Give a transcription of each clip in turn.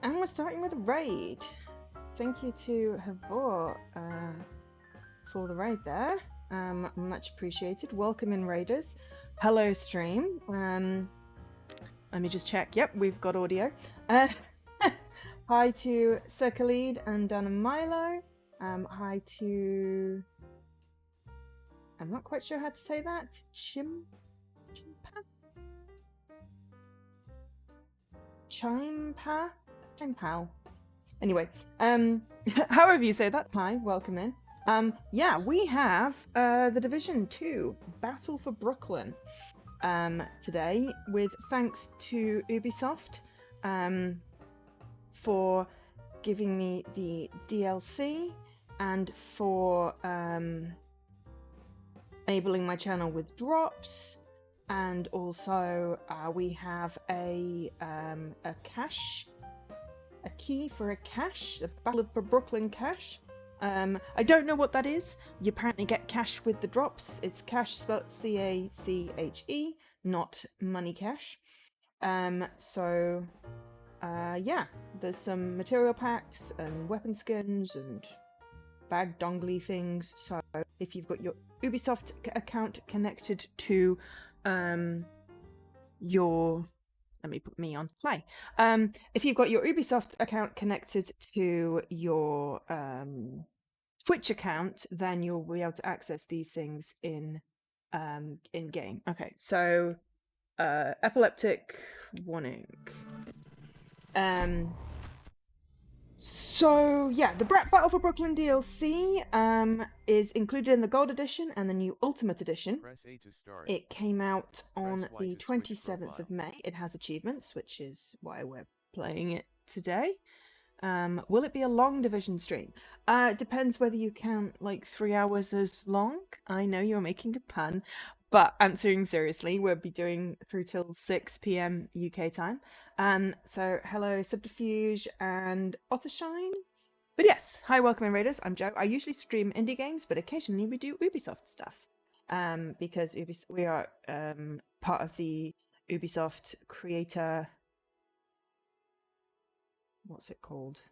And we're starting with a raid. Thank you to Havor for the raid there. Much appreciated. Welcome in, raiders. Hello, stream. Let me just check. Yep, we've got audio. Hi to Circlead and Dana Milo. Hi to... I'm not quite sure how to say that. Chimpa? Anyway, however you say that, hi, welcome in. Yeah, we have the Division 2 Battle for Brooklyn today, with thanks to Ubisoft for giving me the DLC and for enabling my channel with drops. And also we have a key for a cache, the Battle of Brooklyn cache. I don't know what that is. You apparently get cash with the drops. It's cash spelled C-A-C-H-E, not money cash. So yeah, there's some material packs and weapon skins and bag dongly things. So if you've got your Ubisoft account connected to your... Let me put me on. Hi. If you've got your Ubisoft account connected to your Twitch account, then you'll be able to access these things in game. Okay, so epileptic warning. So yeah, the Battle for Brooklyn DLC is included in the Gold Edition and the new Ultimate Edition. It came out on the 27th of May. It has achievements, which is why we're playing it today. Will it be a long Division stream? It depends whether you count like 3 hours as long. I know you're making a pun, but answering seriously, we'll be doing through till 6 p.m. UK time. So hello Subterfuge and Ottershine. But yes, hi, welcome in, raiders. I'm Joe. I usually stream indie games, but occasionally we do Ubisoft stuff. Because we are part of the Ubisoft creator... What's it called?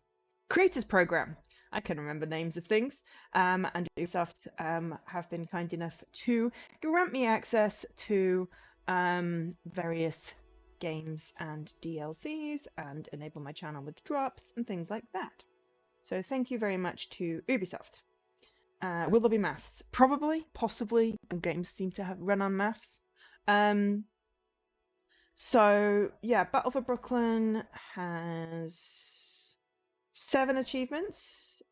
Creators Program. I can remember names of things. And Ubisoft have been kind enough to grant me access to various games and DLCs and enable my channel with drops and things like that. So thank you very much to Ubisoft. Will there be maths? Probably, possibly. Games seem to have run on maths. So yeah, Battle for Brooklyn has 7 achievements.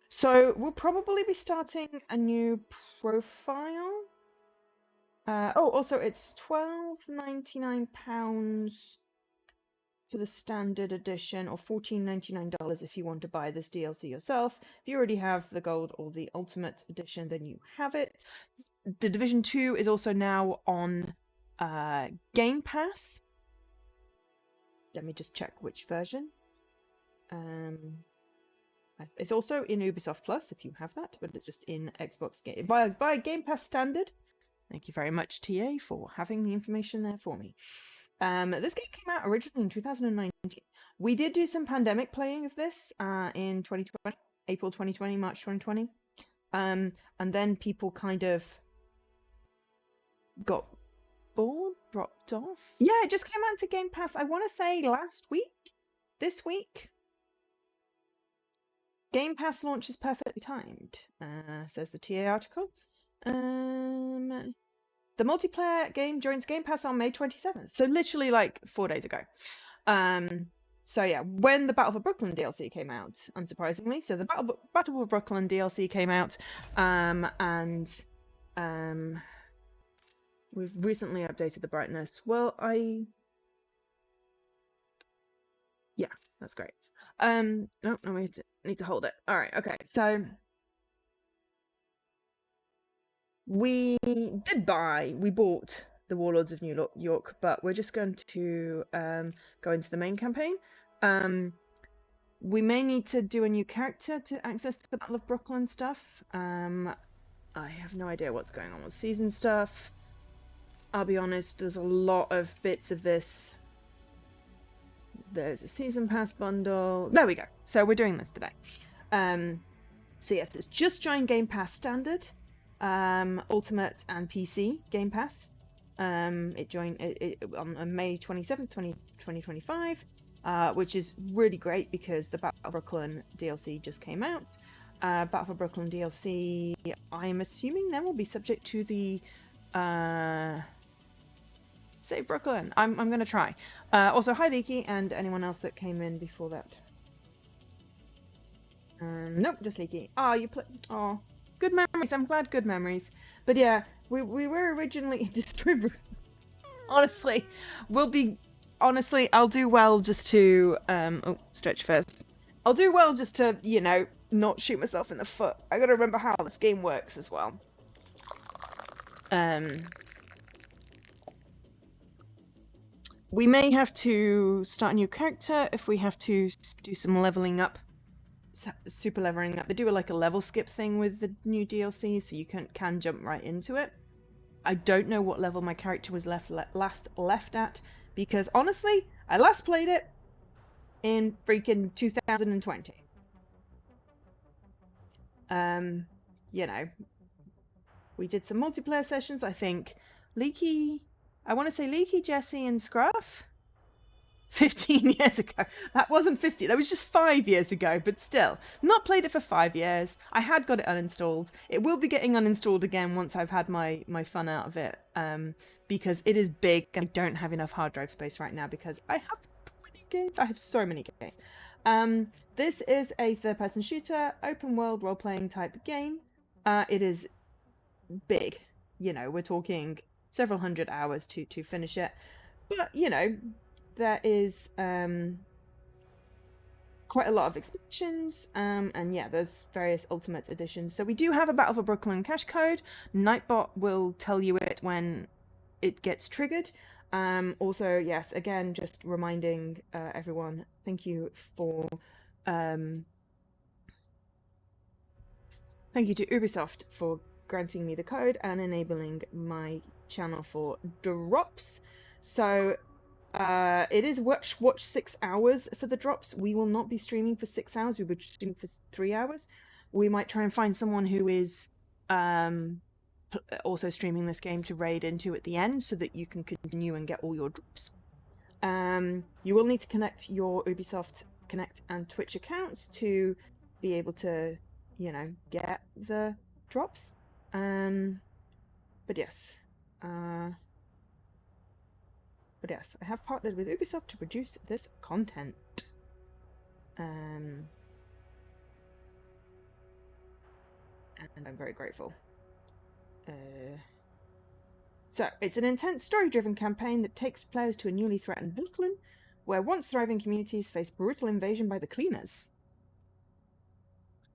So we'll probably be starting a new profile. Oh, also it's £12.99 for the standard edition, or $14.99 if you want to buy this DLC yourself. If you already have the gold or the ultimate edition, then you have it. The Division 2 is also now on Game Pass. Let me just check which version. It's also in Ubisoft Plus if you have that, but it's just in Xbox Game via Game Pass Standard. Thank you very much, TA, for having the information there for me. This game came out originally in 2019. We did do some pandemic playing of this in 2020, April 2020, March 2020. And then people kind of got bored, dropped off. Yeah, it just came out to Game Pass, I want to say last week? This week? Game Pass launch is perfectly timed, says the TA article. The multiplayer game joins Game Pass on May 27th. So literally like 4 days ago. So yeah, when the Battle for Brooklyn DLC came out, unsurprisingly. So the Battle for Brooklyn DLC came out, and we've recently updated the brightness. Well, yeah, that's great. No, we need to hold it. All right, okay. So we bought the Warlords of New York, but we're just going to go into the main campaign. We may need to do a new character to access the Battle of Brooklyn stuff. I have no idea what's going on with season stuff. I'll be honest, there's a lot of bits of this there's a season pass bundle. There we go. So we're doing this today. So yes, it's just joined Game Pass Standard, Ultimate and PC Game Pass. It joined on May 27th, 2025, which is really great because the Battle for Brooklyn DLC just came out. Battle for Brooklyn DLC, I'm assuming then will be subject to the Save Brooklyn. I'm gonna try. Also, hi Leaky and anyone else that came in before that. Nope, just Leaky. Oh, you play. Oh, good memories. I'm glad. Good memories. But yeah, we were originally distributed. Honestly, we'll be. Honestly, I'll do well just to oh, stretch first. I'll do well just to, you know, not shoot myself in the foot. I gotta remember how this game works as well. We may have to start a new character if we have to do some leveling up. Super leveling up. They do like a level skip thing with the new DLC, so you can jump right into it. I don't know what level my character was last left at, because honestly, I last played it in freaking 2020. You know, we did some multiplayer sessions. I think Leaky, I want to say Leaky, Jesse, and Scruff. 15 years ago. That wasn't 50. That was just 5 years ago, but still. Not played it for 5 years. I had got it uninstalled. It will be getting uninstalled again once I've had my fun out of it, because it is big and I don't have enough hard drive space right now because I have many games. I have so many games. This is a third-person shooter, open-world role-playing type game. It is big. You know, we're talking several hundred hours to finish it. But, you know, there is quite a lot of expansions, and yeah, there's various Ultimate Editions. So we do have a Battle for Brooklyn cache code. Nightbot will tell you it when it gets triggered. Also, yes, again, just reminding everyone, thank you to Ubisoft for granting me the code and enabling my channel for drops. So it is watch 6 hours for the drops. We will not be streaming for 6 hours. We will stream for 3 hours. We might try and find someone who is also streaming this game to raid into at the end so that you can continue and get all your drops. You will need to connect your Ubisoft Connect and Twitch accounts to be able to, you know, get the drops. But yes. But yes, I have partnered with Ubisoft to produce this content. And I'm very grateful. So, it's an intense story-driven campaign that takes players to a newly threatened Brooklyn, where once thriving communities face brutal invasion by the cleaners.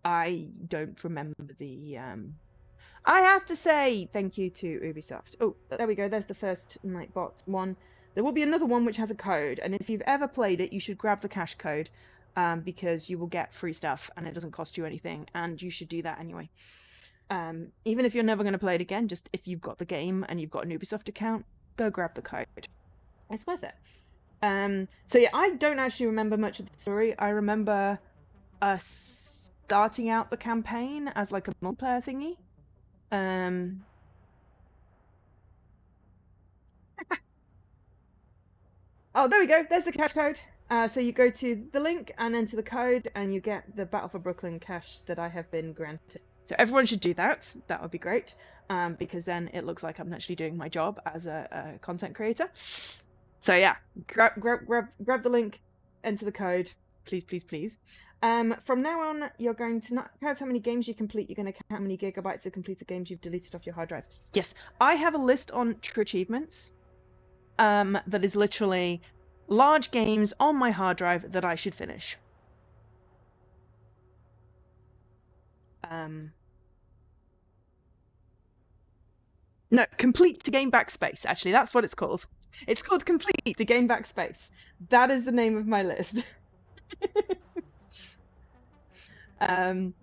I don't remember the, I have to say thank you to Ubisoft. Oh, there we go, there's the first Nightbot one. There will be another one which has a code, and if you've ever played it, you should grab the cache code, because you will get free stuff, and it doesn't cost you anything, and you should do that anyway. Even if you're never going to play it again, just if you've got the game and you've got an Ubisoft account, go grab the code. It's worth it. So yeah, I don't actually remember much of the story. I remember us starting out the campaign as like a multiplayer thingy. Oh, there we go. There's the cache code. So you go to the link and enter the code, and you get the Battle for Brooklyn cache that I have been granted. So everyone should do that. That would be great, because then it looks like I'm actually doing my job as a content creator. So yeah, grab the link, enter the code, please, please, please. From now on, you're going to not count how many games you complete. You're going to count how many gigabytes of completed games you've deleted off your hard drive. Yes, I have a list on True Achievements. That is literally large games on my hard drive that I should finish. No, complete to gain back space. Actually, that's what it's called. It's called complete to gain back space. That is the name of my list. And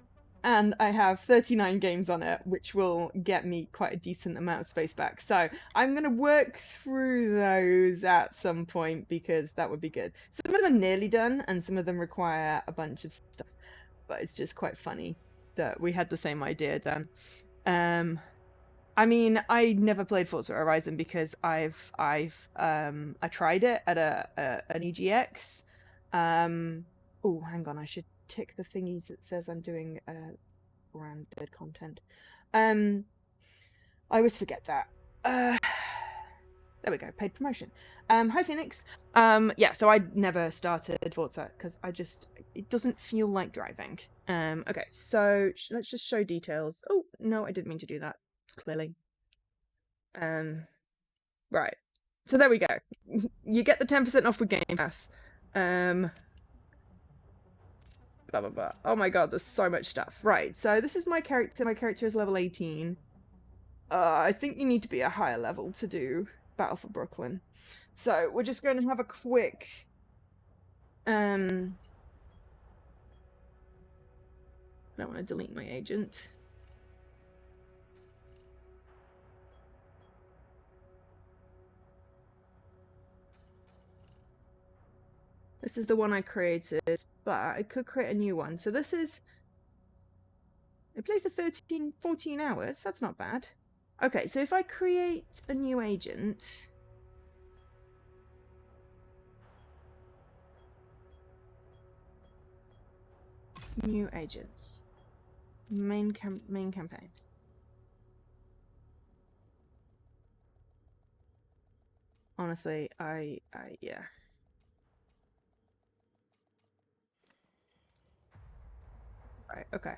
and I have 39 games on it, which will get me quite a decent amount of space back. So I'm going to work through those at some point because that would be good. Some of them are nearly done and some of them require a bunch of stuff, but it's just quite funny that we had the same idea, Dan. I mean, I never played Forza Horizon because I tried it at an EGX. Oh, hang on, I should tick the thingies that says I'm doing branded content. I always forget that. There we go, paid promotion. Hi Phoenix. Yeah, so I never started Forza because it doesn't feel like driving. Okay, so let's just show details. Oh no, I didn't mean to do that. Clearly. Right. So there we go. You get the 10% off with Game Pass. Blah blah blah. Oh my god, there's so much stuff. Right. So this is my character. My character is level 18. I think you need to be a higher level to do Battle for Brooklyn. So we're just going to have a quick I don't want to delete my agent. This is the one I created, but I could create a new one. So this is... I played for 14 hours. That's not bad. Okay, so if I create a new agent... New agents. Main campaign. Honestly, yeah. Right, okay.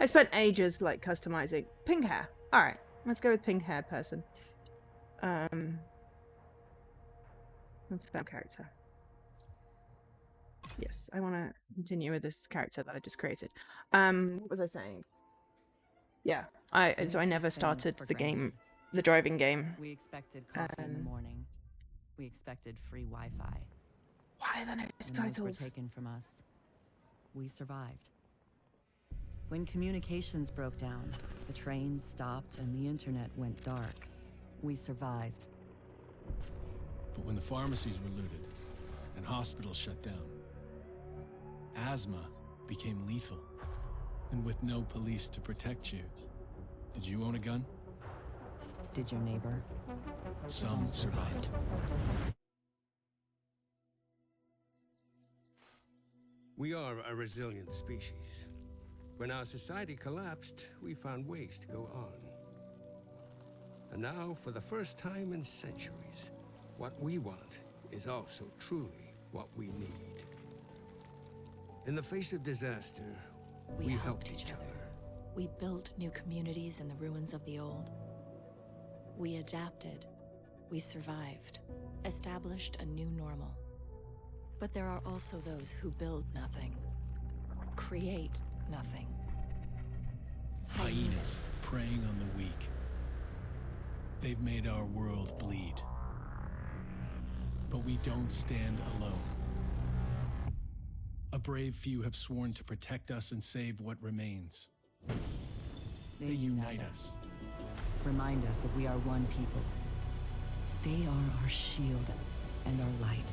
I spent ages like customizing pink hair. All right, let's go with pink hair person. That's that character. Yes, I want to continue with this character that I just created. What was I saying? Yeah, so I never started the game, the driving game. We expected coffee in the morning. We expected free Wi-Fi. Why are there no titles titles? Were taken from us. We survived. When communications broke down, the trains stopped and the internet went dark. We survived. But when the pharmacies were looted and hospitals shut down, asthma became lethal. And with no police to protect you, did you own a gun? Did your neighbor? Some survived. We are a resilient species. When our society collapsed, we found ways to go on. And now, for the first time in centuries, what we want is also truly what we need. In the face of disaster, we helped each other. We built new communities in the ruins of the old. We adapted. We survived. Established a new normal. But there are also those who build nothing. Create nothing. Hyenas preying on the weak. They've made our world bleed. But we don't stand alone. A brave few have sworn to protect us and save what remains. They unite us. Remind us that we are one people. They are our shield and our light.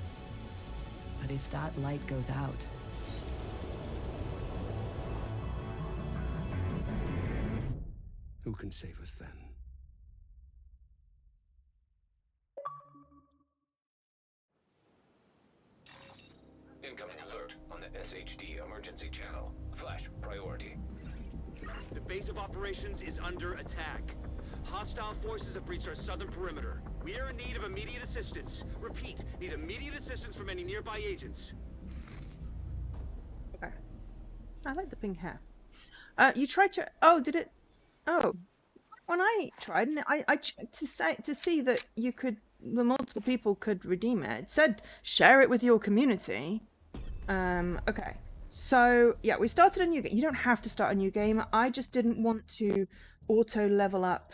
But if that light goes out, who can save us then? Incoming alert on the SHD emergency channel. Flash priority. The base of operations is under attack. Hostile forces have breached our southern perimeter. We are in need of immediate assistance. Repeat, need immediate assistance from any nearby agents. Okay. I like the pink hair. You tried to... Oh, did it... Oh. When I tried, and I checked to see that you could... The multiple people could redeem it. It said share it with your community. Okay. So, yeah, we started a new game. You don't have to start a new game. I just didn't want to auto level up.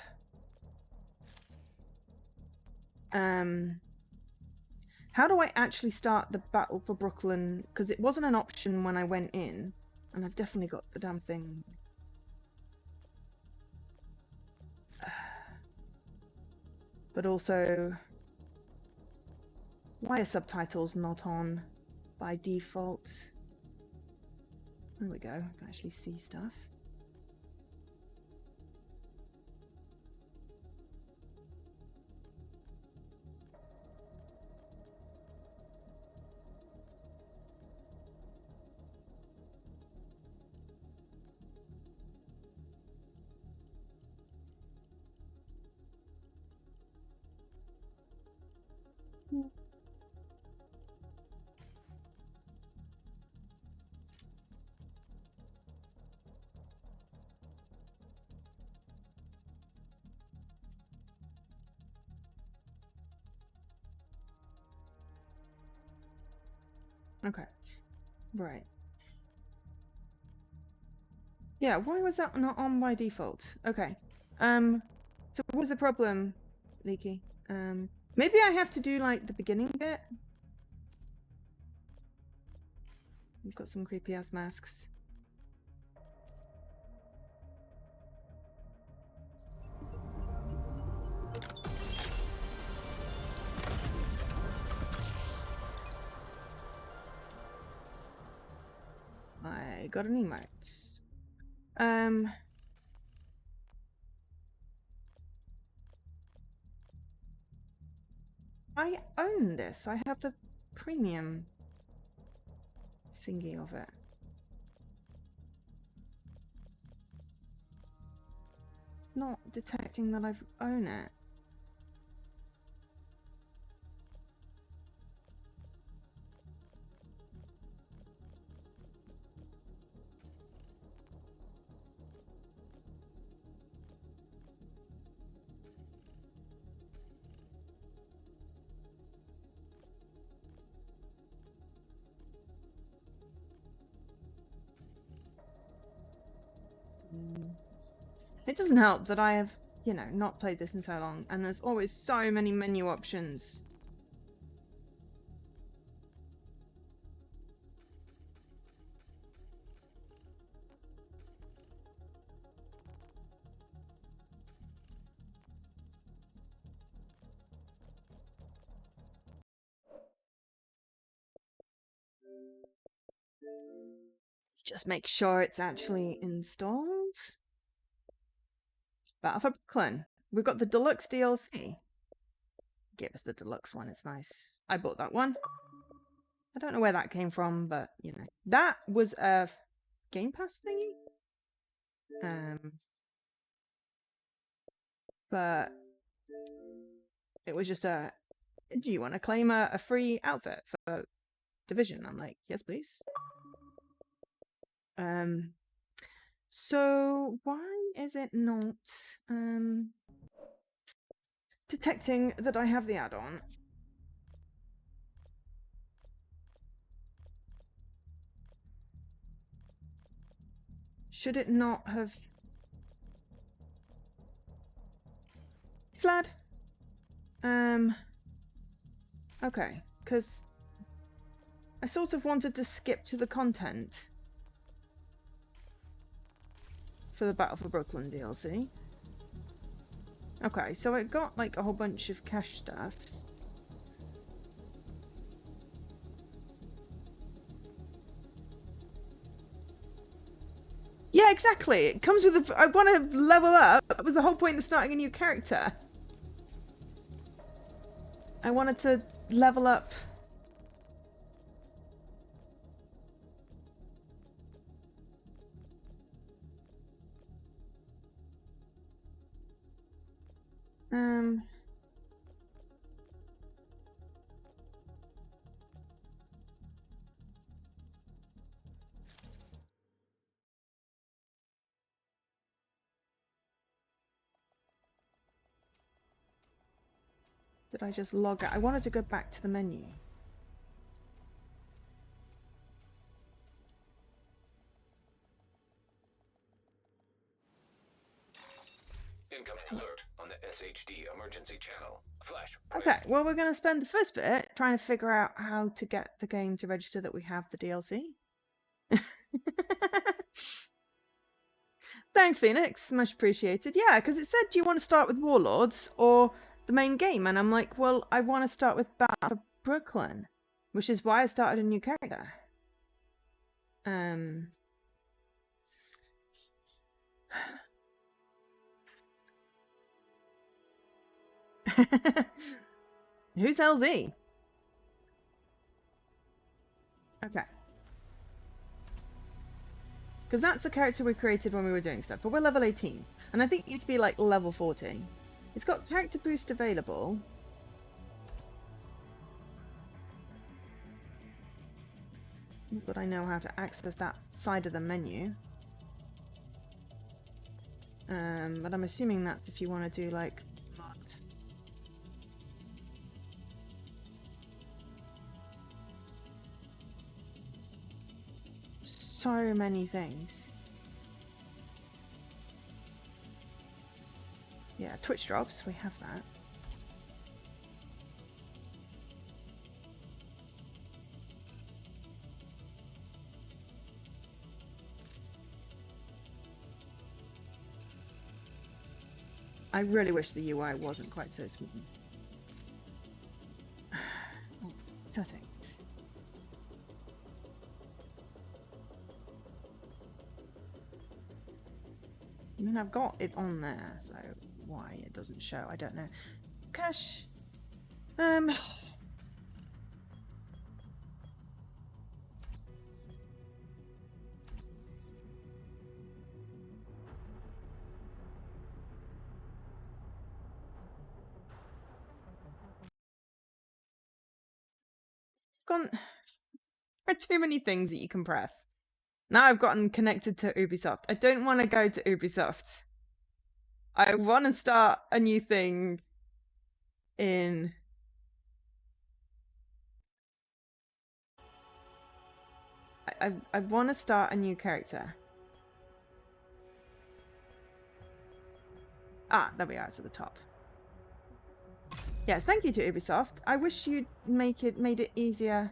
How do I actually start the Battle for Brooklyn? Because it wasn't an option when I went in. And I've definitely got the damn thing. But also... Why are subtitles not on by default? There we go. I can actually see stuff. Okay. Right. Yeah, why was that not on by default? Okay. So what was the problem, Leaky? Maybe I have to do, like, the beginning bit? We've got some creepy-ass masks. I got an emote. I own this. I have the premium thingy of it. It's not detecting that I own it. It doesn't help that I have, you know, not played this in so long, and there's always so many menu options. Let's just make sure it's actually installed. Battle for Brooklyn. We've got the deluxe DLC. Give us the deluxe one, it's nice. I bought that one. I don't know where that came from, but, you know. That was a Game Pass thingy? But it was just a, do you want to claim a free outfit for Division? I'm like, yes, please. So why is it not detecting that I have the add-on? Should it not have... Vlad? Okay, because I sort of wanted to skip to the content for the Battle for Brooklyn DLC. Okay, so it got like a whole bunch of cash stuffs. Yeah, exactly. It comes with a... I want to level up. That was the whole point of starting a new character. I wanted to level up. Um. Did I just log out? I wanted to go back to the menu. Incoming alert on the SHD emergency channel. Flash. Okay, well, we're going to spend the first bit trying to figure out how to get the game to register that we have the DLC. Thanks, Phoenix. Much appreciated. Yeah, because it said, do you want to start with Warlords or the main game? And I'm like, well, I want to start with Battle for Brooklyn, which is why I started a new character. Who's LZ? Okay. Because that's the character we created when we were doing stuff. But we're level 18. And I think you'd be like level 14. It's got character boost available. Not that I know how to access that side of the menu. But I'm assuming that's if you want to do like mods. So many things. Yeah, Twitch drops, we have that. I really wish the UI wasn't quite so smooth. Settings. I mean, I've got it on there, so why it doesn't show, I don't know. Cache. It's gone. There are too many things that you can press. Now I've gotten connected to Ubisoft. I don't want to go to Ubisoft. I want to start a new thing in... I want to start a new character. Ah, there we are, it's at the top. Yes, thank you to Ubisoft. I wish you'd made it easier.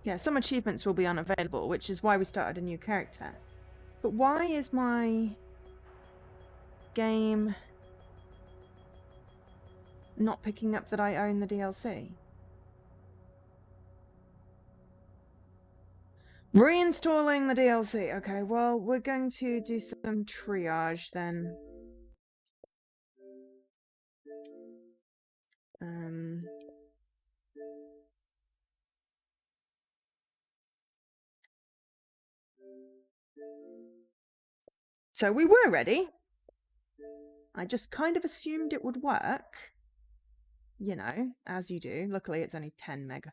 Yeah, some achievements will be unavailable, which is why we started a new character. But why is my game not picking up that I own the DLC? Reinstalling the DLC. Okay, well, we're going to do some triage then. So we were ready. I just kind of assumed it would work. You know, as you do. Luckily, it's only 10 mega.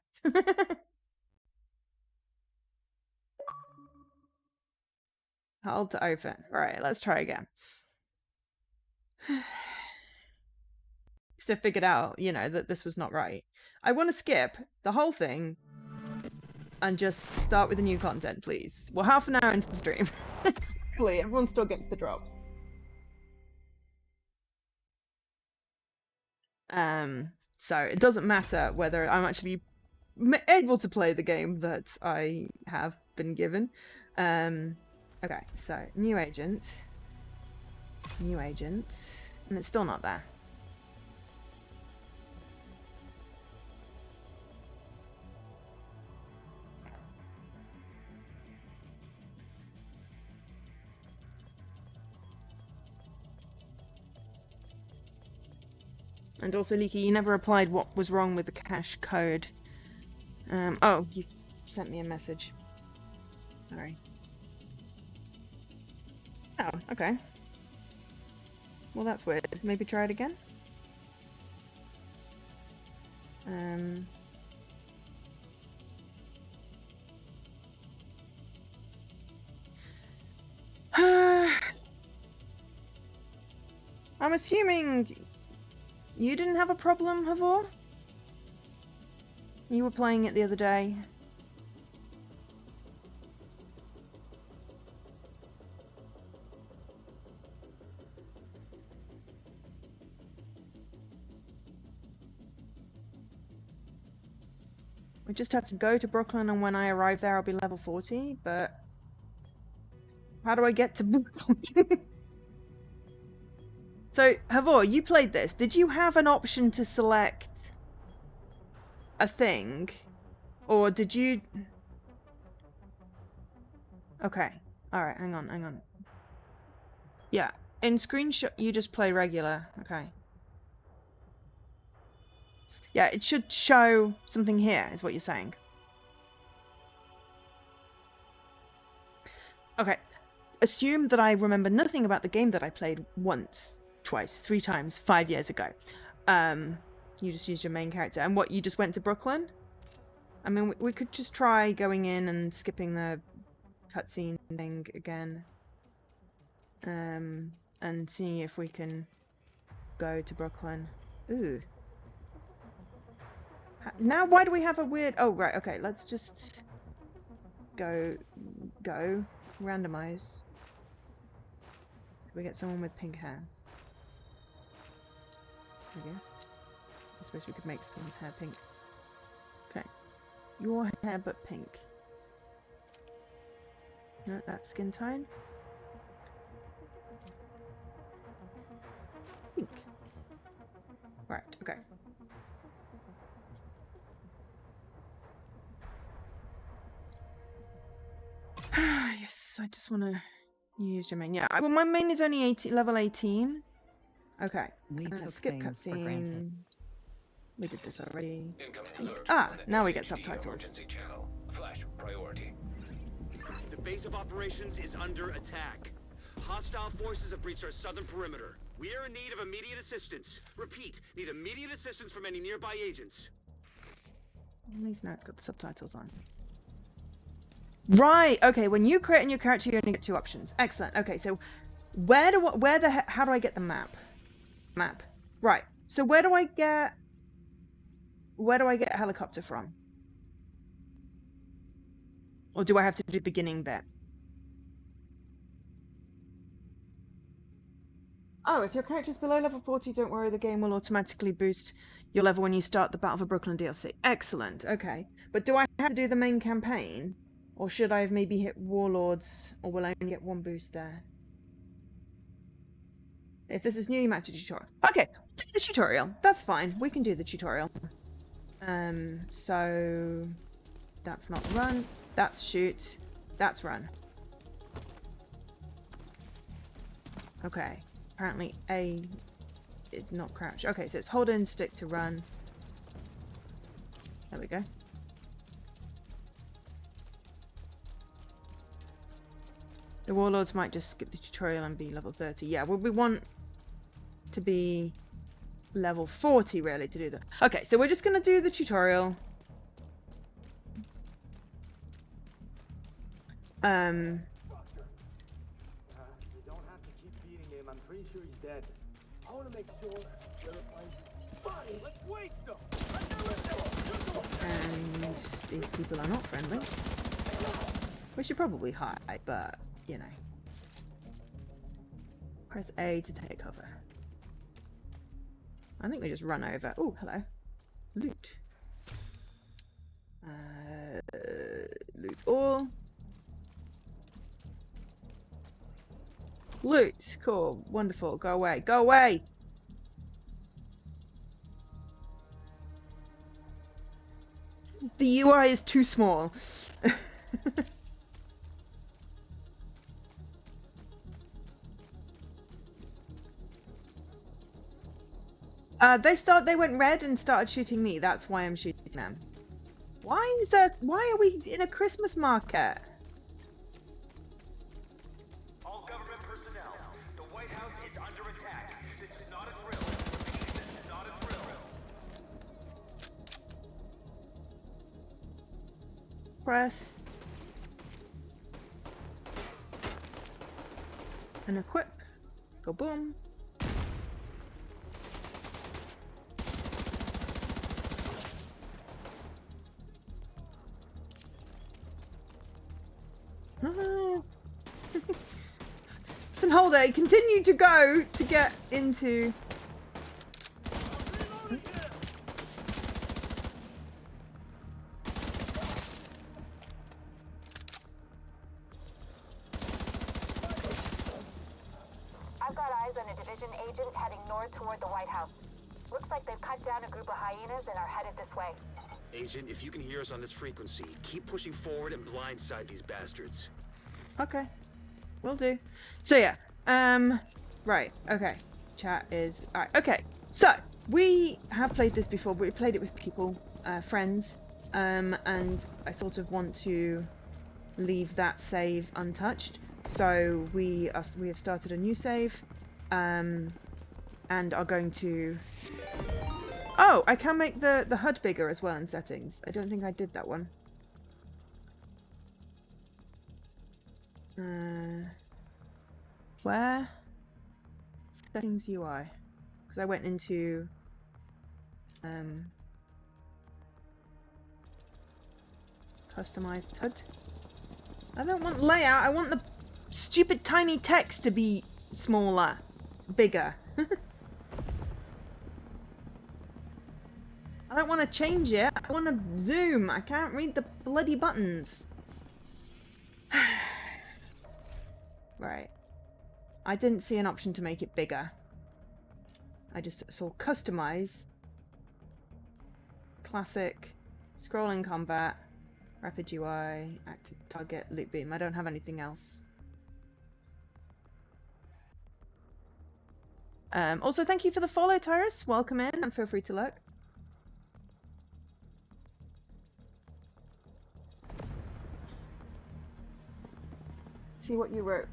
Hold to open. Alright, let's try again. So figured out, you know, that this was not right. I want to skip the whole thing and just start with the new content, please. We're half an hour into the stream. Luckily, everyone still gets the drops. So it doesn't matter whether I'm actually able to play the game that I have been given. Okay, so new agent, and it's still not there. And also, Leaky, you never replied what was wrong with the cache code. Oh, you sent me a message. Sorry. Oh, okay. Well, that's weird. Maybe try it again? I'm assuming you didn't have a problem, Havor? You were playing it the other day. We just have to go to Brooklyn, and when I arrive there, I'll be level 40, but... How do I get to Brooklyn? So, Havor, you played this. Did you have an option to select a thing? Or did you... Okay. Alright, hang on. Yeah. In screenshot, you just play regular. Okay. Yeah, it should show something here, is what you're saying. Okay. Assume that I remember nothing about the game that I played once, twice, 3 times, 5 years ago. You just used your main character. And what, you just went to Brooklyn? I mean, we could just try going in and skipping the cutscene thing again. And see if we can go to Brooklyn. Ooh. Now, why do we have a weird... Oh, right, okay, let's just... Go. Randomize. We get someone with pink hair. I guess. I suppose we could make someone's hair pink. Okay. Your hair, but pink. No, that's skin tone. Pink. Right, okay. Yes, I just want to use your main. Yeah, well, my main is only level 18. Okay. We took skip things for cutscene. granted. We did this already. Incoming alert Ah, on the now we get SHD subtitles. Emergency channel. Flash priority. The base of operations is under attack. Hostile forces have breached our southern perimeter. We are in need of immediate assistance. Repeat, need immediate assistance from any nearby agents. At least now it's got the subtitles on. Right. Okay. When you create a new character, you only get 2 options. Excellent. Okay. So, how do I get the map? Map. Right. So where do I get a helicopter from? Or do I have to do the beginning bit? Oh, if your character's below level 40, don't worry, the game will automatically boost your level when you start the Battle for Brooklyn DLC. Excellent. Okay. But do I have to do the main campaign? Or should I have maybe hit Warlords, or will I only get 1 boost there? If this is new, you might do the tutorial. Okay, do the tutorial. That's fine. We can do the tutorial. So... That's not run. That's shoot. That's run. Okay. Apparently A is not crouch. Okay, so it's hold in stick to run. There we go. The Warlords might just skip the tutorial and be level 30. Yeah, well, we want to be level 40, really, to do that. Okay, so we're just going to do the tutorial. You don't have to keep beating him. I'm pretty sure he's dead. I want to make sure the other players... Fine, let's waste them! And these people are not friendly. We should probably hide, but... You know. Press A to take cover. I think we just run over. Oh, hello. Loot. Loot all. Loot. Cool. Wonderful. Go away. Go away! The UI is too small. They went red and started shooting me. That's why I'm shooting them. Why are we in a Christmas market? Press. And equip. Go boom. Listen, Holder, continue to go to get into... I've got eyes on a division agent heading north toward the White House. Looks like they've cut down a group of hyenas and are headed this way. Agent, if you can hear us on this frequency, keep pushing forward and blindside these bastards. Okay. Will do. So yeah. Right. Okay. Chat is... Alright. Okay. So, we have played this before. We played it with people, friends. And I sort of want to leave that save untouched. So we have started a new save. And are going to... Oh! I can make the HUD bigger as well in settings. I don't think I did that one. Where? Settings UI. Because I went into customized HUD. I don't want layout, I want the stupid tiny text to be smaller. Bigger. I don't want to change it. I want to zoom. I can't read the bloody buttons. Right. I didn't see an option to make it bigger. I just saw customize, classic, scrolling combat, rapid UI, active target, loop beam. I don't have anything else. Also, thank you for the follow, Tyrus. Welcome in and feel free to lurk. See what you wrote.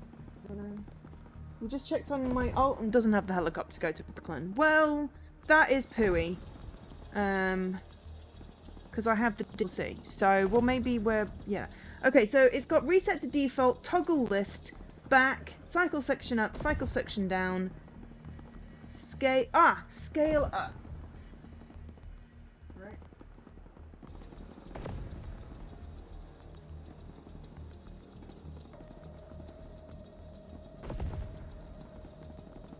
You just checked on my alt and doesn't have the helicopter to go to Brooklyn. Well, that is pooey. Because I have the DLC. So, well, maybe we're... Yeah. Okay, so it's got reset to default, toggle list, back, cycle section up, cycle section down, scale... Ah! Scale up. Right.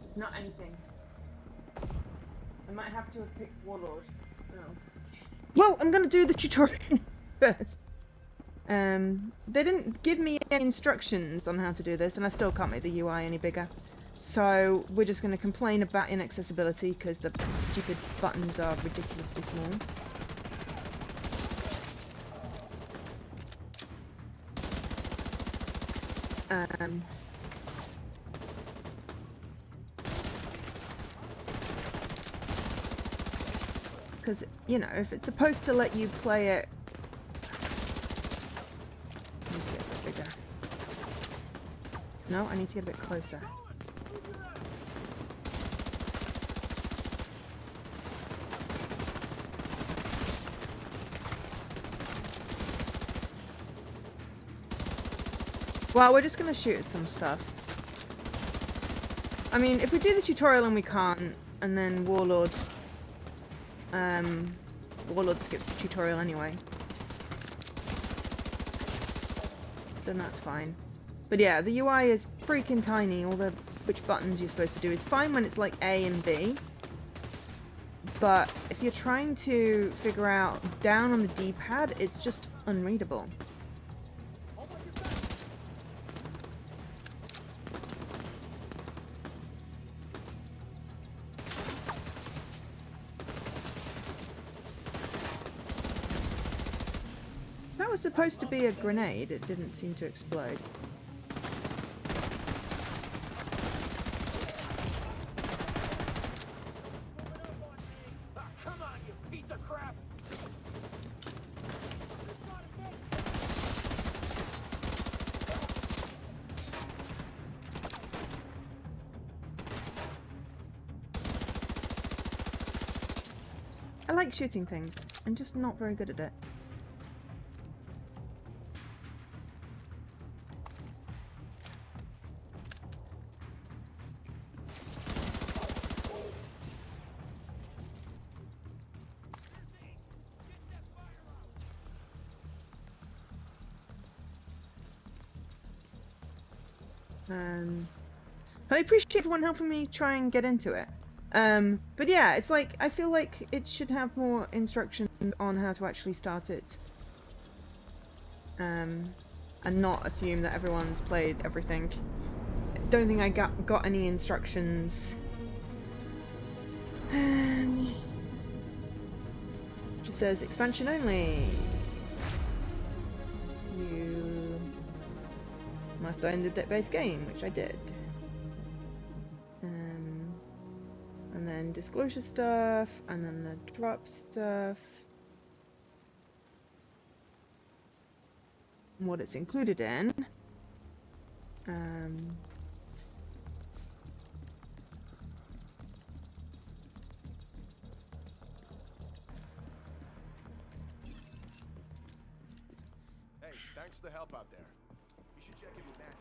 It's not anything. I might have to have picked Warlord. Oh. Well, I'm gonna do the tutorial first. They didn't give me any instructions on how to do this, and I still can't make the UI any bigger. So we're just gonna complain about inaccessibility because the stupid buttons are ridiculously small. Because, you know, if it's supposed to let you play it... I need to get a bit bigger. No, I need to get a bit closer. Well, we're just going to shoot at some stuff. I mean, if we do the tutorial and we can't, and then Warlord... Warlord skips the tutorial anyway. Then that's fine. But yeah, the UI is freaking tiny. All the which buttons you're supposed to do is fine when it's like A and B. But if you're trying to figure out down on the D-pad, it's just unreadable. That was supposed to be a grenade. It didn't seem to explode. Come on, you piece of crap! I like shooting things. I'm just not very good at it. But I appreciate everyone helping me try and get into it. But yeah, it's like, I feel like it should have more instruction on how to actually start it. And not assume that everyone's played everything. Don't think I got any instructions. Just says expansion only. You must end the base game, which I did. And then disclosure stuff, and then the drop stuff. And what it's included in. Hey, thanks for the help out there. You should check in with Matt.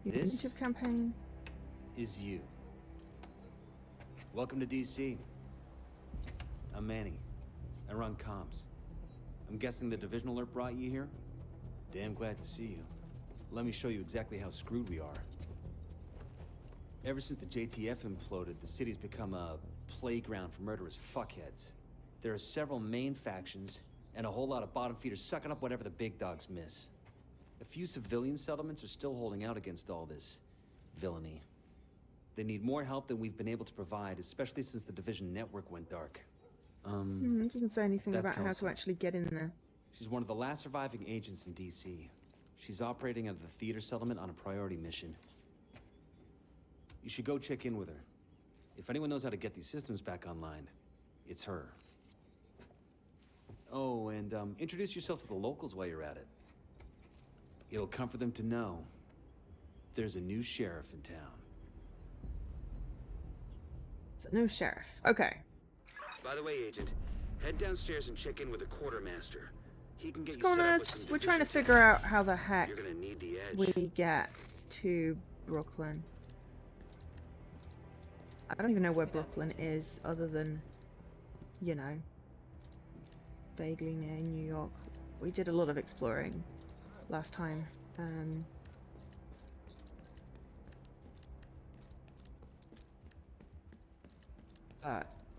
The This initiative campaign is you. Welcome to DC. I'm Manny. I run comms. I'm guessing the division alert brought you here? Damn glad to see you. Let me show you exactly how screwed we are. Ever since the JTF imploded, the city's become a playground for murderous fuckheads. There are several main factions, and a whole lot of bottom feeders sucking up whatever the big dogs miss. A few civilian settlements are still holding out against all this villainy. They need more help than we've been able to provide, especially since the division network went dark. it doesn't say anything That's about how Closed. to actually get in there. She's one of the last surviving agents in DC. She's operating at the theater settlement on a priority mission. You should go check in with her. If anyone knows how to get these systems back online, it's her. Oh, and introduce yourself to the locals while you're at it. It'll comfort them to know there's a new sheriff in town. It's a new sheriff. Okay. By the way, Agent, head downstairs and check in with the quartermaster. He can get What's going on? We're trying to figure out how the heck You're gonna need the edge. we get to Brooklyn. I don't even know where Brooklyn is, other than, you know, vaguely near New York. We did a lot of exploring last time.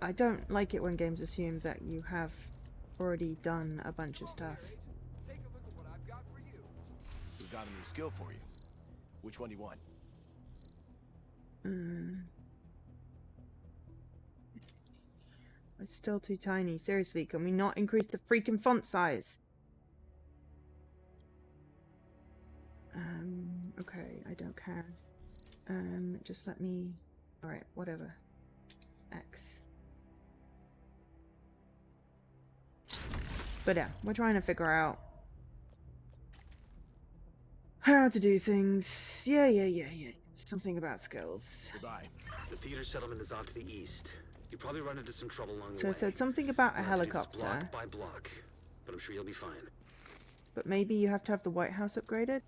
I don't like it when games assume that you have already done a bunch of stuff. Take a look at what I've got for you. We've got a new skill for you. Which one do you want? It's still too tiny. Seriously, can we not increase the freaking font size? Okay, I don't care. Just let me... Alright, whatever. X. But yeah, we're trying to figure out how to do things. Yeah. Something about skills. Goodbye. The theater settlement is off to the east. You probably run into some trouble along the So way. it said something about a We'll have to do this helicopter. block by block, but I'm sure you'll be fine. But maybe you have to have the White House upgraded?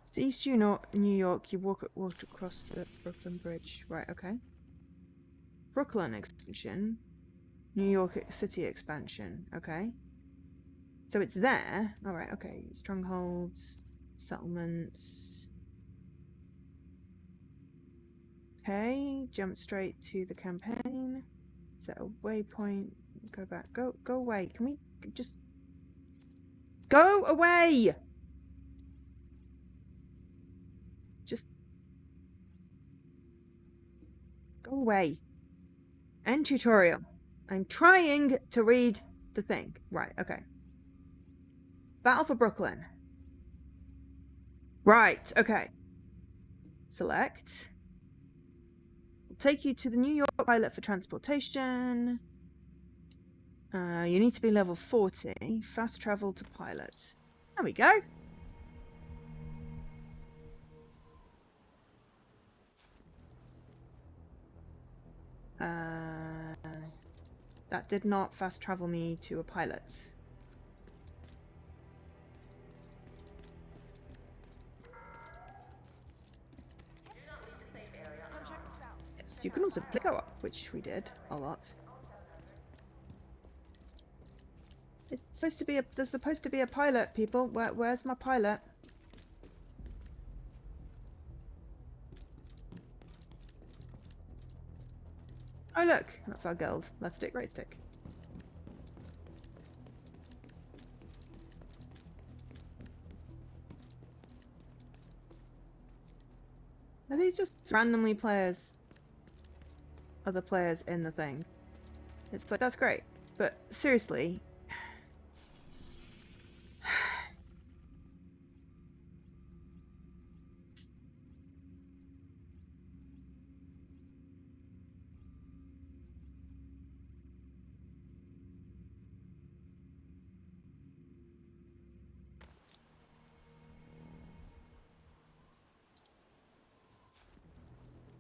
It's East New York. You walk across the Brooklyn Bridge. Right, okay. Brooklyn expansion. New York City expansion. Okay. So it's there. Alright, okay. Strongholds. Settlements. Okay. Jump straight to the campaign. Set a waypoint. Go back. Go away. Can we just... Go away! Just... Go away. End tutorial. I'm trying to read the thing. Right, okay. Battle for Brooklyn. Right, okay. Select. We'll take you to the New York pilot for transportation. You need to be level 40. Fast travel to pilot. There we go. That did not fast travel me to a pilot. You can also play co-op, which we did a lot. It's supposed to be a. There's supposed to be a pilot, people. Where's my pilot? Oh look, that's our guild. Left stick, right stick. Are these just randomly players? Other players in the thing? It's like, that's great. But seriously.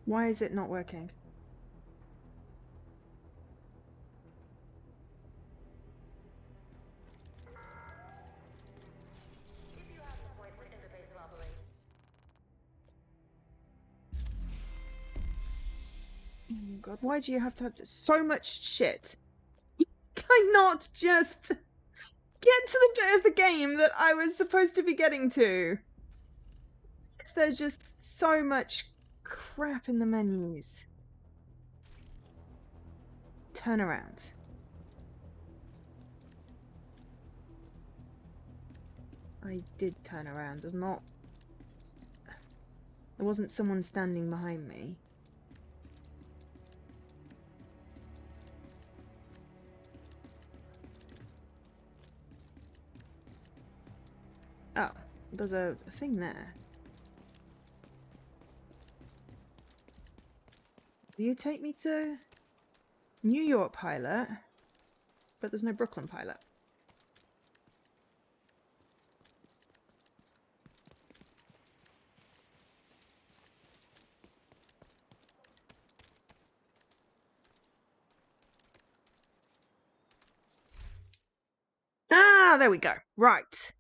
Why is it not working? Oh god, why do you have to have so much shit? Can I not just get to the bit of the game that I was supposed to be getting to? There's just so much crap in the menus. Turn around. I did turn around. There's not... There wasn't someone standing behind me. Oh, there's a thing there. Do you take me to New York pilot? But there's no Brooklyn pilot. Ah, there we go. Right.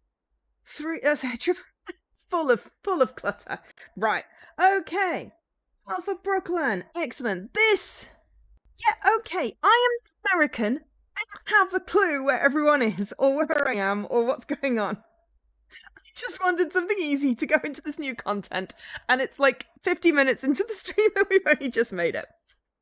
That's a trip full of clutter. Right. Okay. Alpha Brooklyn. Excellent. This. Yeah, okay. I am American. I don't have a clue where everyone is, or where I am, or what's going on. I just wanted something easy to go into this new content, and it's like 50 minutes into the stream and we've only just made it.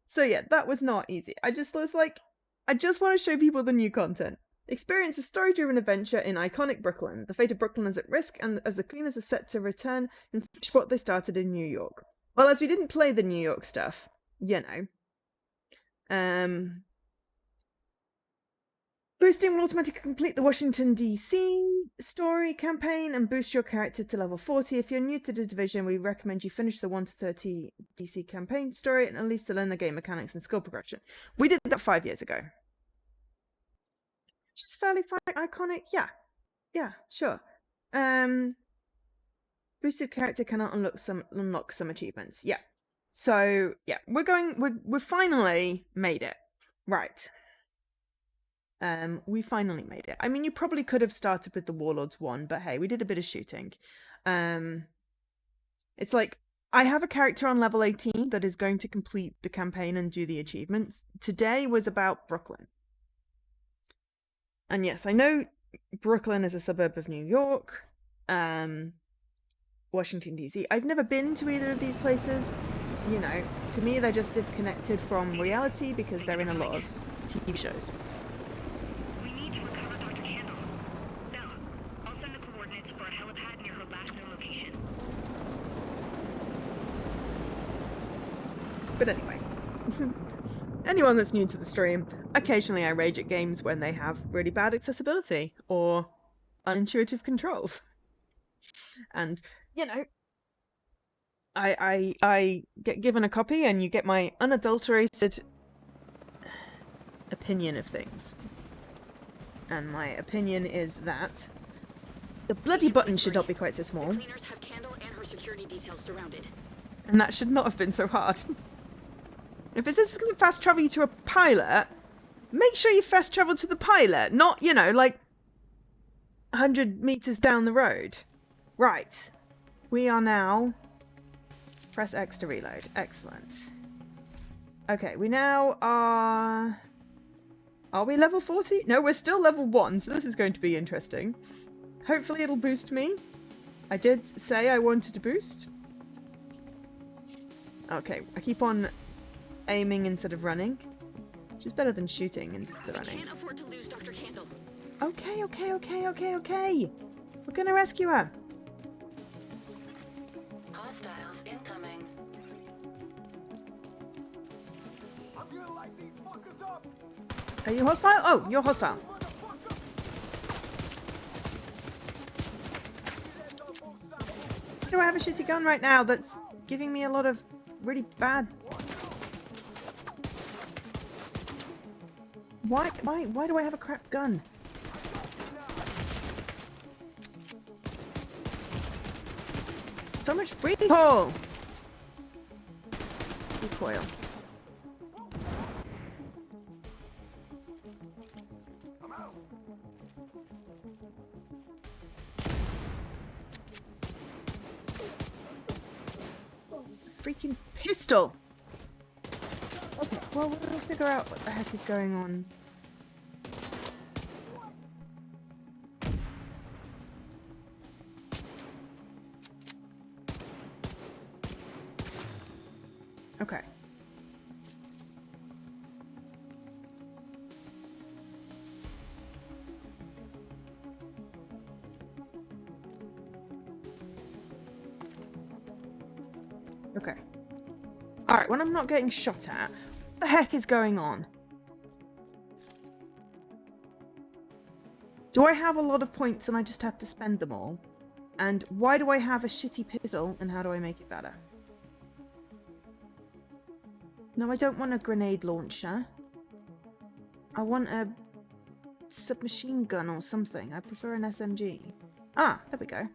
So yeah, that was not easy. I just was like, I just want to show people the new content. Experience a story-driven adventure in iconic Brooklyn. The fate of Brooklyn is at risk, and as the cleaners are set to return and finish what they started in New York. Well, as we didn't play the New York stuff, you know. Boosting will automatically complete the Washington, D.C. story campaign and boost your character to level 40. If you're new to the division, we recommend you finish the 1 to 30 D.C. campaign story and at least to learn the game mechanics and skill progression. We did that 5 years ago. Which is fairly iconic. Yeah, sure. Boosted character cannot unlock some achievements. Yeah. So yeah, we've finally made it. Right. We finally made it. I mean, you probably could have started with the Warlords one, but hey, we did a bit of shooting. It's like, I have a character on level 18 that is going to complete the campaign and do the achievements. Today was about Brooklyn. And yes, I know Brooklyn is a suburb of New York. Washington, D.C. I've never been to either of these places. You know, to me, they're just disconnected from reality because they're in a lot of TV shows. We need to recover Dr. Candle. Bella, I'll send the coordinates for a helipad near her last known location. But anyway, anyone that's new to the stream, occasionally I rage at games when they have really bad accessibility or unintuitive controls. And, you know, I get given a copy and you get my unadulterated opinion of things. And my opinion is that the bloody button should not be quite so small. The cleaners have Candle and her security details surrounded. And that should not have been so hard. If this is going to fast travel you to a pilot, make sure you fast travel to the pilot, not, you know, like 100 meters down the road. Right. We are now... Press X to reload. Excellent. Okay, we now are... Are we level 40? No, we're still level 1, so this is going to be interesting. Hopefully it'll boost me. I did say I wanted to boost. Okay, I keep on aiming instead of running, which is better than shooting instead of running. We can't afford to lose Dr. Candle. Okay, okay. We're gonna rescue her. Hostiles incoming. I'm gonna light these fuckers up. Are you hostile? Oh, you're hostile. Why do I have a shitty gun right now that's giving me a lot of really bad... Why do I have a crap gun? So much recoil! Recoil. Freaking pistol! Okay, well, we'll figure out what the heck is going on. Okay. Okay. Alright, when I'm not getting shot at, what the heck is going on? Do I have a lot of points and I just have to spend them all? And why do I have a shitty pistol and how do I make it better? No, I don't want a grenade launcher. I want a submachine gun or something. I prefer an SMG. Ah, there we go.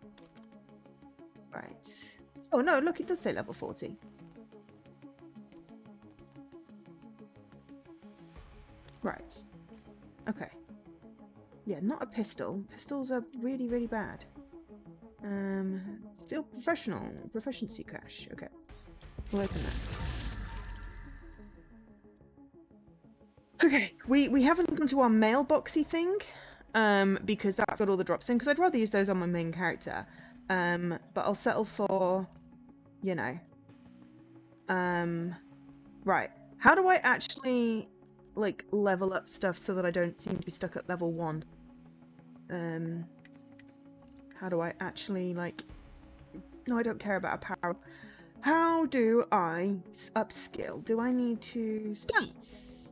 Right. Oh no, look, it does say level 40. Right. Okay. Yeah, not a pistol. Pistols are really, really bad. Feel professional. Proficiency cache. Okay. We'll open that. Okay, we haven't gone to our mailboxy thing, because that's got all the drops in, because I'd rather use those on my main character. But I'll settle for, you know. Right. How do I actually, like, level up stuff so that I don't seem to be stuck at level 1? How do I actually, like... No, I don't care about a power. How do I upskill? Do I need to... Stats?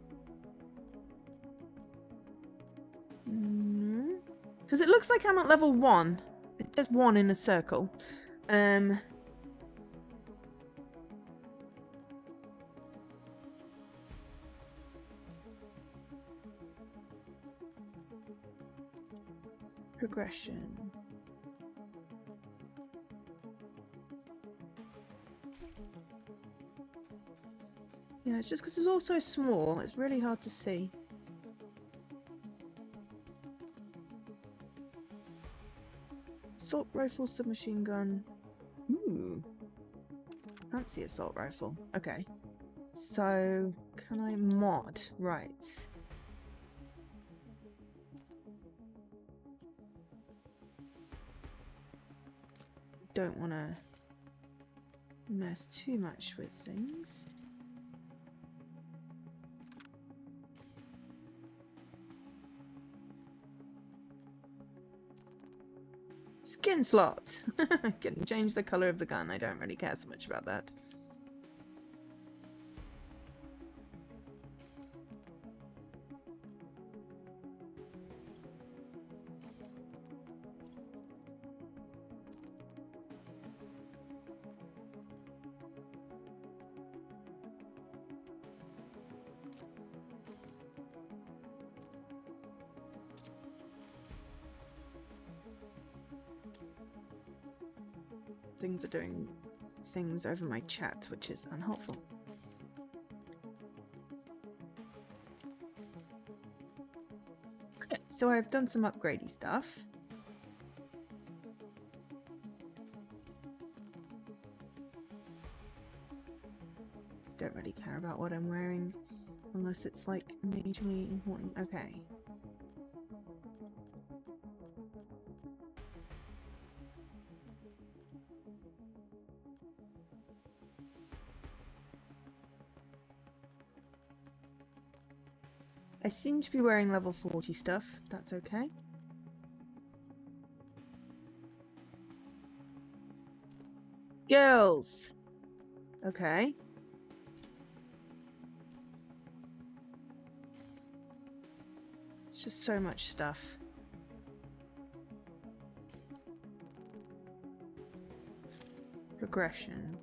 Because it looks like I'm at level 1. It says 1 in a circle. Progression. Yeah, it's just because it's all so small. It's really hard to see. Assault rifle, submachine gun. Ooh. Fancy assault rifle. Okay. So, can I mod? Right. Don't want to mess too much with things. Skin slot! Can change the colour of the gun. I don't really care so much about that. Things are doing things over my chat, which is unhelpful. Okay, so I've done some upgradey stuff. don't really care about what I'm wearing unless it's like majorly important. Okay. I seem to be wearing level 40 stuff. That's okay. Girls! Okay. It's just so much stuff. Progression.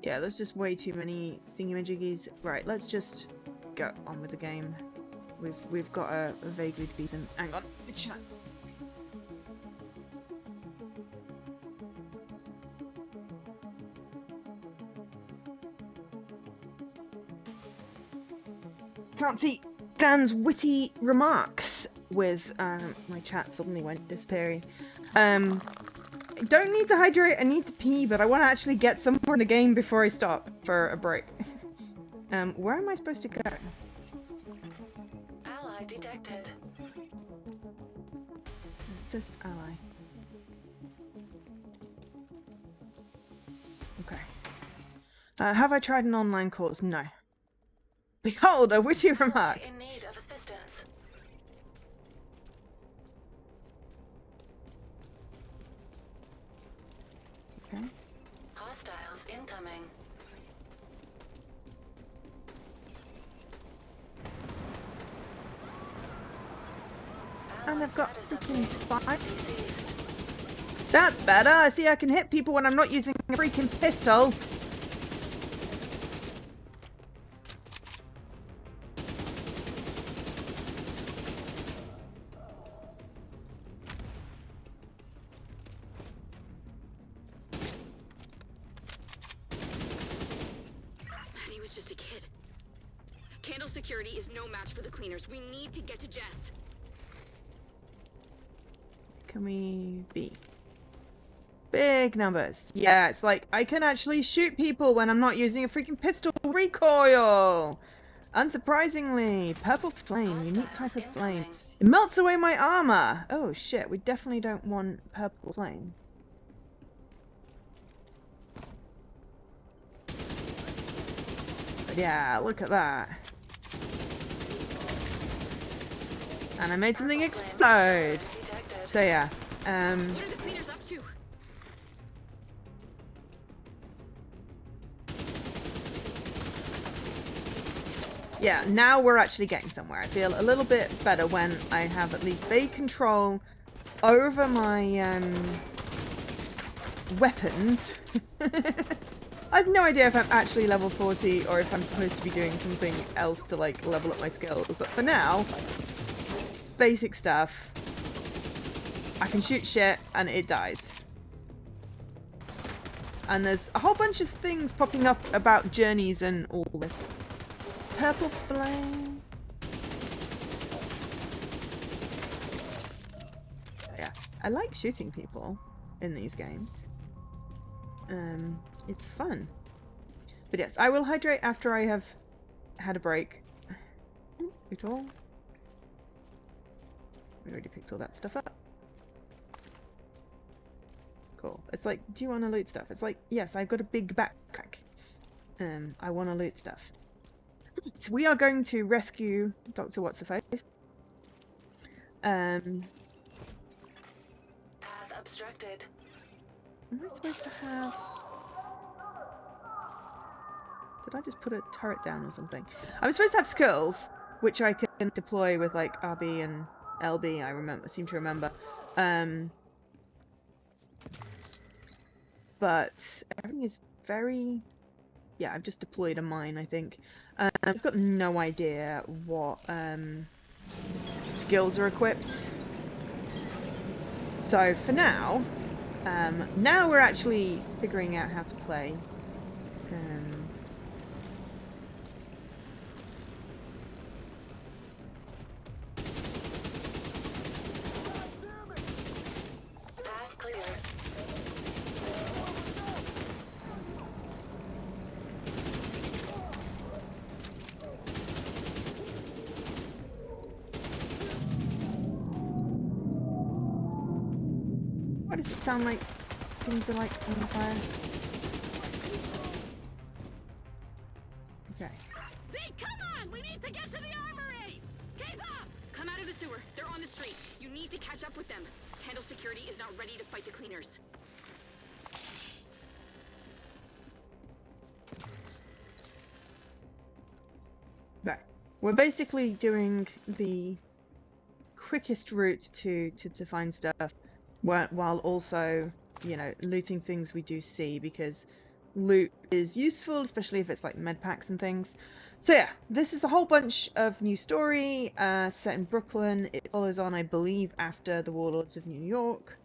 Yeah, there's just way too many thingamajiggies. Right, let's just go on with the game. We've got a vaguely decent. Hang on, the chat. Can't see Dan's witty remarks with my chat suddenly went disappearing. I don't need to hydrate, I need to pee, but I want to actually get somewhere in the game before I stop for a break. Where am I supposed to go? Ally detected. Assist ally. Okay. Have I tried an online course? No. Behold, a witty remark. In need of assistance. Okay. Hostiles incoming. And they've got freaking fire. That's better. I see I can hit people when I'm not using a freaking pistol. He was just a kid. Candle security is no match for the cleaners. We need to get to Jess. Can we be? Big numbers. Yeah, it's like I can actually shoot people when I'm not using a freaking pistol recoil. Unsurprisingly, purple flame, unique type of flame. It melts away my armor. Oh shit, we definitely don't want purple flame. But yeah, look at that. And I made something explode. So yeah, What are the cleaners up to? yeah, now we're actually getting somewhere. I feel a little bit better when I have at least vague control over my weapons. I have no idea if I'm actually level 40 or if I'm supposed to be doing something else to like level up my skills, but for now, basic stuff. I can shoot shit and it dies. And there's a whole bunch of things popping up about journeys and all this. Purple flame. Yeah, I like shooting people in these games. It's fun. But yes, I will hydrate after I have had a break. At all. We already picked all that stuff up. Cool. It's like, do you want to loot stuff? It's like, yes, I've got a big backpack. I want to loot stuff. Right, we are going to rescue Dr. What's-Her-Face. Path obstructed. Am I supposed to have... Did I just put a turret down or something? I'm supposed to have skills, which I can deploy with like RB and LB, I seem to remember. But everything is very... Yeah, I've just deployed a mine, I think. I've got no idea what skills are equipped. So for now, now we're actually figuring out how to play. Why does it sound like things are like on fire? Okay. Zeke, come on! We need to get to the armory! Keep up! Come out of the sewer. They're on the street. You need to catch up with them. Candle security is not ready to fight the cleaners. Right. We're basically doing the quickest route to find stuff while also, you know, looting things we do see, because loot is useful, especially if it's like med packs and things. So yeah, this is a whole bunch of new story set in Brooklyn. It follows on, I believe, after the Warlords of New York.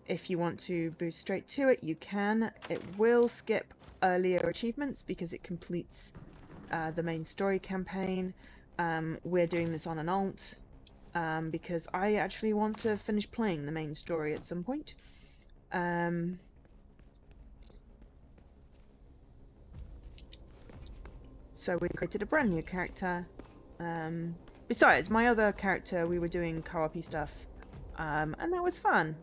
If you want to boost straight to it, you can. It will skip earlier achievements because it completes the main story campaign. We're doing this on an alt because I actually want to finish playing the main story at some point. So we created a brand new character. Besides, my other character, we were doing co-op-y stuff, and that was fun.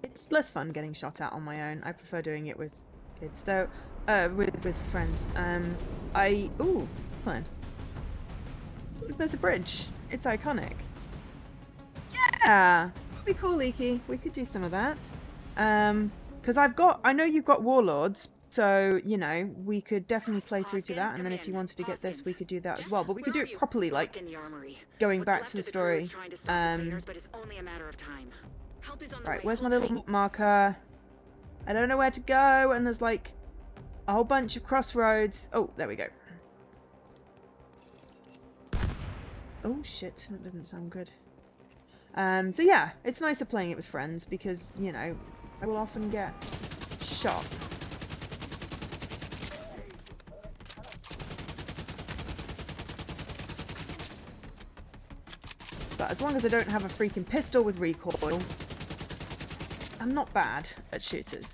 It's less fun getting shot at on my own. I prefer doing it with kids, though. With friends. Ooh, hold on. Look, there's a bridge. It's iconic. Yeah! That'd be cool, Leaky. We could do some of that. Because I know you've got Warlords, so, you know, we could definitely play through to that, and then if you wanted to get this, we could do that as well. But we could do it properly, like, going back to the story. Right, where's my little marker? I don't know where to go, and there's, like, a whole bunch of crossroads. Oh, there we go. Oh, shit. That doesn't sound good. So yeah, it's nicer playing it with friends because, you know, I will often get shot. But as long as I don't have a freaking pistol with recoil, I'm not bad at shooters.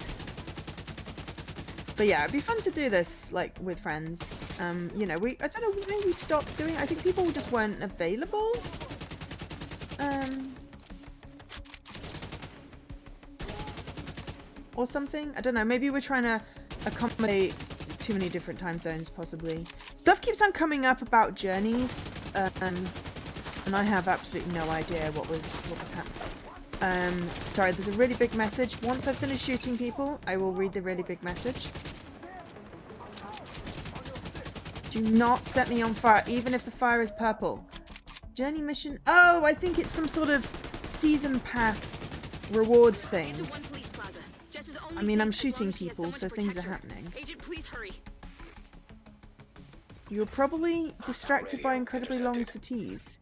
But yeah, it'd be fun to do this, like, with friends. You know, I don't know, maybe we stopped doing it. I think people just weren't available. Or something. I don't know, maybe we're trying to accommodate too many different time zones, possibly. Stuff keeps on coming up about journeys, and I have absolutely no idea what was happening. Sorry, there's a really big message. Once I finish shooting people, I will read the really big message. Do not set me on fire, even if the fire is purple. Journey mission. Oh, I think it's some sort of season pass rewards thing. I mean, I'm shooting people, so things are happening. You're probably distracted by incredibly long cities.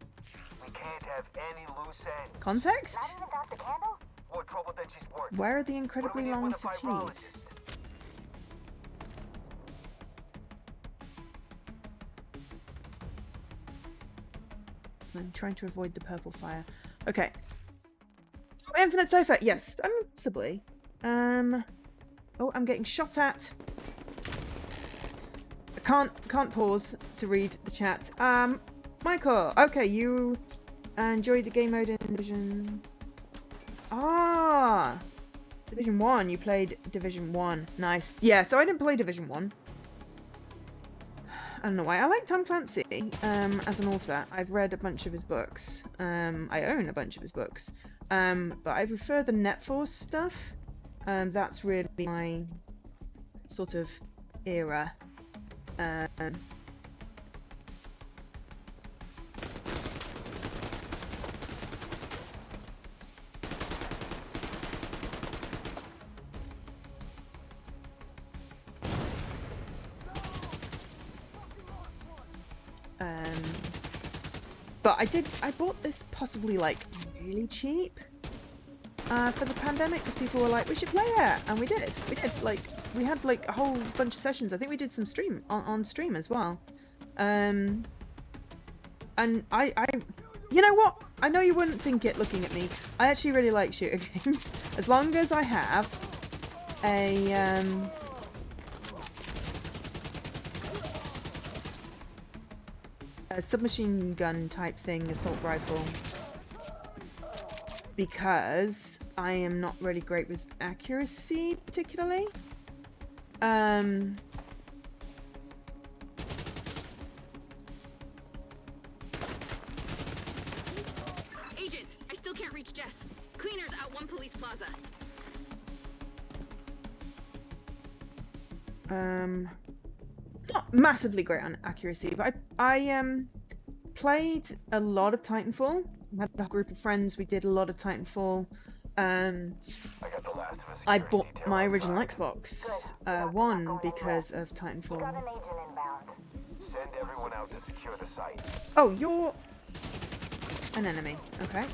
We can't have any loose ends. Context? Not even Dr. Candle? More trouble than she's worth. Where are the incredibly long cities? I'm trying to avoid the purple fire. Okay. Oh, infinite sofa. Yes, possibly. Oh, I'm getting shot at. I can't pause to read the chat. Michael. Okay, you enjoyed the game mode in Division. Ah, Division 1. You played Division 1. Nice. Yeah. So I didn't play Division 1. I don't know why. I like Tom Clancy as an author. I've read a bunch of his books. I own a bunch of his books. But I prefer the Net Force stuff. That's really my sort of era. But I bought this possibly like really cheap for the pandemic because people were like, we should play it, and we did. Like, we had like a whole bunch of sessions. I think we did some stream on stream as well. And I you know what? I know you wouldn't think it looking at me. I actually really like shooter games as long as I have a submachine gun type thing, assault rifle. because I am not really great with accuracy, particularly. Agent, I still can't reach Jess. Cleaners at one police plaza. Not massively great on accuracy, but I played a lot of Titanfall. I had a group of friends. We did a lot of Titanfall. I bought my original Xbox One because of Titanfall. Got an agent inbound. Send everyone out to secure the site. Oh, you're an enemy. Okay.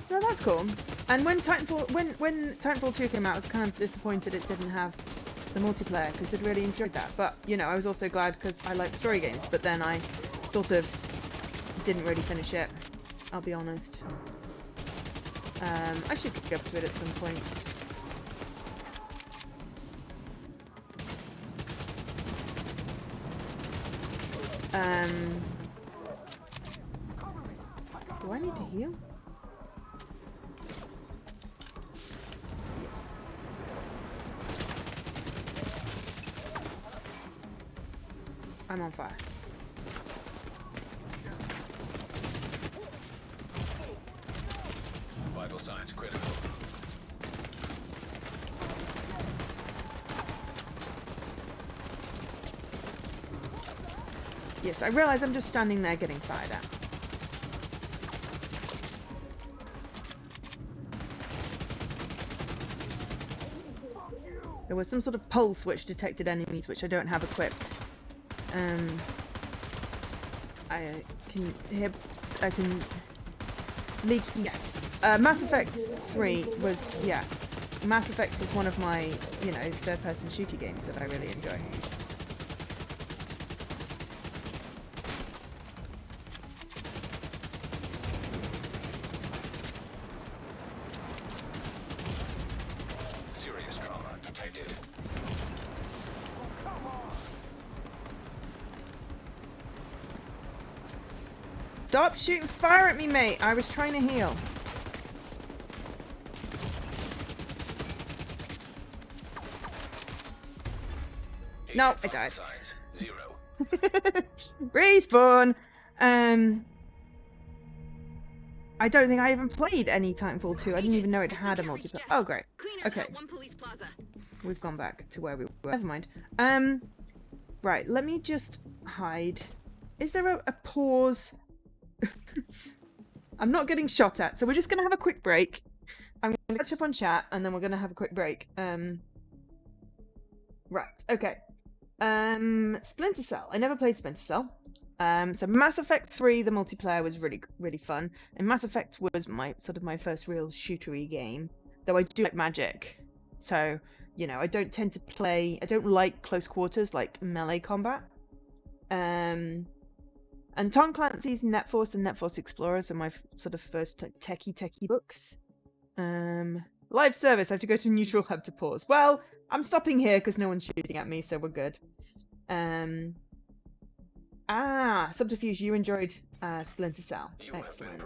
No, that's cool. And when Titanfall 2 came out, I was kind of disappointed it didn't have the multiplayer because I'd really enjoyed that. But, you know, I was also glad because I like story games, but then I sort of didn't really finish it, I'll be honest. I should get up to it at some point. Do I need to heal? Yes. I'm on fire. Vital signs critical. Yes, I realise I'm just standing there getting fired at. There was some sort of pulse which detected enemies which I don't have equipped. I can hear... I can... leak... Yes. Mass Effect 3 was... yeah. Mass Effect is one of my, you know, third-person shooter games that I really enjoy. Serious trauma detected. Stop shooting fire at me, mate! I was trying to heal. No, I died. Signs 0. Respawn! I don't think I even played any Titanfall 2. I didn't even know it had a multiplayer. Oh, great. Okay. We've gone back to where we were. Never mind. Right, let me just hide. Is there a pause? I'm not getting shot at, so we're just going to have a quick break. I'm going to catch up on chat, and then we're going to have a quick break. Right, okay. Splinter Cell. I never played Splinter Cell. So Mass Effect 3, the multiplayer was really, really fun. And Mass Effect was my first real shootery game. Though I do like magic. So, you know, I don't tend to play... I don't like close quarters, like melee combat. And Tom Clancy's Net Force and Net Force Explorers are my sort of first techie books. Live service. I have to go to neutral hub to pause. Well, I'm stopping here because no one's shooting at me, so we're good. Subterfuge, you enjoyed Splinter Cell. Excellent.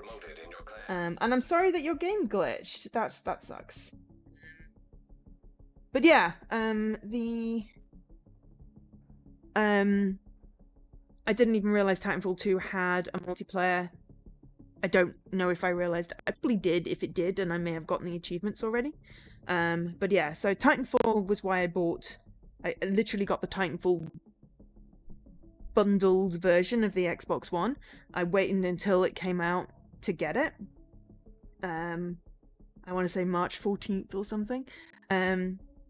And I'm sorry that your game glitched. That sucks. But yeah, I didn't even realize Titanfall 2 had a multiplayer. I don't know if I realized. I probably did if it did, and I may have gotten the achievements already. But yeah, so Titanfall was why I bought... I literally got the Titanfall bundled version of the Xbox One. I waited until it came out to get it. I want to say March 14th or something.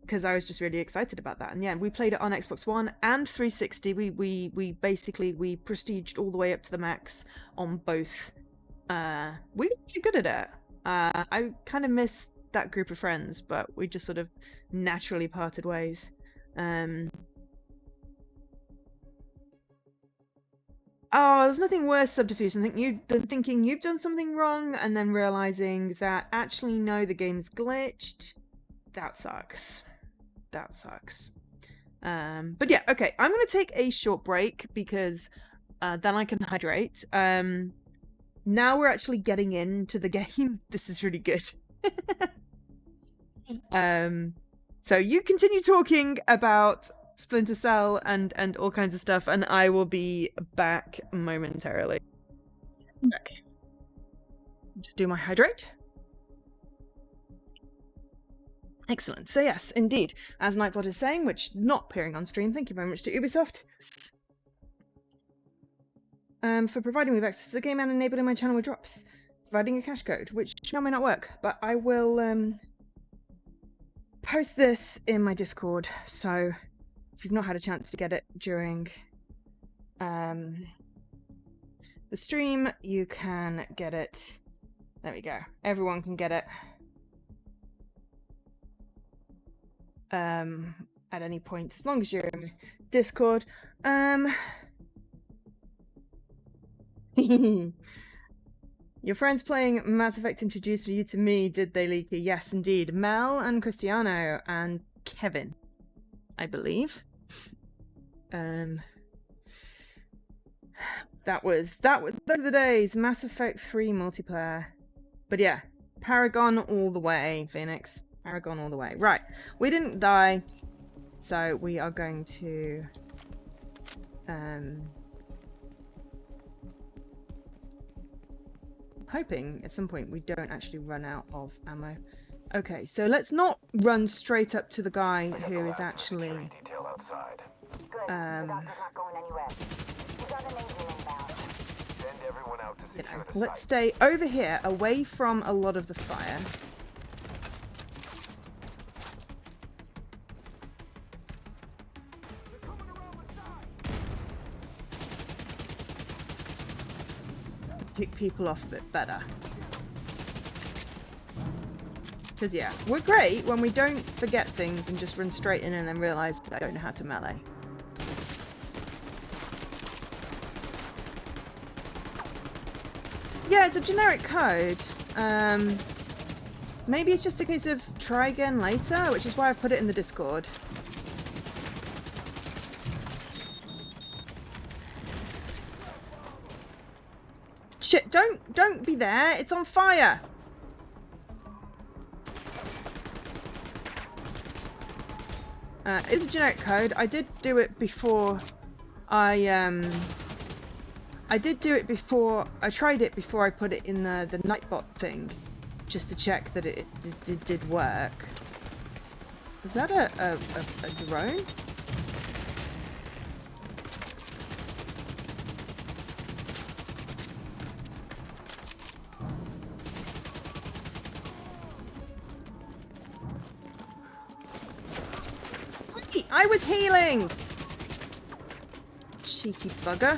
Because I was just really excited about that. And yeah, we played it on Xbox One and 360. We basically prestiged all the way up to the max on both. We were really good at it. I kind of miss that group of friends, but we just sort of naturally parted ways. Oh, there's nothing worse, Subterfuge, than thinking you've done something wrong and then realizing that actually no, the game's glitched. That sucks. That sucks. But yeah, okay. I'm going to take a short break because then I can hydrate. Now we're actually getting into the game. This is really good. So you continue talking about Splinter Cell and all kinds of stuff, and I will be back momentarily. Okay. Just do my hydrate. Excellent. So yes, indeed, as Nightbot is saying, which not appearing on stream, thank you very much to Ubisoft. For providing me with access to the game and enabling my channel with drops. Providing a cache code, which may or may not work, but I will post this in my Discord, so if you've not had a chance to get it during the stream, you can get it. There we go. Everyone can get it. At any point, as long as you're in Discord. Your friends playing Mass Effect introduced you to me, did they, Leaky? Yes, indeed. Mel and Cristiano and Kevin, I believe. Those are the days. Mass Effect 3 multiplayer. But yeah, Paragon all the way, Phoenix. Paragon all the way. Right, we didn't die, so we are going to hoping at some point we don't actually run out of ammo. Okay, so let's not run straight up to the guy who is actually let's stay over here, away from a lot of the fire. Pick people off a bit better. Because yeah, we're great when we don't forget things and just run straight in and then realise I don't know how to melee. Yeah, it's a generic code. Maybe it's just a case of try again later, which is why I've put it in the Discord. Shit, don't be there. It's on fire. It's a generic code. I did do it before I tried it before I put it in the Nightbot thing, just to check that it did work. Is that a drone? I was healing! Cheeky bugger.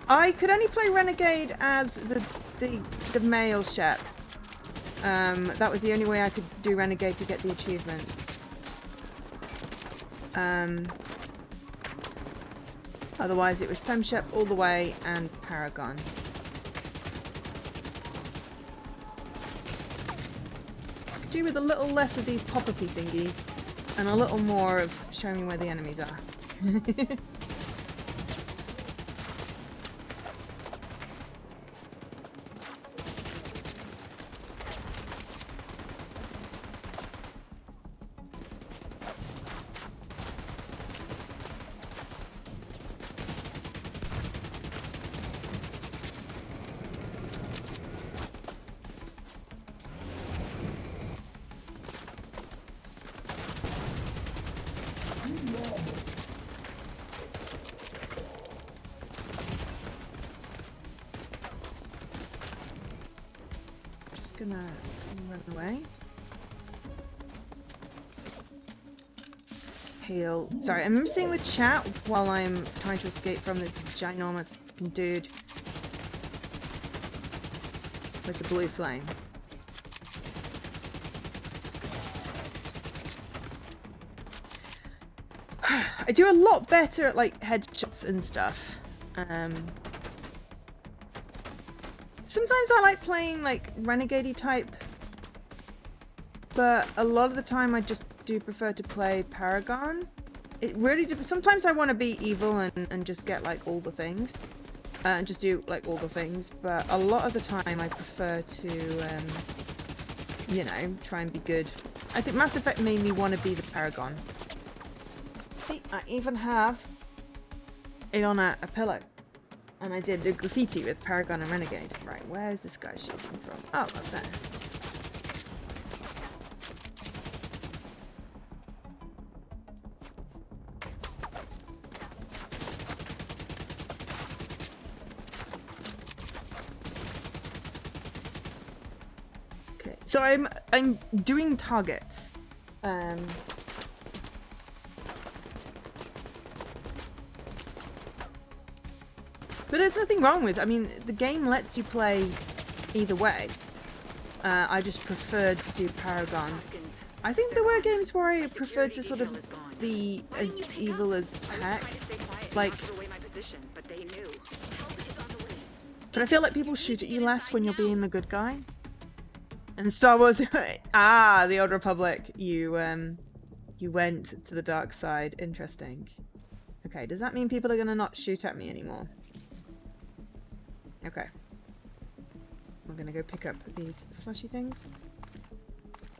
I could only play Renegade as the male Shep. That was the only way I could do Renegade to get the achievements. Otherwise it was FemShep all the way and Paragon. Could do with a little less of these pop-uppy thingies and a little more of showing me where the enemies are. Gonna run away. Heal. Sorry, I'm seeing the chat while I'm trying to escape from this ginormous looking dude with the blue flame. I do a lot better at like headshots and stuff. Sometimes I like playing like renegade type, but a lot of the time I just do prefer to play Paragon. It really sometimes I want to be evil and just get like all the things. And just do like all the things, but a lot of the time I prefer to, you know, try and be good. I think Mass Effect made me want to be the Paragon. See, I even have it on a pillow. And I did the graffiti with Paragon and Renegade. Right, where is this guy shooting from? Oh, up there. Okay, so I'm doing targets. But there's nothing wrong with, I mean, the game lets you play either way. I just preferred to do Paragon. I think there were games where I preferred to sort of be as evil as heck. Like, but I feel like people shoot at you less when you're being the good guy. And Star Wars, the Old Republic, you went to the dark side. Interesting. Okay, does that mean people are gonna not shoot at me anymore? Okay. We're gonna go pick up these flashy things.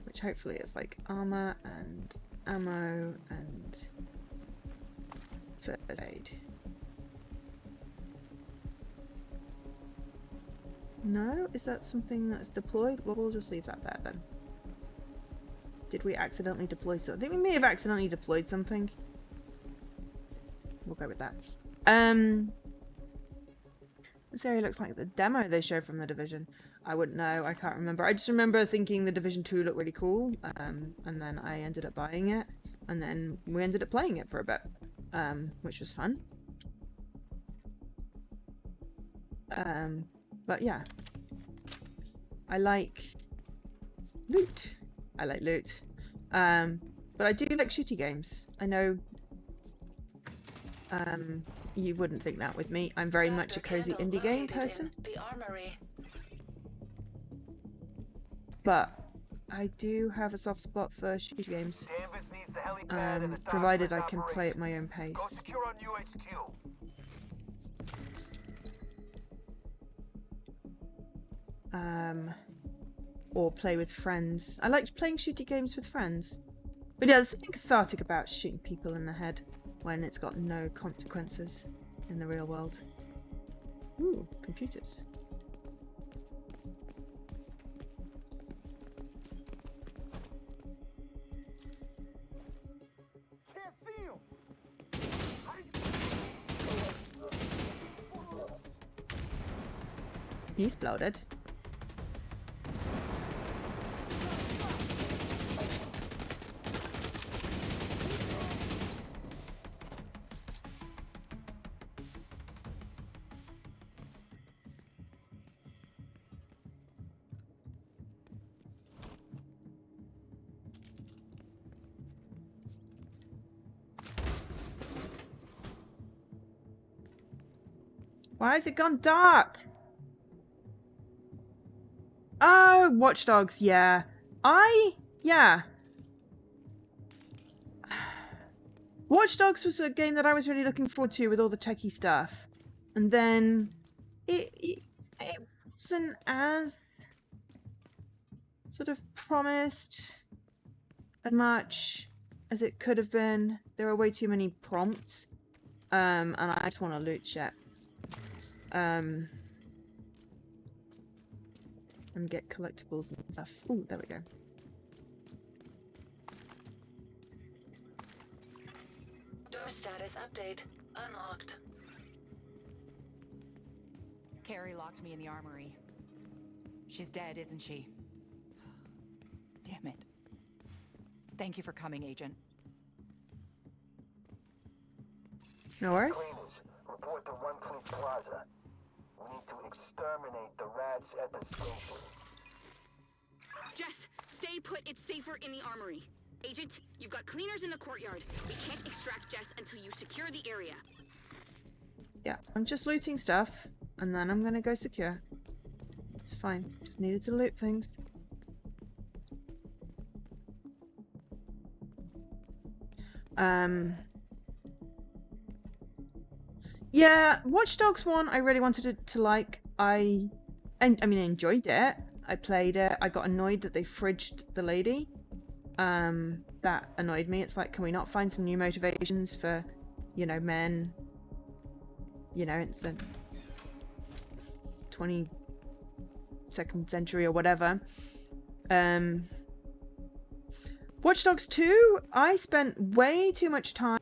Which hopefully is like armor and ammo and first aid. No? Is that something that's deployed? Well, we'll just leave that there then. Did we accidentally deploy something? I think we may have accidentally deployed something. We'll go with that. This area looks like the demo they showed from The Division. I wouldn't know. I can't remember. I just remember thinking The Division 2 looked really cool. And then I ended up buying it. And then we ended up playing it for a bit. Which was fun. But yeah. I like loot. I like loot. But I do like shooty games. I know you wouldn't think that with me. I'm very much a cozy indie game person. But I do have a soft spot for shooty games. Provided I can play at my own pace. Or play with friends. I like playing shooty games with friends. But yeah, there's something cathartic about shooting people in the head when it's got no consequences in the real world. Ooh, computers. Can't see him. He's bloated. Why has it gone dark? Oh, Watch Dogs, yeah. Yeah. Watch Dogs was a game that I was really looking forward to with all the techie stuff. And then it wasn't as sort of promised as much as it could have been. There are way too many prompts. And I just want to loot shit. And get collectibles and stuff. Oh, there we go. Door status update. Unlocked. Carrie locked me in the armory. She's dead, isn't she? Damn it. Thank you for coming, Agent. No worries. Cleaners, report to One Fleet Plaza. We need to exterminate the rats at the station. Jess, stay put. It's safer in the armory. Agent, you've got cleaners in the courtyard. We can't extract Jess until you secure the area. Yeah, I'm just looting stuff, and then I'm gonna go secure. It's fine. Just needed to loot things. Yeah, Watch Dogs 1 I really wanted to like. I mean, I enjoyed it. I played it. I got annoyed that they fridged the lady. That annoyed me. It's like, can we not find some new motivations for, you know, men? You know, it's the 22nd century or whatever. Watch Dogs 2, I spent way too much time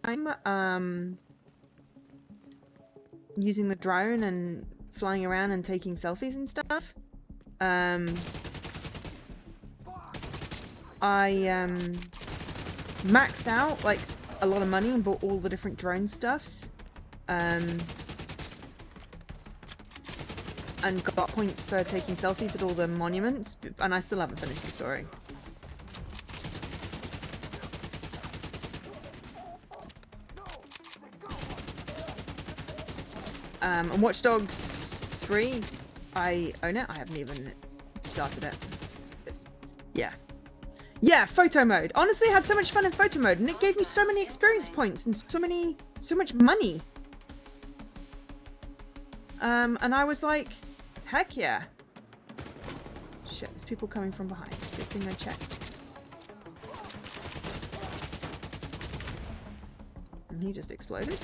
using the drone and flying around and taking selfies and stuff. I maxed out like a lot of money and bought all the different drone stuffs. And got points for taking selfies at all the monuments, and I still haven't finished the story. And Watch Dogs 3, I own it. I haven't even started it. Yeah. Yeah, photo mode. Honestly, I had so much fun in photo mode, and it gave me so many experience points and so much money. And I was like, heck yeah. Shit, there's people coming from behind. Good thing I checked. And he just exploded.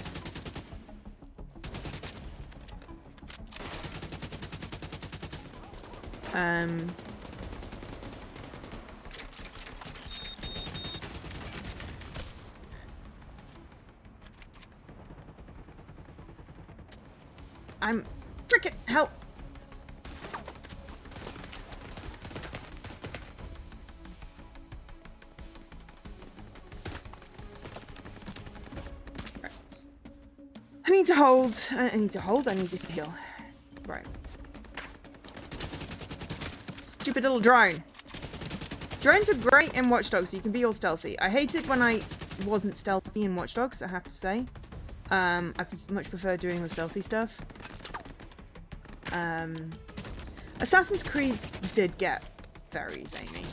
I'm frickin' help. Right. I need to hold. I need to heal. Right. Stupid little drone. Drones are great in Watch Dogs, so you can be all stealthy. I hated when I wasn't stealthy in Watch Dogs, I have to say. I much prefer doing the stealthy stuff. Assassin's Creed did get very zany.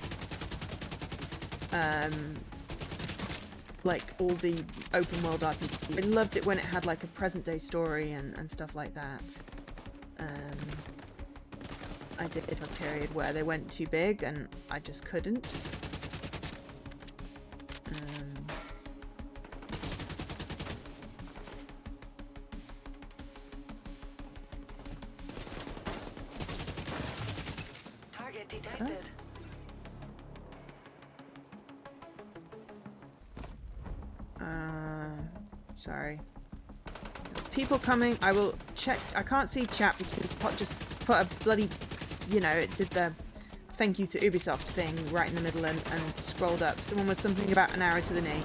Like all the open world RPG. I loved it when it had like a present day story and stuff like that. I did a period where they went too big and I just couldn't. Target detected. Sorry. There's people coming. I will check. I can't see chat because Pot just put a bloody, you know, it did the thank you to Ubisoft thing right in the middle and scrolled up. Someone was something about an arrow to the knee.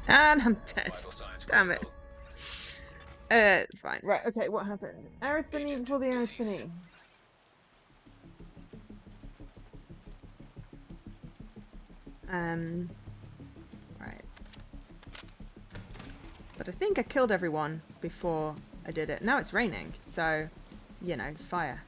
And I'm dead. Damn it. It's fine. Right, okay, what happened? Arrow to the knee before the arrow to the knee. Right. But I think I killed everyone before I did it. Now it's raining, so, you know, fire.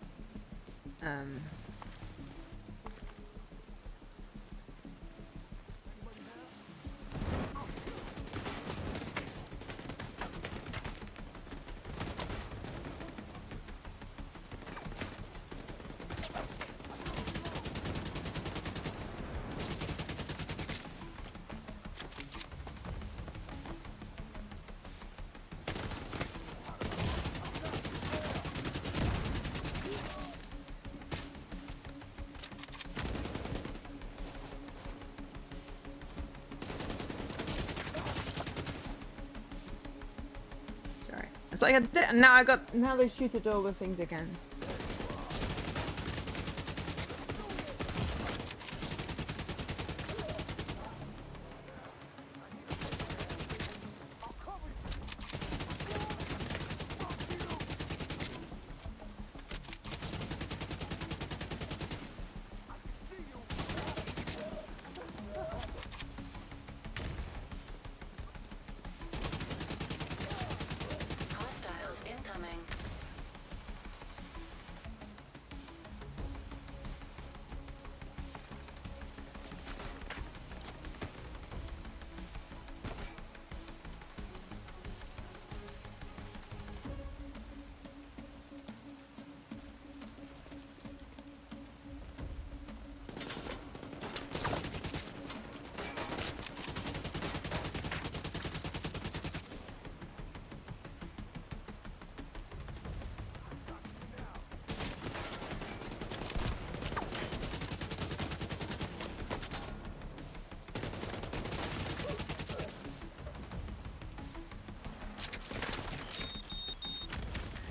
It's like now they shoot at all the things again. Hostiles incoming.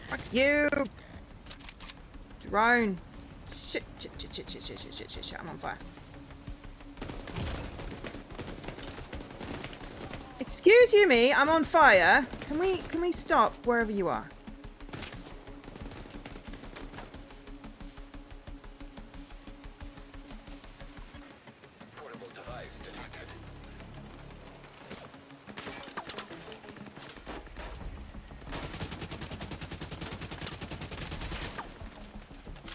Fuck you! Drone! Shit, shit, shit, shit, shit, shit, shit, shit, shit, shit, I'm on fire. Excuse you me, I'm on fire. Can we stop wherever you are? Portable device detected.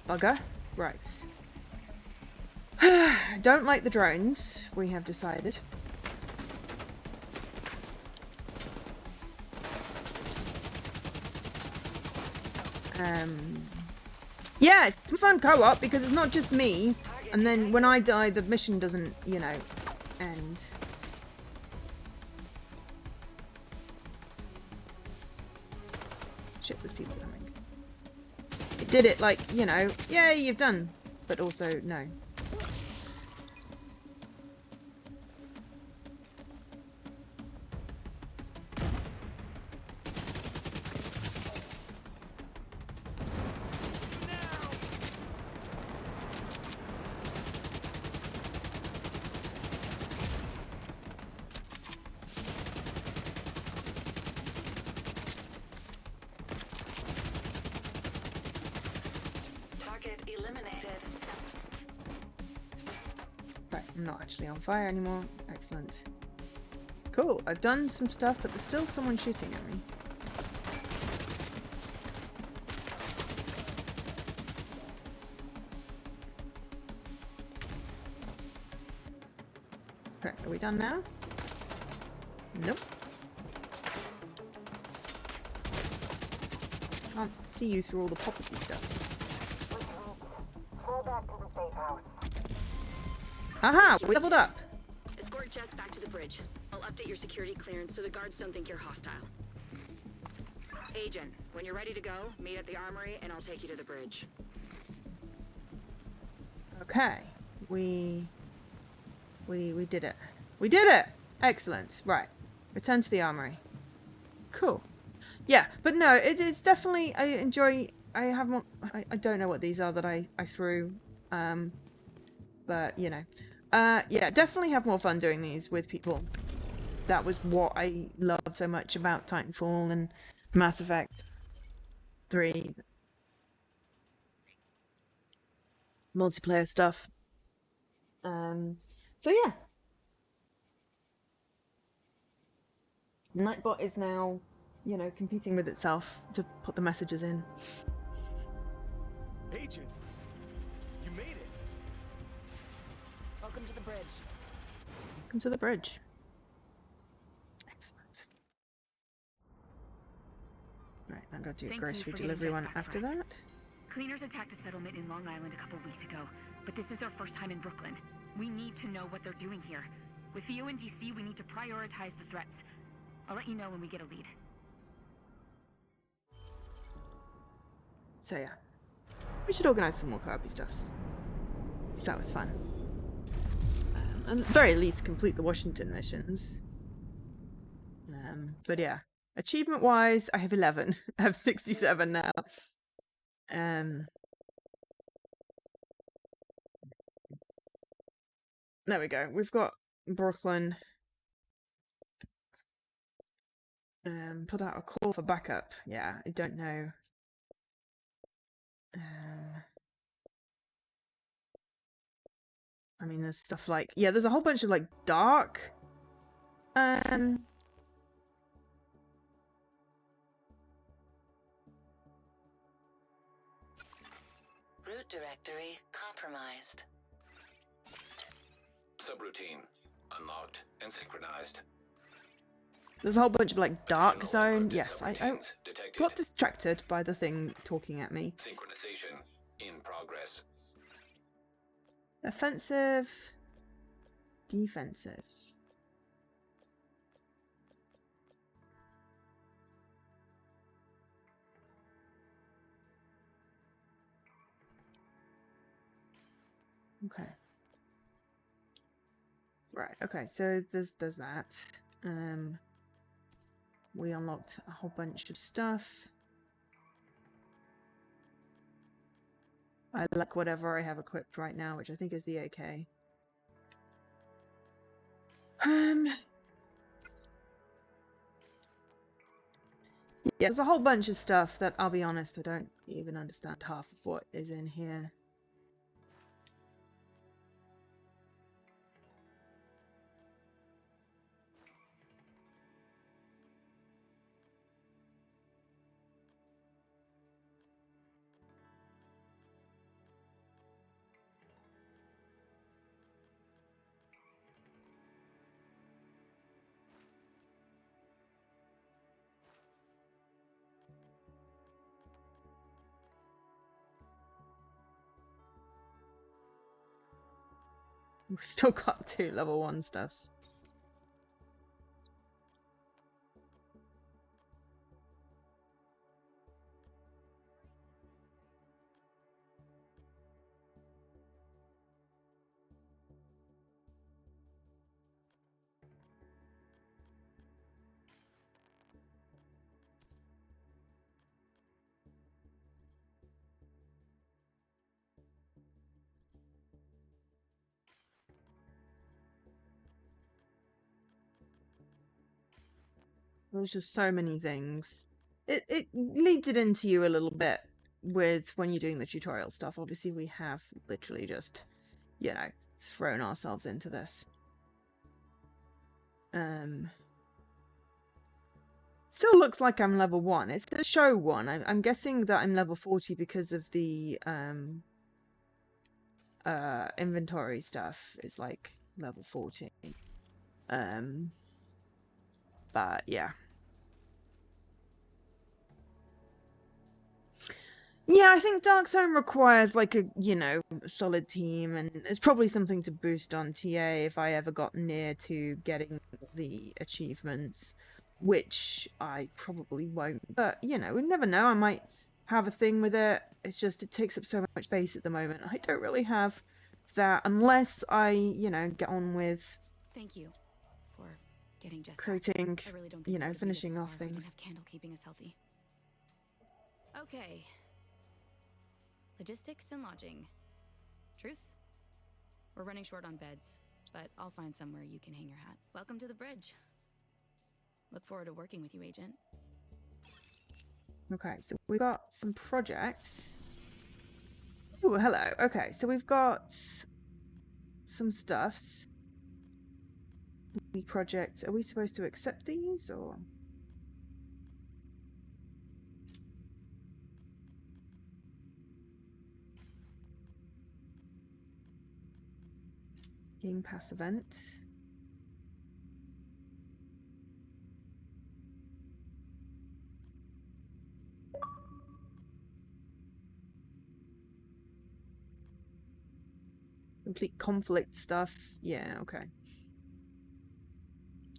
Bugger. Right. Don't like the drones, we have decided. Yeah, it's fun co-op because it's not just me, and then when I die the mission doesn't, you know, end. Shit, there's people coming. It did it like, you know, yay, you've done, but also no. Target eliminated. Right, I'm not actually on fire anymore. Excellent. Cool, I've done some stuff, but there's still someone shooting at me. Okay, are we done now? Nope. Can't see you through all the property stuff. Fall back to the safe house. Aha! We leveled up! Escort Jess back to the bridge. I'll update your security clearance so the guards don't think you're hostile. Agent, when you're ready to go, meet at the armory and I'll take you to the bridge. Okay. We did it. We did it! Excellent. Right. Return to the armory. Cool. Yeah, but no, it's definitely, I enjoy, I have more, I don't know what these are that I threw, but, you know. Yeah, definitely have more fun doing these with people. That was what I loved so much about Titanfall and Mass Effect 3. Multiplayer stuff. So yeah. Nightbot is now, you know, competing with itself to put the messages in. Agent, you made it. Welcome to the bridge. Welcome to the bridge. Excellent. Right, I'm going to do a Thank grocery you for getting delivery Jess one back for after us. that. Cleaners attacked a settlement in Long Island a couple weeks ago, but this is their first time in Brooklyn. We need to know what they're doing here. With Theo and DC, we need to prioritize the threats. I'll let you know when we get a lead. So yeah, we should organise some more co-op stuffs. Because that was fun. At the very least, complete the Washington missions. But yeah. Achievement wise, I have 11. I have 67 now. There we go. We've got Brooklyn. Put out a call for backup. Yeah, I don't know. I mean, there's stuff like, yeah, there's a whole bunch of like dark. Root directory compromised. Subroutine unlocked and synchronized. There's a whole bunch of like dark zone. unencrypted Yes, I subroutines detected. got distracted by the thing talking at me. Synchronization in progress. Offensive. Defensive. Okay. Right, okay, so there's that. We unlocked a whole bunch of stuff. I like whatever I have equipped right now, which I think is the AK. Yeah, there's a whole bunch of stuff that, I'll be honest, I don't even understand half of what is in here. We've still got 2 level 1 stuffs. There's just so many things. It leads it into you a little bit with when you're doing the tutorial stuff. Obviously, we have literally just, you know, thrown ourselves into this. Still looks like I'm level 1. It's the show 1. I'm guessing that I'm level 40 because of the inventory stuff is like level 40. But yeah. Yeah, I think Dark Zone requires like a, you know, solid team, and it's probably something to boost on TA if I ever got near to getting the achievements, which I probably won't. But, you know, we never know. I might have a thing with it. It's just it takes up so much space at the moment. I don't really have that unless I, you know, get on with Thank you for getting Jess creating, back. I really don't think you we know, could have made it finishing this off far if we things. didn't have Candle keeping us healthy. Okay. Logistics and lodging. Truth? We're running short on beds, but I'll find somewhere you can hang your hat. Welcome to the bridge. Look forward to working with you, Agent. Okay, so we got some projects. Oh, hello. Okay, so we've got some stuffs. The project. Are we supposed to accept these or? Game Pass event. Complete conflict stuff. Yeah, okay.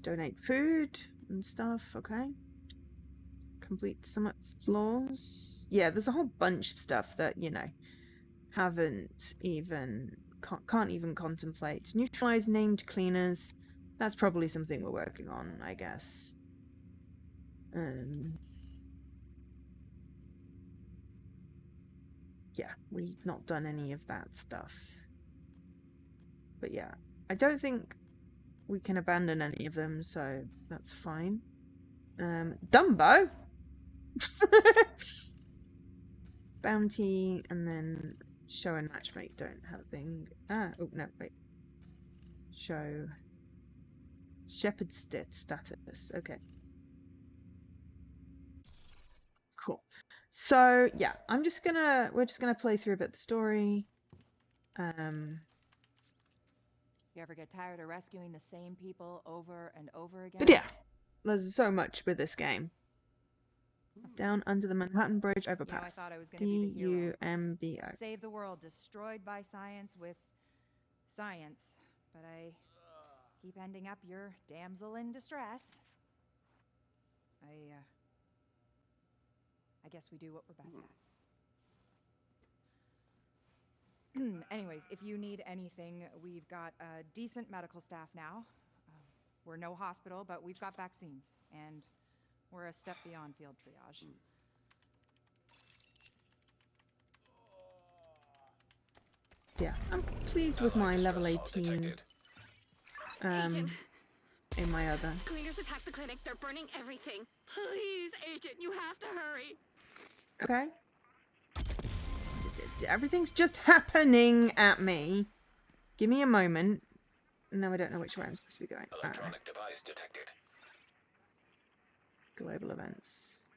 Donate food and stuff. Okay. Complete summit floors. Yeah, there's a whole bunch of stuff that, you know, haven't even can't even contemplate. Neutralize named cleaners. That's probably something we're working on, I guess. Yeah, we've not done any of that stuff. But yeah, I don't think we can abandon any of them, so that's fine. Dumbo! Bounty, and then show and matchmake don't have a thing. Oh no, wait. Show Shepherd status. Okay. Cool. So yeah, we're just gonna play through a bit of the story. You ever get tired of rescuing the same people over and over again? But yeah, there's so much with this game. Down under the Manhattan Bridge overpass. You know, I thought I was gonna be the hero. D-U-M-B-O. Save the world, destroyed by science with science. But I keep ending up your damsel in distress. I guess we do what we're best at. Anyways, if you need anything, we've got a decent medical staff now. We're no hospital, but we've got vaccines, and we're a step beyond field triage. Yeah, I'm pleased with my level 18. In my other. Cleaners attacked the clinic. They're burning everything. Please, Agent, you have to hurry. Okay. Everything's just happening at me. Give me a moment. No, I don't know which way I'm supposed to be going. Electronic device detected. Global events.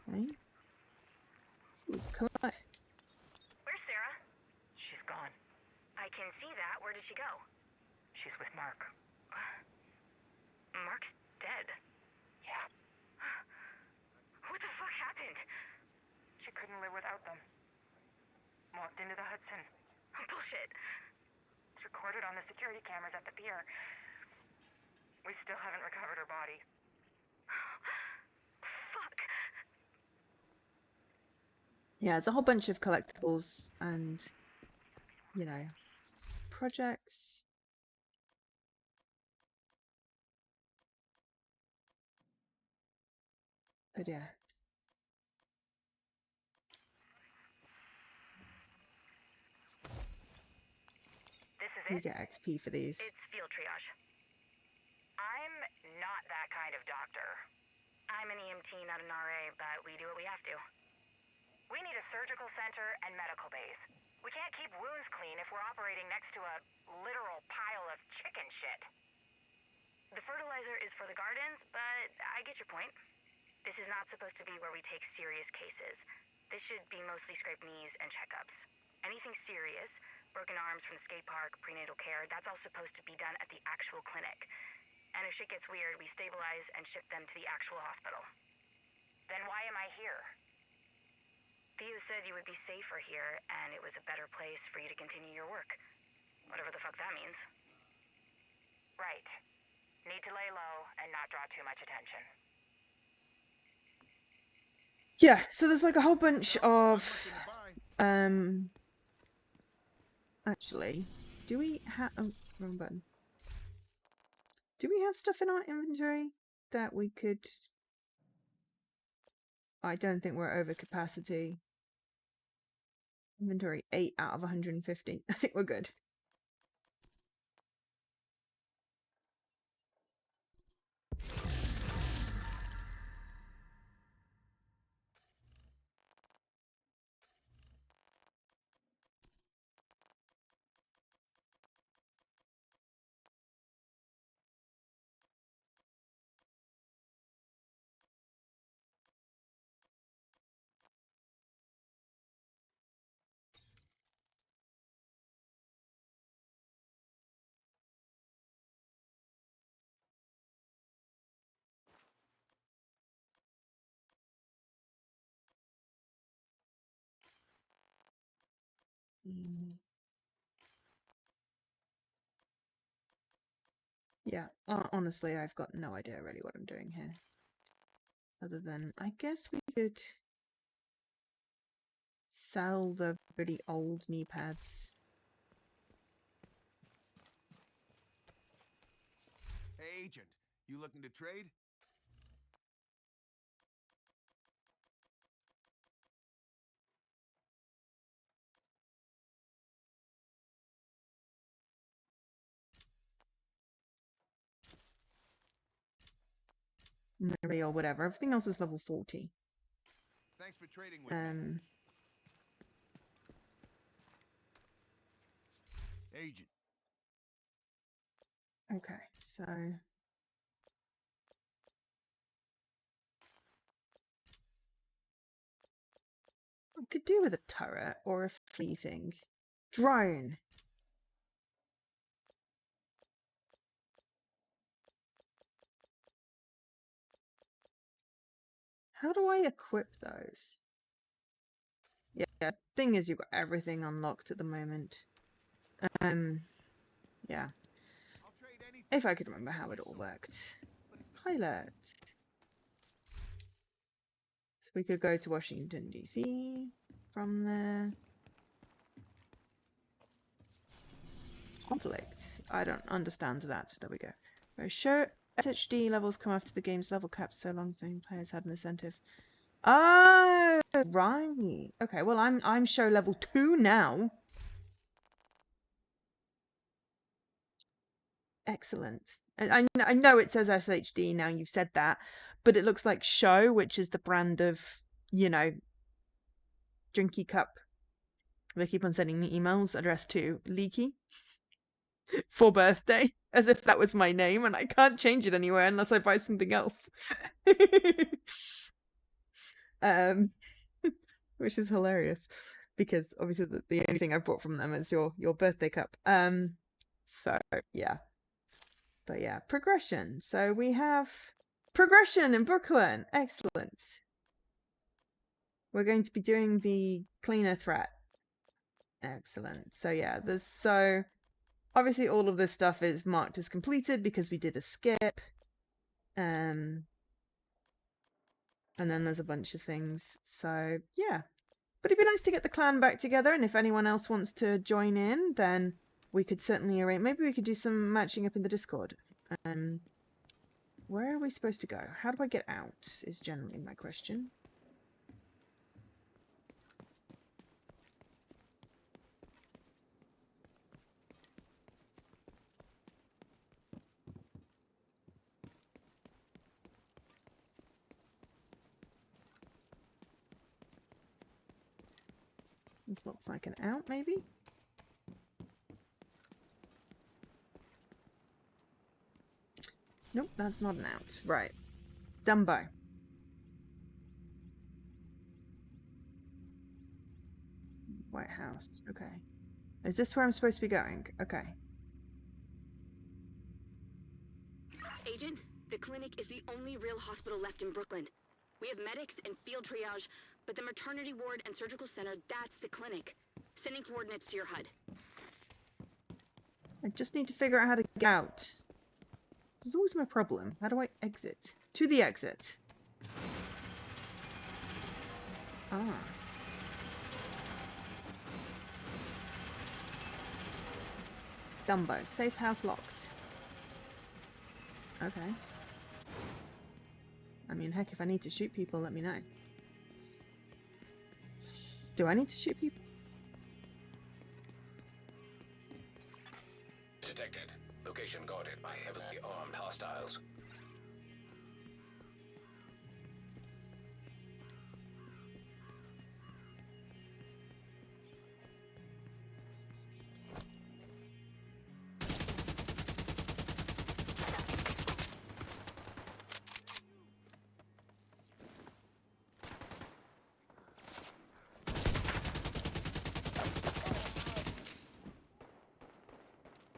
Okay. Ooh, collide. Where's Sarah? She's gone. I can see that. Where did she go? She's with Mark. Mark's dead. Yeah. What the fuck happened? She couldn't live without them. Walked into the Hudson. Bullshit. It's recorded on the security cameras at the pier. We still haven't recovered her body. Fuck. Yeah, there's a whole bunch of collectibles and, you know, projects. But yeah. This is You it? get XP for these. It's field triage. I'm not that kind of doctor. I'm an EMT, not an RA, but we do what we have to. We need a surgical center and medical base. We can't keep wounds clean if we're operating next to a literal pile of chicken shit. The fertilizer is for the gardens, but I get your point. This is not supposed to be where we take serious cases. This should be mostly scraped knees and checkups. Anything serious, broken arms from the skate park, prenatal care, that's all supposed to be done at the actual clinic. And if shit gets weird, we stabilize and ship them to the actual hospital. Then why am I here? Theo said you would be safer here, and it was a better place for you to continue your work. Whatever the fuck that means. Right. Need to lay low and not draw too much attention. Yeah, so there's like a whole bunch of actually, do we have wrong button. Do we have stuff in our inventory that we could I don't think we're over capacity. Inventory 8 out of 150. I think we're good. Yeah, honestly, I've got no idea really what I'm doing here. Other than, I guess we could sell the really old knee pads. Hey, Agent, you looking to trade? Marie or whatever. Everything else is level 40. Thanks for trading with me. Agent. Okay, so I could do with a turret or a flea thing. Drone. How do I equip those? Yeah, thing is, you've got everything unlocked at the moment. Yeah. If I could remember how it all worked. Pilot. So we could go to Washington, D.C. from there. Conflict. I don't understand that. There we go. Show SHD levels come after the game's level cap, so long as the players had an incentive. Oh, right. Okay, well I'm show level 2 now. Excellent. I know it says SHD now, you've said that, but it looks like Show, which is the brand of, you know, drinky cup. They keep on sending me emails addressed to Leaky for birthday, as if that was my name, and I can't change it anywhere unless I buy something else. Which is hilarious, because obviously the only thing I've bought from them is your birthday cup. So yeah. But yeah, progression. So we have progression in Brooklyn. Excellent. We're going to be doing the cleaner threat. Excellent. So yeah, so obviously all of this stuff is marked as completed because we did a skip. And then there's a bunch of things. So yeah. But it'd be nice to get the clan back together, and if anyone else wants to join in, then we could certainly arrange. Maybe we could do some matching up in the Discord. Where are we supposed to go? How do I get out is generally my question. This looks like an out, maybe? Nope, that's not an out. Right. Dumbo. White House. Okay. Is this where I'm supposed to be going? Okay. Agent, the clinic is the only real hospital left in Brooklyn. We have medics and field triage, but the maternity ward and surgical center, that's the clinic. Sending coordinates to your HUD. I just need to figure out how to get out. This is always my problem. How do I exit? To the exit. Ah. Dumbo. Safe house locked. Okay. I mean, heck, if I need to shoot people, let me know. Do I need to shoot people? Detected. Location guarded by heavily armed hostiles.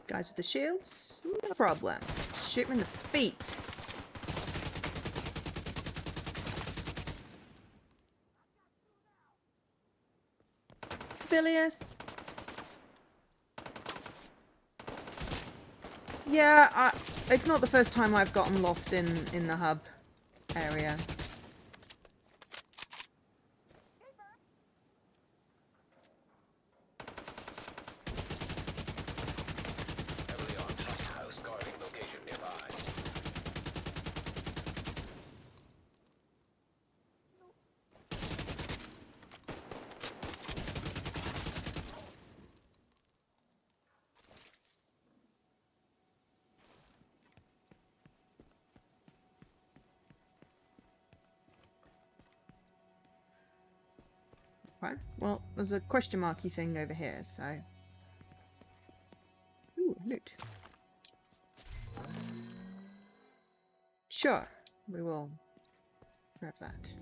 Guys with the shields? No problem. Shoot him in the feet. Bilious. Yeah, it's not the first time I've gotten lost in the hub area. Heavily armed hostiles guarding location nearby. Okay. Well, there's a question marky thing over here, so... Ooh, loot. Sure, we will grab that.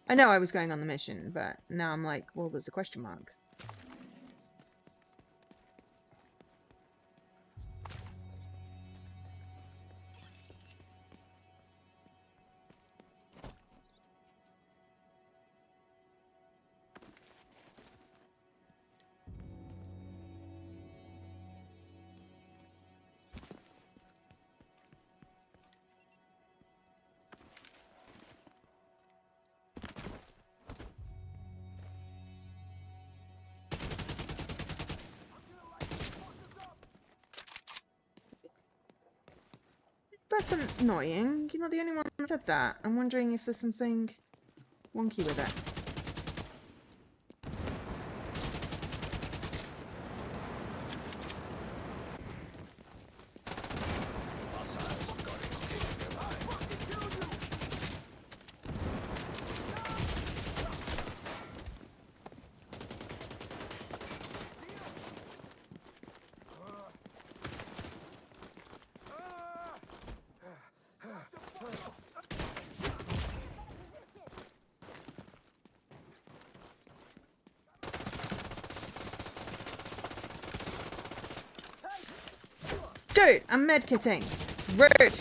I know I was going on the mission, but now I'm like, well, there's a question mark. That's annoying. You're not the only one who said that. I'm wondering if there's something wonky with it. Dude, I'm medkitting. Rude.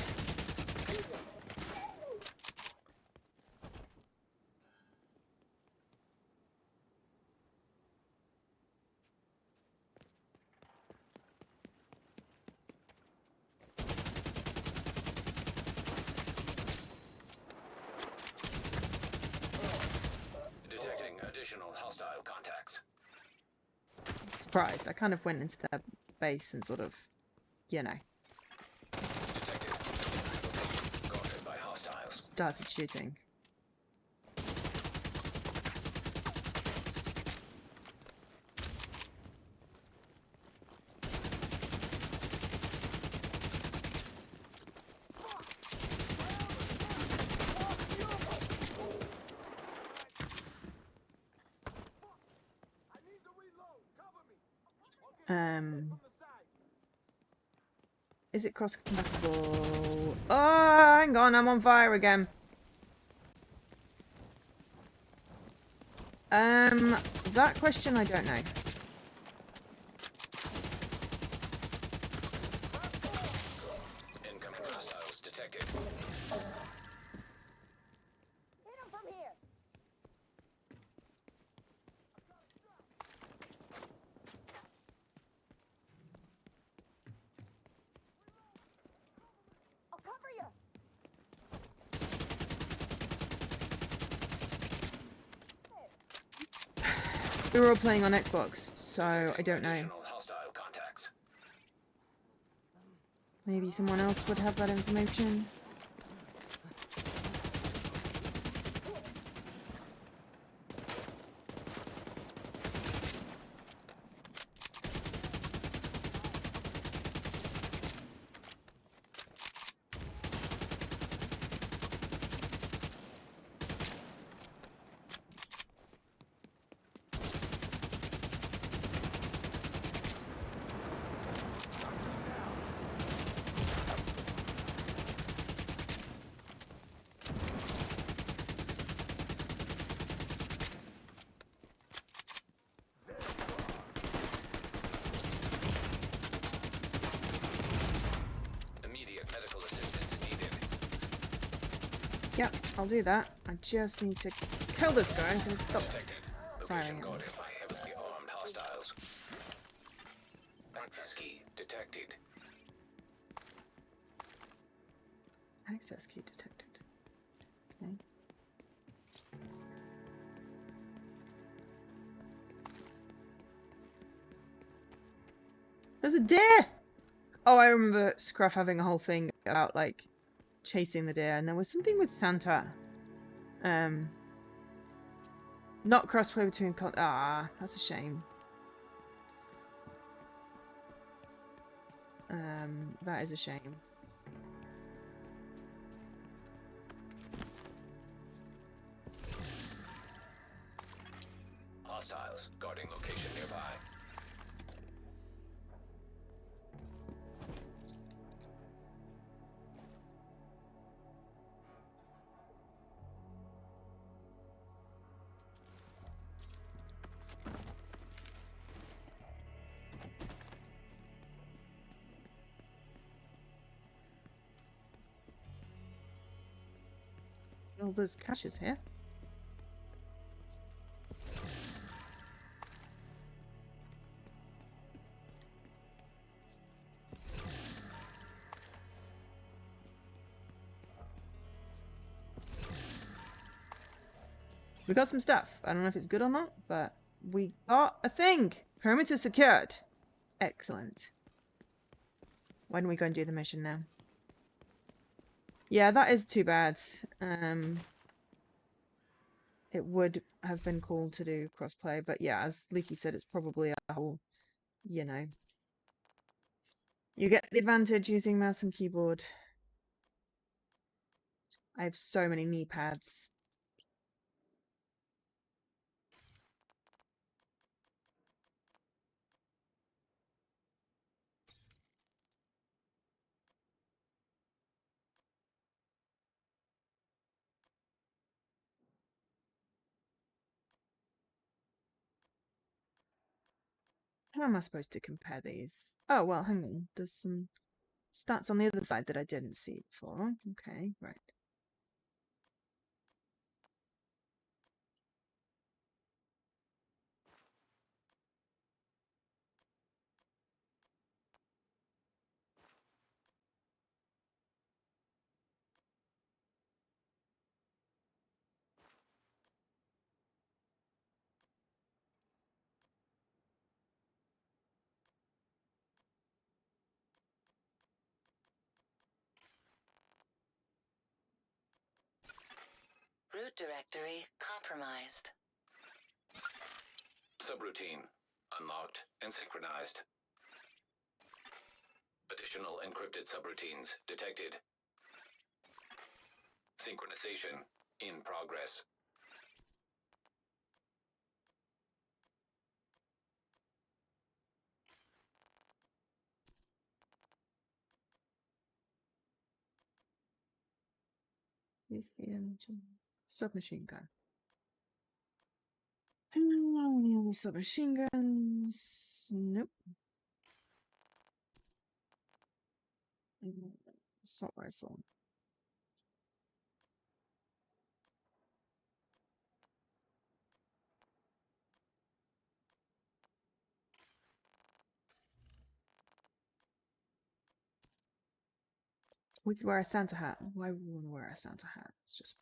Detecting additional hostile contacts. Surprised. I kind of went into their base and sort of, you know, Guarded by hostiles. started shooting. Is it cross-compatible? Oh, hang on, I'm on fire again. That question I don't know. Incoming hostiles detected. Hit him from here. I'll cover you. We were all playing on Xbox, so I don't know. Additional hostile contacts. Maybe someone else would have that information. Yep, I'll do that. I just need to kill this guy so he stops firing at me. Guarded by heavily armed hostiles. Access key detected. Access key detected. Okay. There's a deer! Oh, I remember Scruff having a whole thing about, like, chasing the deer, and there was something with Santa. Not crossplay between that's a shame. That is a shame. hostiles. Guarding location nearby. All those caches here. We got some stuff. I don't know if it's good or not, but we got a thing. Perimeter secured. Excellent. Why don't we go and do the mission now? Yeah, that is too bad. It would have been cool to do crossplay, but yeah, as Leaky said, it's probably a whole, you know. You get the advantage using mouse and keyboard. I have so many knee pads. How am I supposed to compare these? Oh, well, hang on. There's some stats on the other side that I didn't see before. Okay, right. Root directory compromised. Subroutine unlocked and synchronized. Additional encrypted subroutines detected. Synchronization in progress. Submachine gun. Submachine guns. Nope. Assault rifle. We could wear a Santa hat. Why would we want to wear a Santa hat? It's just.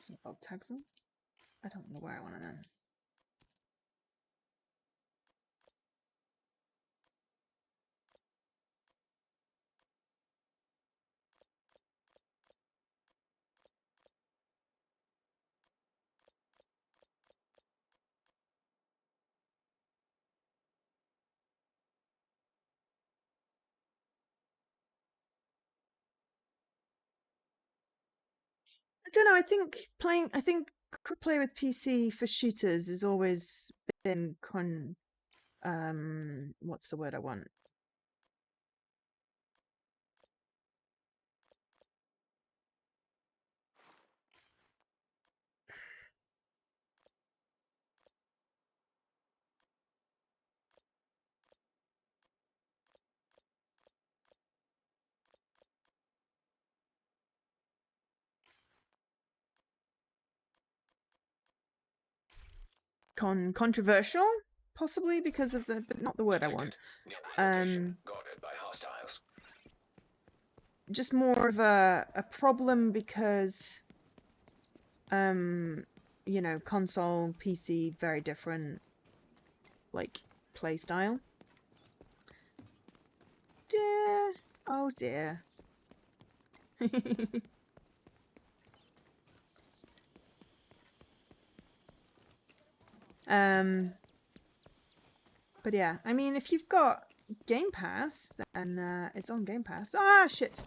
Some bulk tags on. I don't know where I want to know. I don't know. I think play with PC for shooters has always been what's the word I want? Controversial, possibly because of the, but not the word I want. Guarded by hostiles. Just more of a problem because, you know, console, PC, very different, like, play style. Dear, oh dear. But yeah, I mean, if you've got Game Pass, then it's on Game Pass. Ah, shit.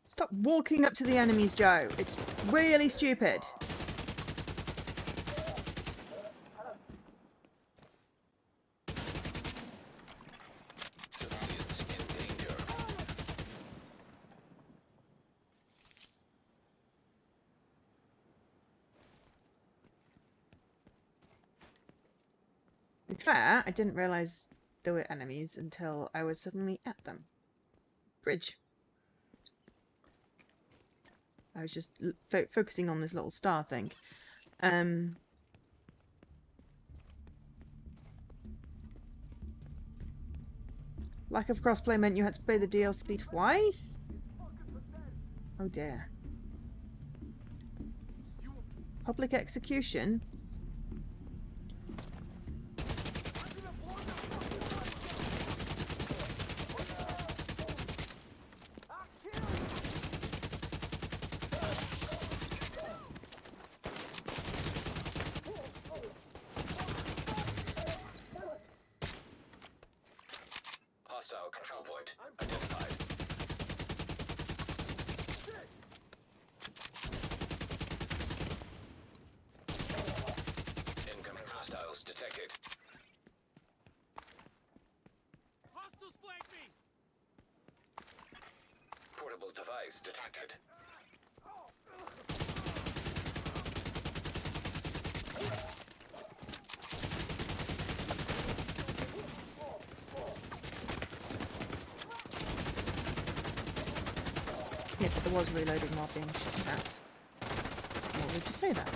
Stop walking up to the enemies, Joe. It's really stupid. To be fair, I didn't realise there were enemies until I was suddenly at them. Bridge. I was just focusing on this little star thing. Lack of crossplay meant you had to play the DLC twice? Oh dear. Public execution? Hostile control point identified. Incoming hostiles detected. Hostiles flank me! Portable device detected. Yes, I was reloading while being shot at. What would you say that?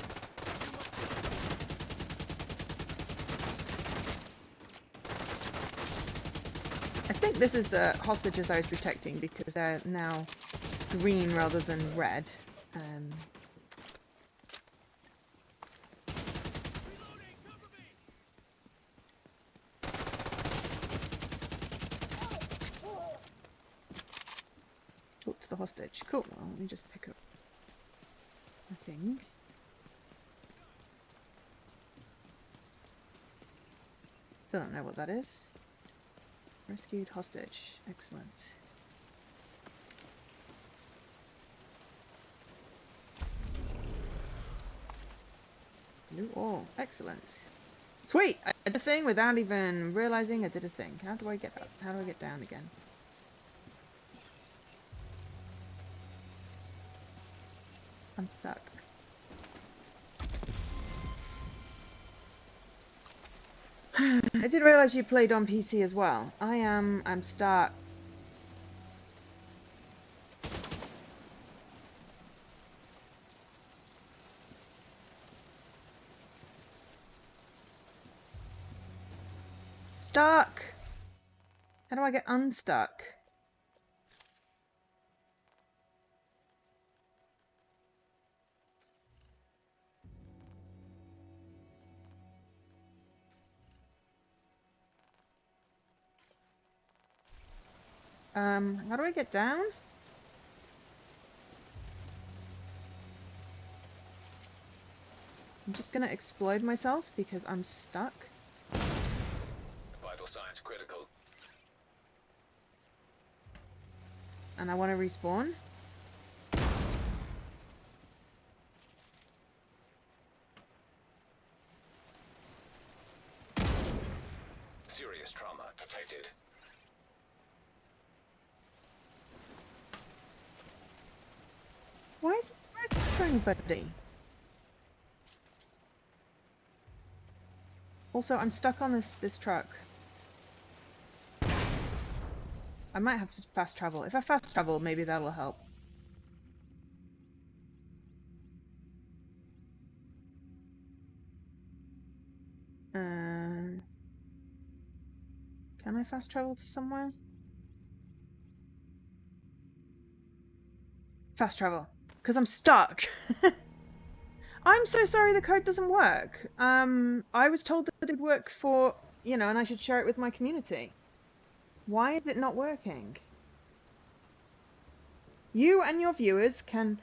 I think this is the hostages I was protecting because they're now green rather than red. Talk to the hostage. Cool. Well, let me just pick up my thing. Still don't know what that is. Rescued hostage. Excellent. Blue ore. Excellent. Sweet! I did a thing without even realizing I did a thing. How do I get up? How do I get down again? I'm stuck. I didn't realize you played on PC as well. I'm stuck. Stuck! How do I get unstuck? How do I get down? I'm just gonna explode myself because I'm stuck. Vital signs critical. And I want to respawn. Serious trauma detected. Why is it working for anybody? Also, I'm stuck on this truck. I might have to fast travel. If I fast travel, maybe that'll help. Can I fast travel to somewhere? Fast travel. Because I'm stuck. I'm so sorry the code doesn't work. I was told that it would work for, you know, and I should share it with my community. Why is it not working? You and your viewers can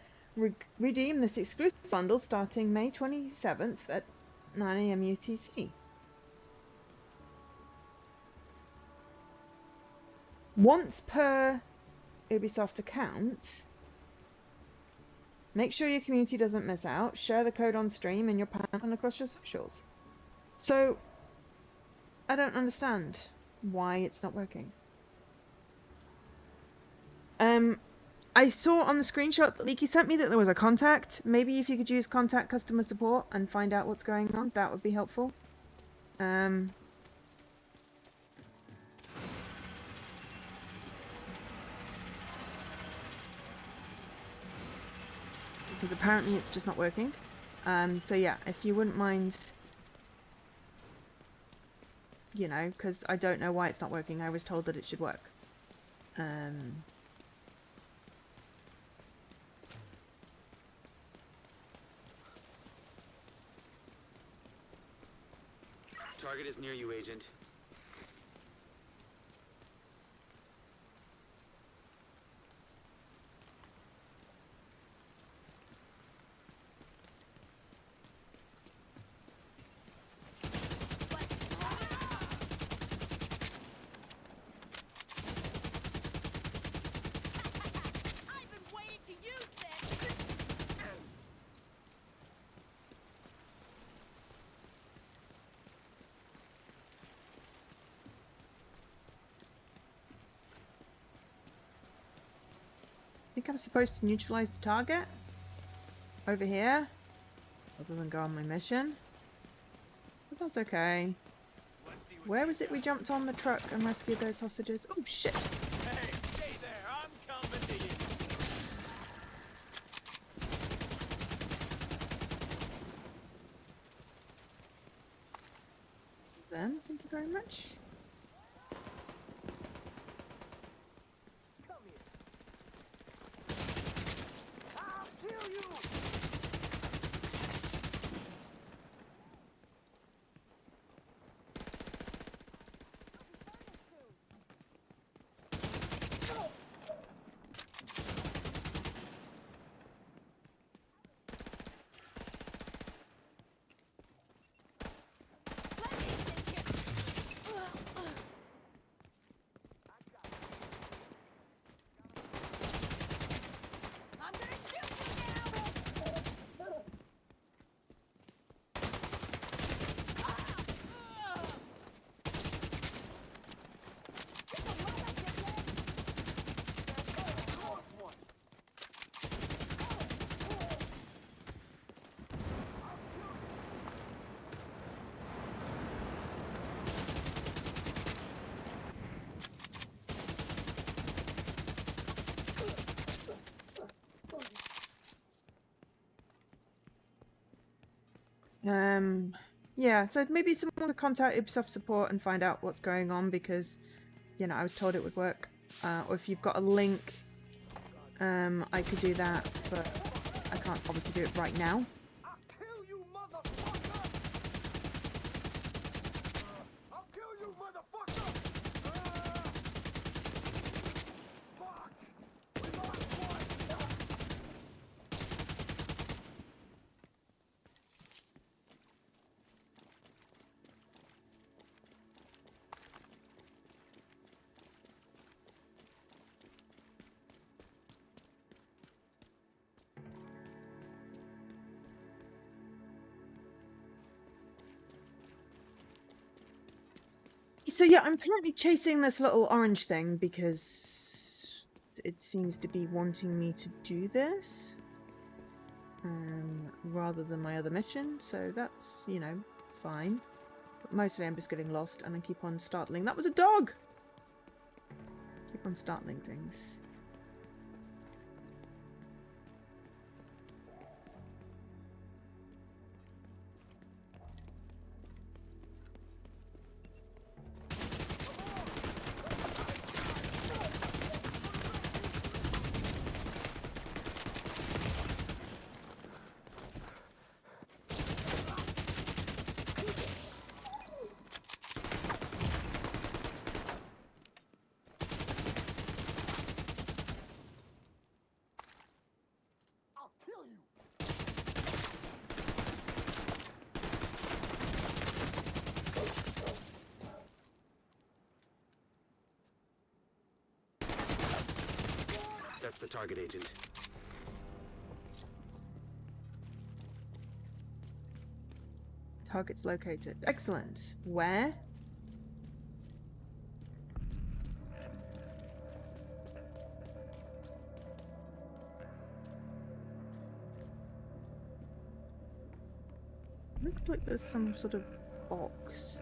redeem this exclusive bundle starting May 27th at 9 AM UTC. Once per Ubisoft account. Make sure your community doesn't miss out. Share the code on stream in your panel and across your socials. So, I don't understand why it's not working. I saw on the screenshot that Leaky sent me that there was a contact. Maybe if you could use contact customer support and find out what's going on, that would be helpful. Because apparently it's just not working. So yeah, if you wouldn't mind, you know, because I don't know why it's not working. I was told that it should work. Target is near you, Agent. I think I'm supposed to neutralize the target over here, other than go on my mission. But that's okay. Where was it we jumped on the truck and rescued those hostages? Oh shit! Hey, stay there. I'm coming to you. Then, thank you very much. Yeah, so maybe someone could contact Ubisoft support and find out what's going on, because, you know, I was told it would work. Or if you've got a link, I could do that, but I can't obviously do it right now. So yeah, I'm currently chasing this little orange thing because it seems to be wanting me to do this rather than my other mission, so that's, you know, fine. But mostly I'm just getting lost and I keep on startling. That was a dog! Keep on startling things. That's the target, Agent. Target's located. Excellent. Where? Looks like there's some sort of box.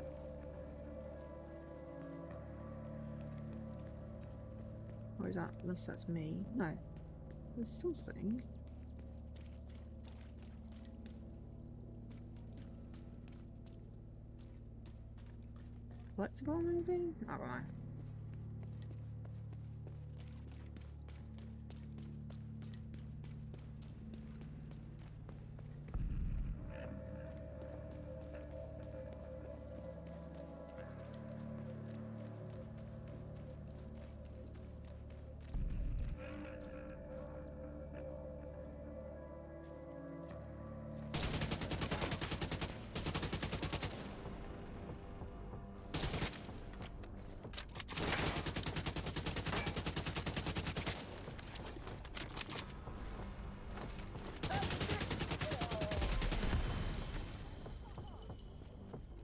Or is that, unless that's me? No. There's something. Collectible maybe? I don't know.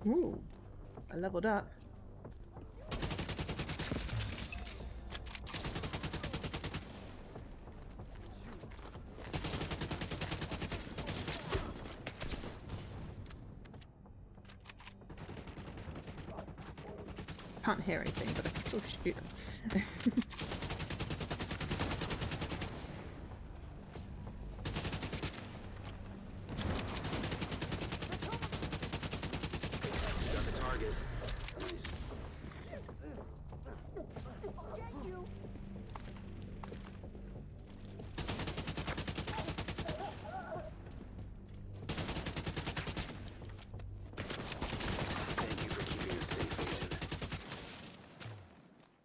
Ooh, I leveled up. Can't hear anything, but I can still shoot them.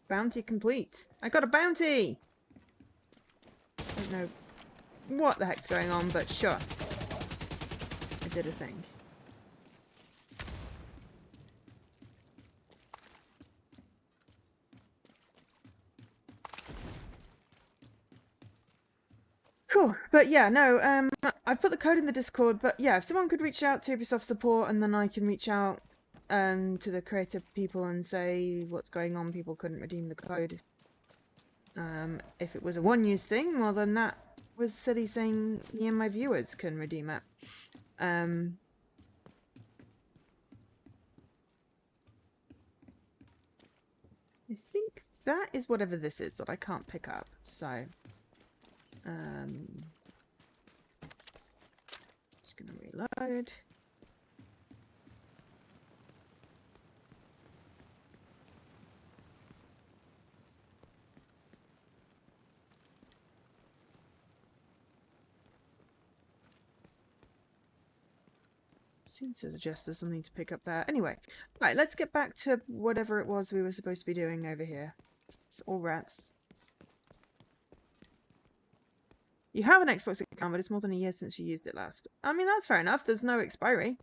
Bounty complete. I got a bounty! I don't know what the heck's going on, but sure. I did a thing. Cool. But yeah, no, I put the code in the Discord, but yeah, if someone could reach out to Ubisoft support and then I can reach out to the creative people and say what's going on, people couldn't redeem the code. If it was a one-use thing, well then that was silly saying me and my viewers can redeem it. I think that is whatever this is that I can't pick up, so just gonna reload. Seems to suggest there's something to pick up there. Anyway, right, let's get back to whatever it was we were supposed to be doing over here. All rats. You have an Xbox account, but it's more than a year since you used it last. I mean, that's fair enough. There's no expiry.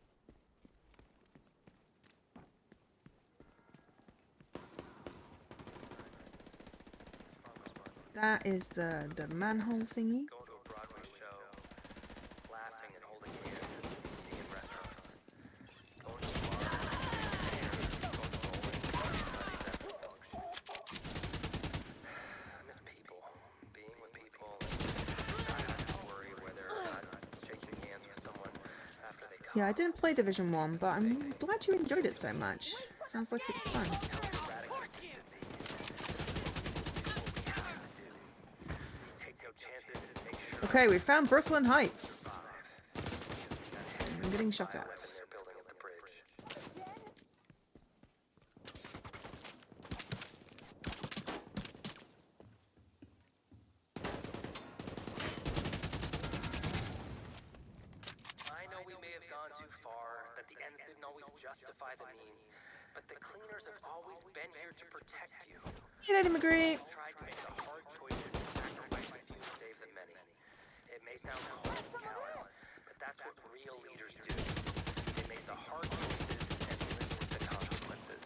That is the manhole thingy. Yeah, I didn't play Division 1, but I'm glad you enjoyed it so much. Sounds like it was fun. Okay, we found Brooklyn Heights. I'm getting shot at. Justify the means, but the cleaners have always been here to protect you. Hey, Daddy McGree. Tried to make the hard choices and sacrifice a few to save the many. It may sound cold and callous, but that's what real leaders do. They make the hard choices and live with the consequences.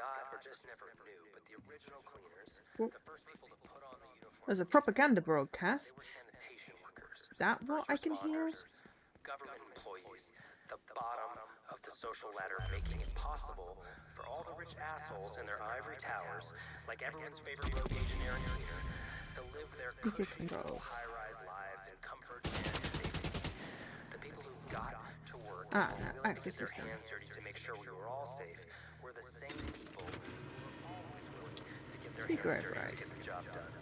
forgot or just never knew, but the original cleaners, Well, the first people to put on the uniform, there's a propaganda broadcast. sanitation workers, Is that what I can hear? government employees, the bottom of the social ladder, making it possible for all the rich assholes in their ivory towers, like everyone's favorite road agent Aaron Cleaner, to live their Speaker cushy little controls. high-rise lives in comfort and safety. The people who got to work Ah, and were no, willing to access get their system. hands dirty to make sure we were all safe were the same people who were always willing to get their Speaker hands dirty override. to get the job done.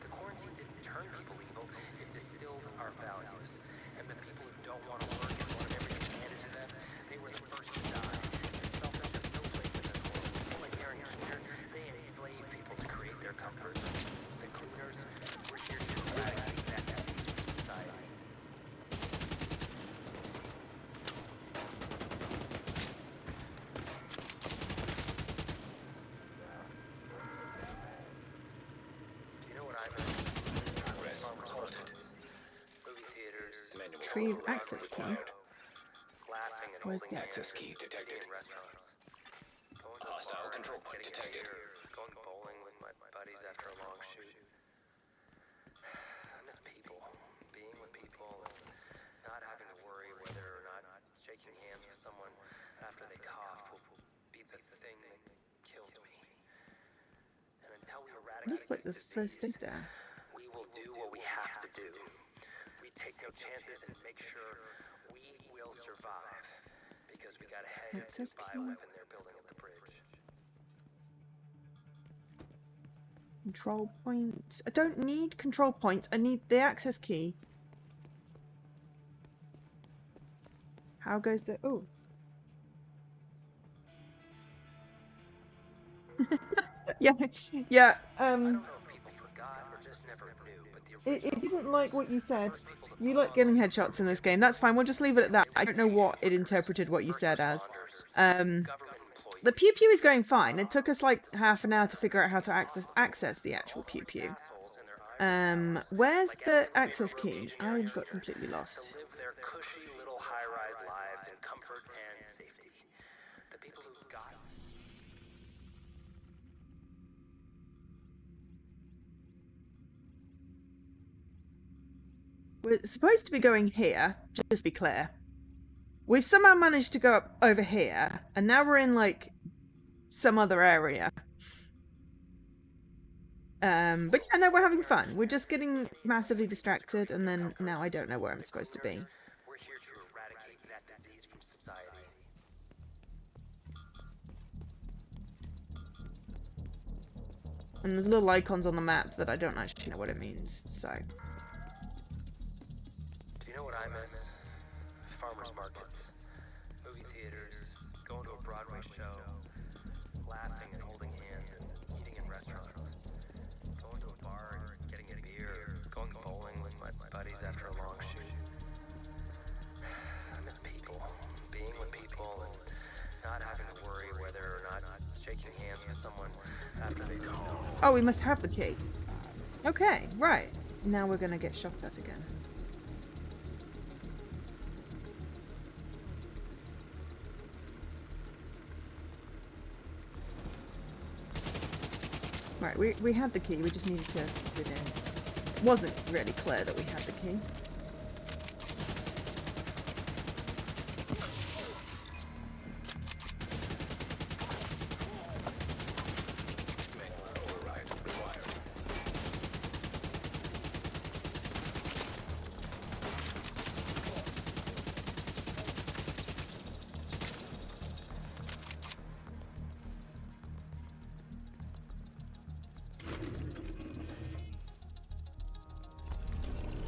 The quarantine didn't turn people evil, it distilled our values. And the people who don't want to work and want everything handed to them, they were the first to die. Selfish has no place in this world. People like Aaron Cleaner, they enslave people to create their comforts. The cleaners, we're here to eradicate that disease from society. Do you know what I meant? Progress halted. Movie theaters, Retrieve access key. laughing and Where's holding the hands access key detected? in restaurants. Going to a Hostile bar, control point getting a detected. beer, going bowling with my buddies after a long shoot. I miss people, being with people, and not having to worry whether or not shaking hands with someone after they cough will be the thing that kills me. And until we eradicate Looks like this there's first disease, aid there. we will do what we have to do. We take no chances and make sure we will survive. Because we got a head Access to buy key. a weapon they're building at the bridge. Control point. I don't need control point. I need the access key. How goes the... Oh. Yeah, yeah, it didn't like what you said. You like getting headshots in this game. That's fine. We'll just leave it at that. I don't know what it interpreted what you said as. The pew pew is going fine. It took us like half an hour to figure out how to access the actual pew pew. Where's the access key? I got completely lost. To live their cushy little high-rise lives in comfort and safety. The people who got We're supposed to be going here, just to be clear. We've somehow managed to go up over here, and now we're in, like, some other area. But yeah, no, we're having fun. We're just getting massively distracted, and then now I don't know where I'm supposed to be. we're here to eradicate that disease from society. And there's little icons on the map that I don't actually know what it means, so... Do you know what I miss? Farmers markets, movie theaters, going to a Broadway show, laughing and holding hands and eating in restaurants, going to a bar and getting a beer, going bowling with my buddies after a long shoot. I miss people, being with people, and not having to worry whether or not shaking hands with someone after they go. Oh, we must have the key. Okay, right. Now we're gonna get shot at again. Right, we had the key, we just needed to put it in. It wasn't really clear that we had the key.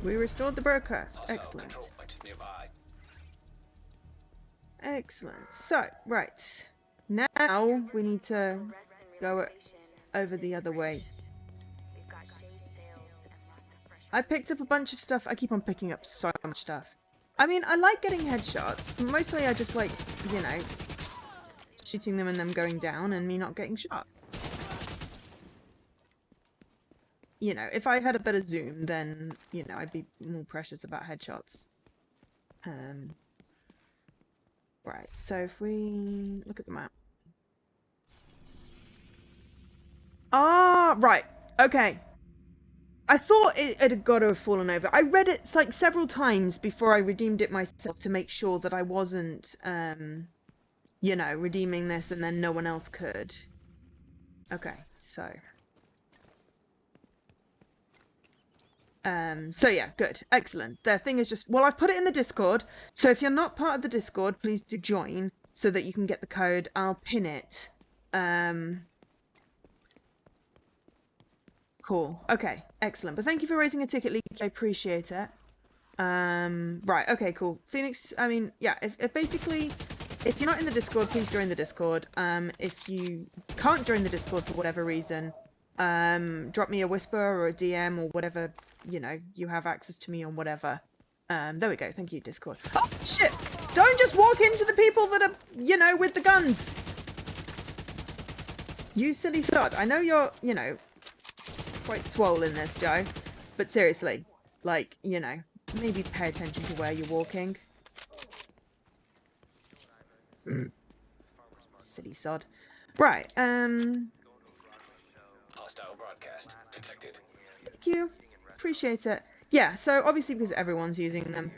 We restored the broadcast. Excellent. Excellent. So, right. Now we need to go over the other way. I picked up a bunch of stuff. I keep on picking up so much stuff. I mean, I like getting headshots. Mostly I just like, you know, shooting them and them going down and me not getting shot. You know, if I had a better zoom, then, you know, I'd be more precious about headshots. Right, so if we look at the map. right. Okay. I thought it had got to have fallen over. I read it like several times before I redeemed it myself to make sure that I wasn't, you know, redeeming this and then no one else could. Okay, so. So yeah, good. Excellent. The thing is just, well, I've put it in the Discord. So if you're not part of the Discord, please do join so that you can get the code. I'll pin it. Cool. Okay, excellent. But thank you for raising a ticket, League. I appreciate it. Right, okay, cool. Phoenix, I mean, yeah, if basically, if you're not in the Discord, please join the Discord. If you can't join the Discord for whatever reason, drop me a whisper or a DM or whatever, you know, you have access to me on whatever. There we go. Thank you, Discord. Oh, shit! Don't just walk into the people that are, you know, with the guns! You silly sod. I know you're, you know, quite swole in this, Joe. But seriously, like, you know, maybe pay attention to where you're walking. Silly sod. Right, Hostile broadcast detected. Thank you. Appreciate it. Yeah, so obviously because everyone's using them,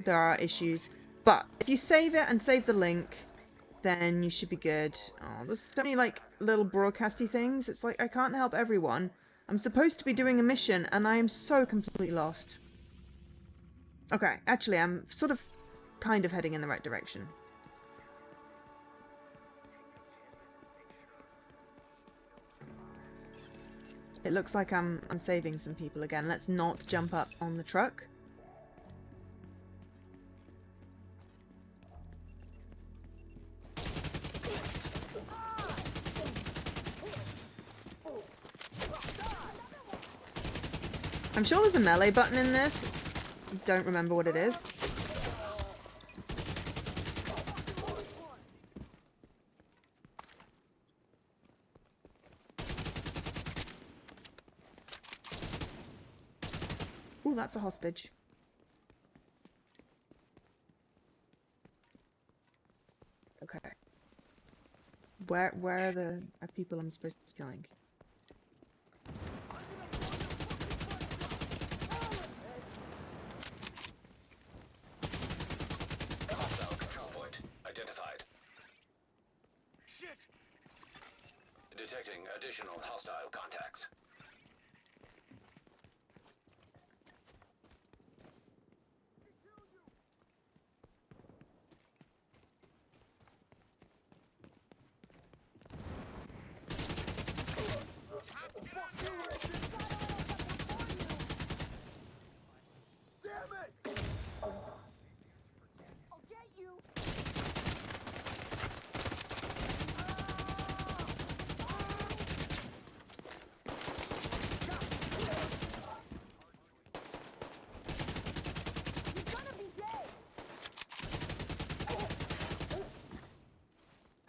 there are issues. But if you save it and save the link, then you should be good. Oh, there's so many, like, little broadcasty things. It's like, I can't help everyone. I'm supposed to be doing a mission, and I am so completely lost. Okay, actually, I'm sort of kind of heading in the right direction. It looks like I'm saving some people again. Let's not jump up on the truck. I'm sure there's a melee button in this. Don't remember what it is. Ooh, that's a hostage. Okay. Where are the people I'm supposed to be killing? Hostile control point identified. Shit! Detecting additional hostile contacts.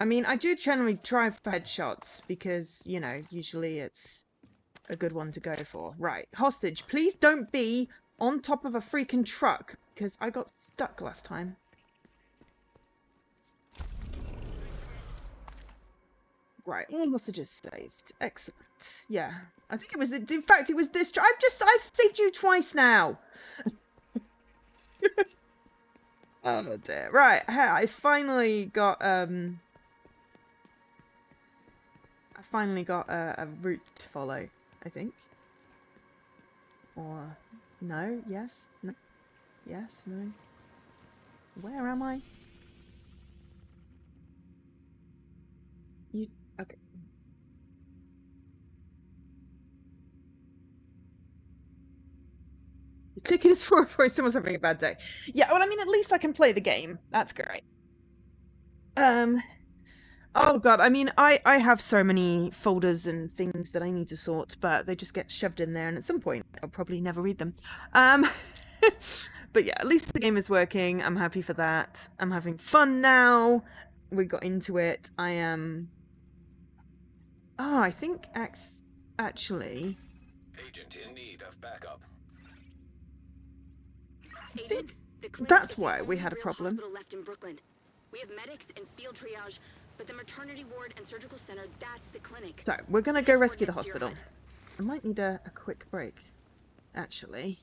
I mean, I do generally try for headshots because, you know, usually it's a good one to go for. Right, hostage, please don't be on top of a freaking truck because I got stuck last time. Right, all hostages saved. Excellent. Yeah, I think it was, in fact, it was this truck. I've saved you twice now. Oh dear. Right, I finally got, a route to follow, I think. Or, no, yes, no, yes, no. Where am I? You, okay. The ticket is for someone's having a bad day. Yeah, well, I mean, at least I can play the game. That's great. Oh god, I mean, I have so many folders and things that I need to sort, but they just get shoved in there, and at some point I'll probably never read them. But yeah, at least the game is working. I'm happy for that. I'm having fun now. We got into it. I am... Oh, I think actually... Agent in need of backup. I think that's why we had a problem. Left in Brooklyn. We have medics and field triage, but the maternity ward and surgical center, that's the clinic. So, we're gonna go rescue the hospital. I might need a quick break, actually.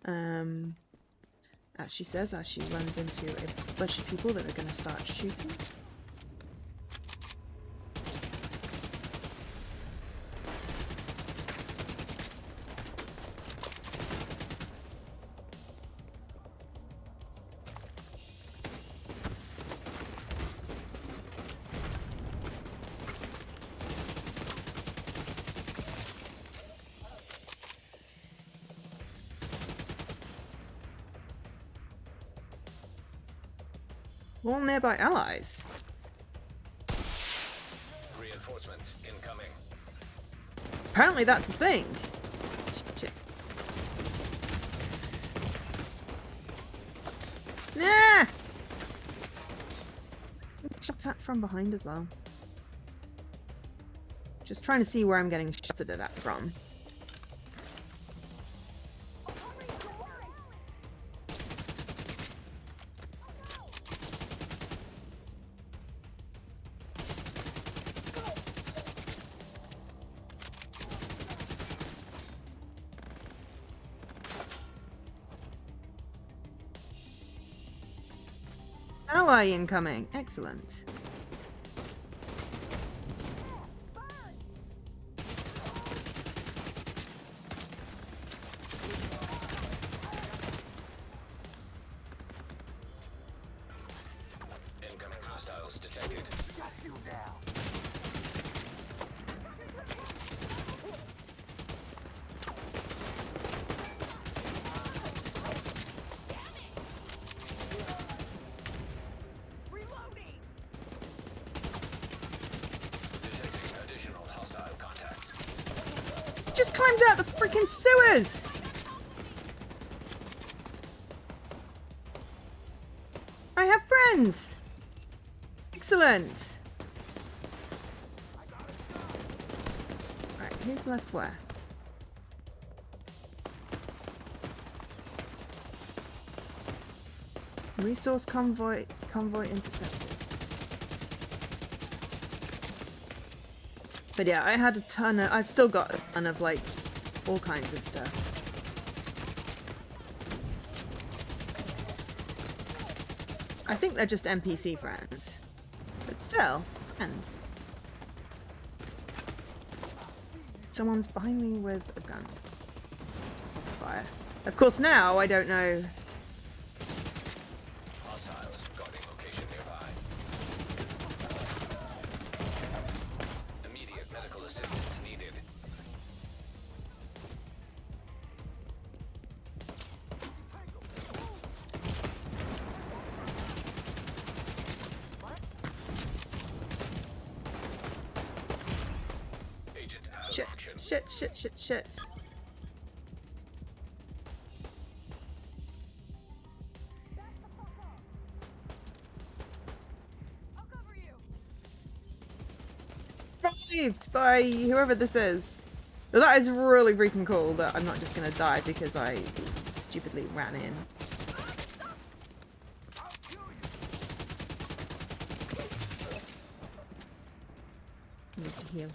As she says, as she runs into a bunch of people that are gonna start shooting. All nearby allies. Reinforcements incoming. Apparently that's the thing. Shit. Nah! Shot at from behind as well. Just trying to see where I'm getting shot at from. Ally incoming. Excellent. Incoming hostiles detected. Got you now. Detecting additional hostile contacts. Just climbed out the freaking sewers! I have friends! Excellent! Right, who's left where? Resource convoy intercepted. But yeah, I had a ton of, I've still got a ton of like all kinds of stuff. I think they're just NPC friends. But still, friends. Someone's behind me with a gun. Fire. Of course now I don't know. Hostiles guarding location nearby. Immediate medical assistance needed. Agent out of action. Shit. Survived by whoever this is. But that is really freaking cool that I'm not just gonna die because I stupidly ran in. Need to heal.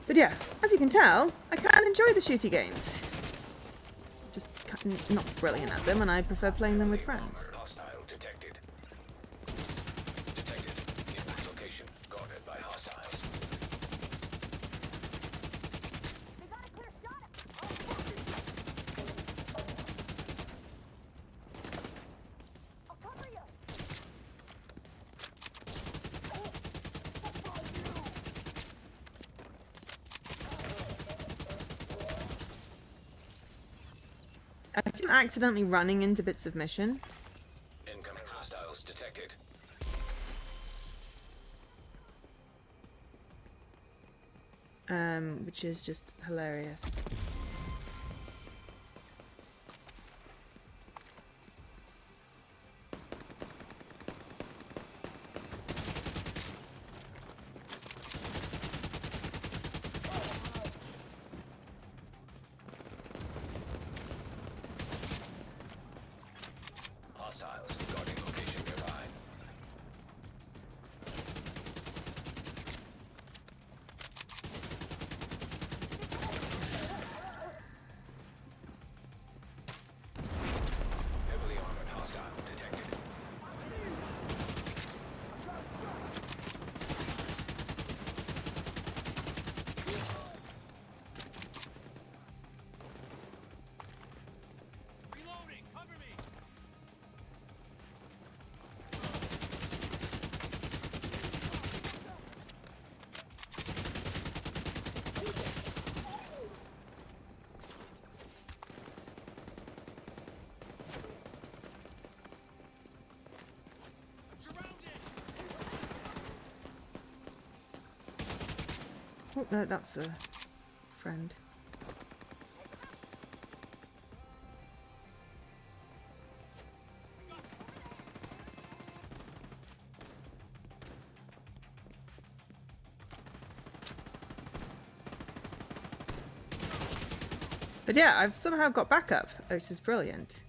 But yeah, as you can tell, I can enjoy the shooty games. Just not brilliant at them, and I prefer playing them with friends. Hostile detected. Detected. In location guarded by hostiles. I keep accidentally running into bits of mission. Incoming hostiles detected. Which is just hilarious. Hostiles guarding location nearby. Oh, no, that's a friend. But yeah, I've somehow got backup, which is brilliant.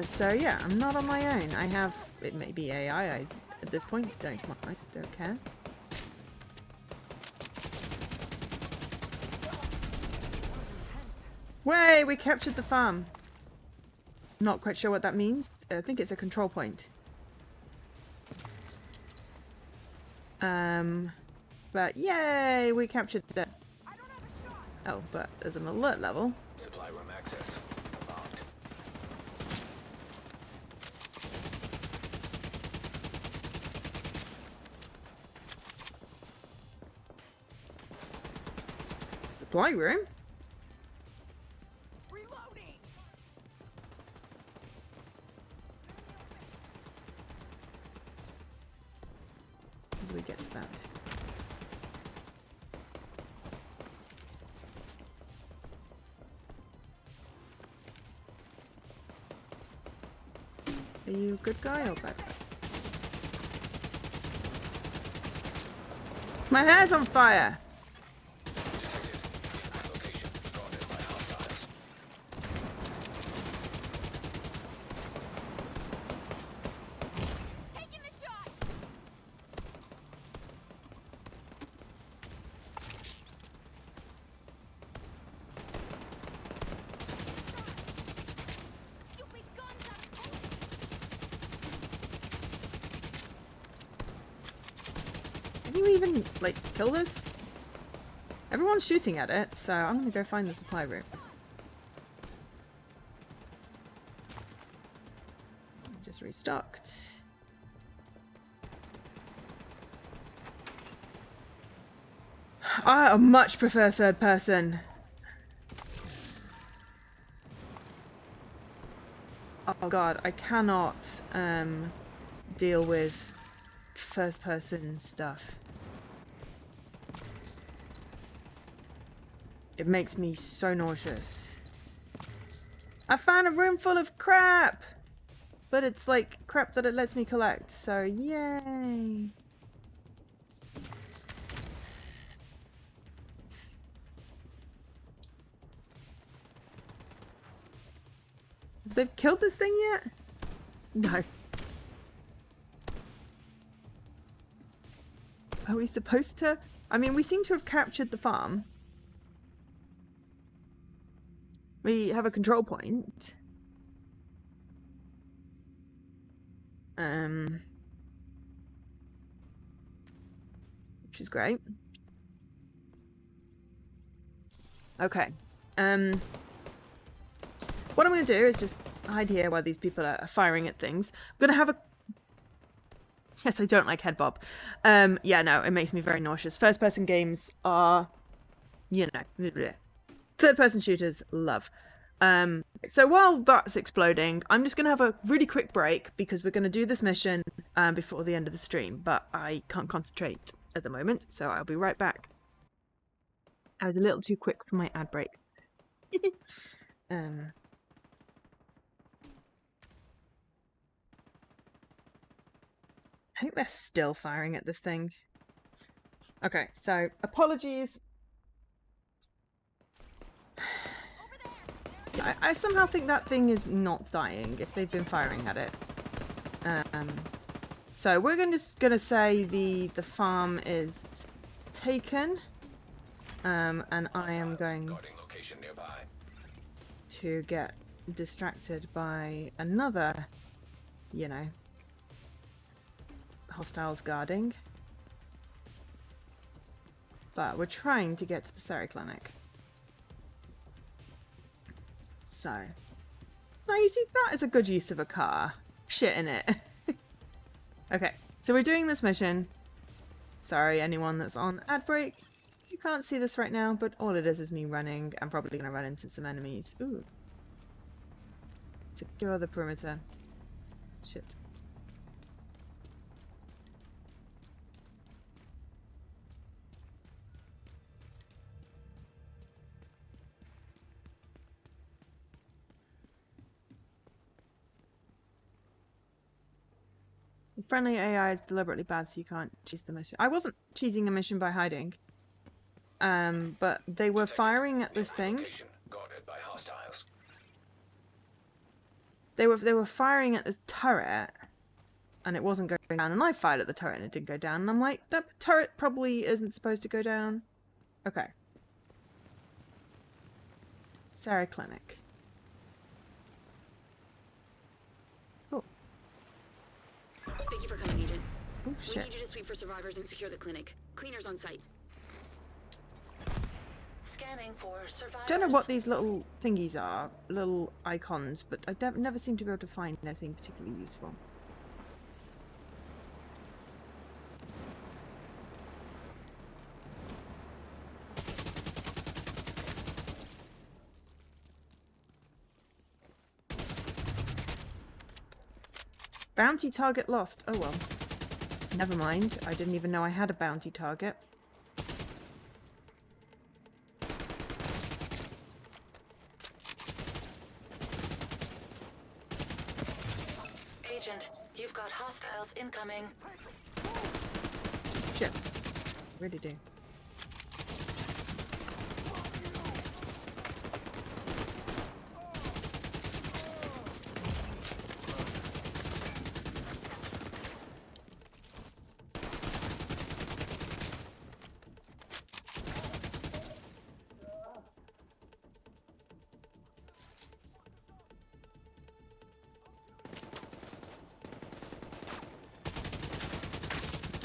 So yeah, I'm not on my own. I have, it may be AI, I at this point don't mind, don't care. Way, we captured the farm. Not quite sure what that means. I think it's a control point. But yay, we captured it. Oh, but there's an alert level. Supply room access unlocked. Supply room? Reloading. How do we get to that? Are you a good guy or bad guy? My hair's on fire! Can you even, like, kill this? Everyone's shooting at it, so I'm gonna go find the supply room. Just restocked. I much prefer third person. Oh god, I cannot deal with first person stuff. It makes me so nauseous. I found a room full of crap! But it's like crap that it lets me collect, so yay! Have they killed this thing yet? No. Are we supposed to? I mean, we seem to have captured the farm. We have a control point. Which is great. Okay. What I'm going to do is just hide here while these people are firing at things. I'm going to have a... Yes, I don't like head bob. Yeah, no, it makes me very nauseous. First-person games are, you know, third-person shooters, love. So while that's exploding, I'm just going to have a really quick break because we're going to do this mission before the end of the stream, but I can't concentrate at the moment, so I'll be right back. I was a little too quick for my ad break. I think they're still firing at this thing. Okay, so apologies. I somehow think that thing is not dying if they've been firing at it. So we're just gonna say the farm is taken, and I am going to get distracted by another, you know, hostiles guarding. But we're trying to get to the Sari Clinic. So, now you see, that is a good use of a car. Shit in it. Okay, so we're doing this mission. Sorry, anyone that's on ad break. You can't see this right now, but all it is me running. I'm probably going to run into some enemies. Ooh. Secure the perimeter. Shit. Friendly AI is deliberately bad, so you can't cheese the mission. I wasn't cheesing a mission by hiding. But they were firing at this thing. Guarded by hostiles. They were firing at this turret, and it wasn't going down. And I fired at the turret, and it didn't go down. And I'm like, that turret probably isn't supposed to go down. Okay. Sarah Clinic. Cool. Thank you for coming, Agent. Oh We shit. need you to sweep for survivors and secure the clinic. Cleaners on site. Scanning for survivors. Don't know what these little thingies are, little icons, but I never seem to be able to find anything particularly useful. Bounty target lost. Oh well. Never mind. I didn't even know I had a bounty target. Agent, you've got hostiles incoming. Shit. Really do.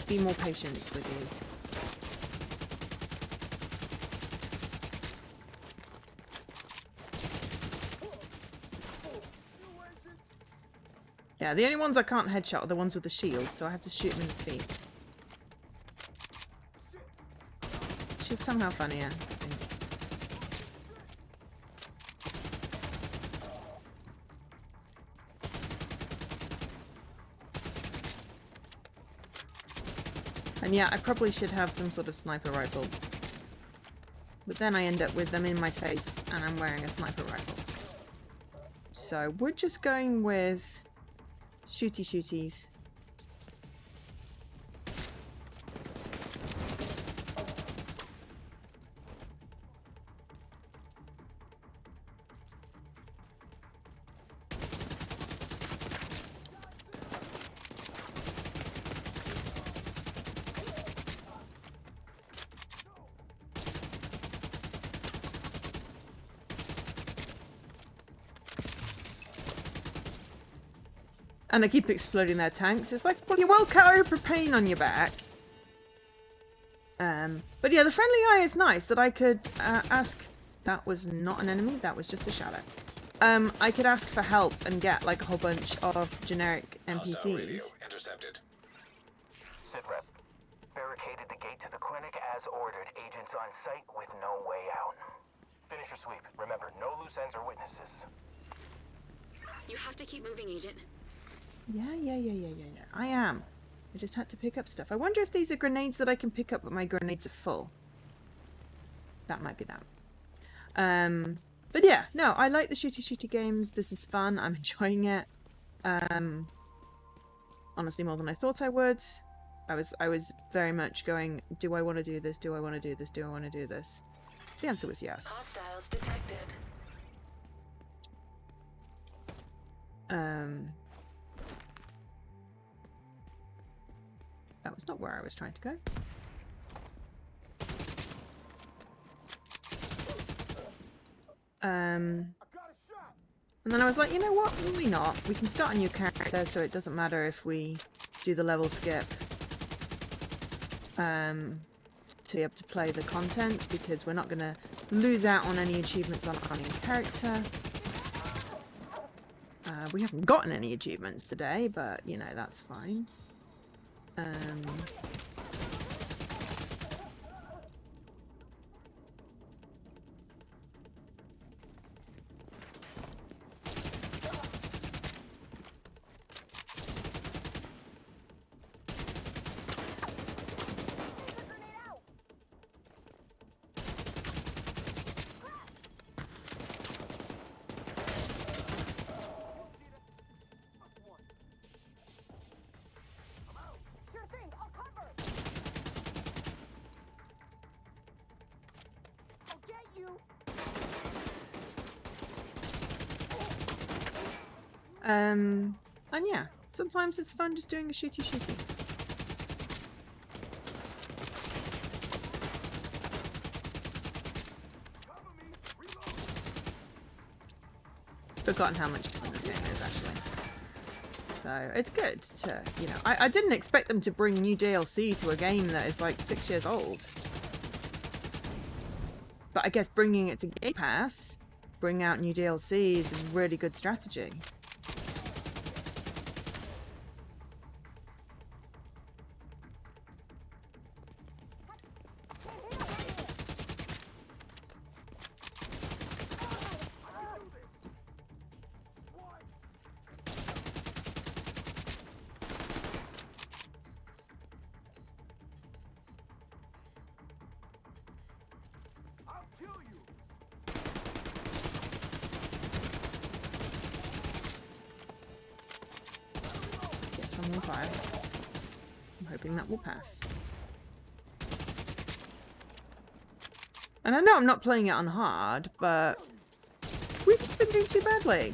Be more patient with these. Yeah, the only ones I can't headshot are the ones with the shield, so I have to shoot them in the feet. Which is somehow funnier, I think. And yeah, I probably should have some sort of sniper rifle. But then I end up with them in my face and I'm wearing a sniper rifle. So we're just going with shooties. And they keep exploding their tanks. It's like, well, you will carry propane on your back. But yeah, the friendly eye is nice that I could ask. That was not an enemy. That was just a shadow. I could ask for help and get like a whole bunch of generic Hostile radio NPCs. intercepted. Sitrep. Barricaded the gate to the clinic as ordered. Agents on site with no way out. Finish your sweep. Remember, no loose ends or witnesses. You have to keep moving, Agent. Yeah. I am. I just had to pick up stuff. I wonder if these are grenades that I can pick up, but my grenades are full. That might be that. But yeah, no, I like the shooty games. This is fun. I'm enjoying it. Honestly, more than I thought I would. I was very much going, do I want to do this? Do I want to do this? Do I want to do this? The answer was yes. Hostiles detected. That was not where I was trying to go. And then I was like, you know what? Maybe not. We can start a new character, so it doesn't matter if we do the level skip. To be able to play the content, because we're not going to lose out on any achievements on our new character. We haven't gotten any achievements today, but, you know, that's fine. And yeah, sometimes it's fun just doing a shooty. Forgotten how much fun this game is, actually. So it's good to, you know, I didn't expect them to bring new DLC to a game that is like 6 years old. But I guess bringing it to Game Pass, bring out new DLC is a really good strategy. Get someone fire. I'm hoping that will pass. And I know I'm not playing it on hard, but we've been doing too badly.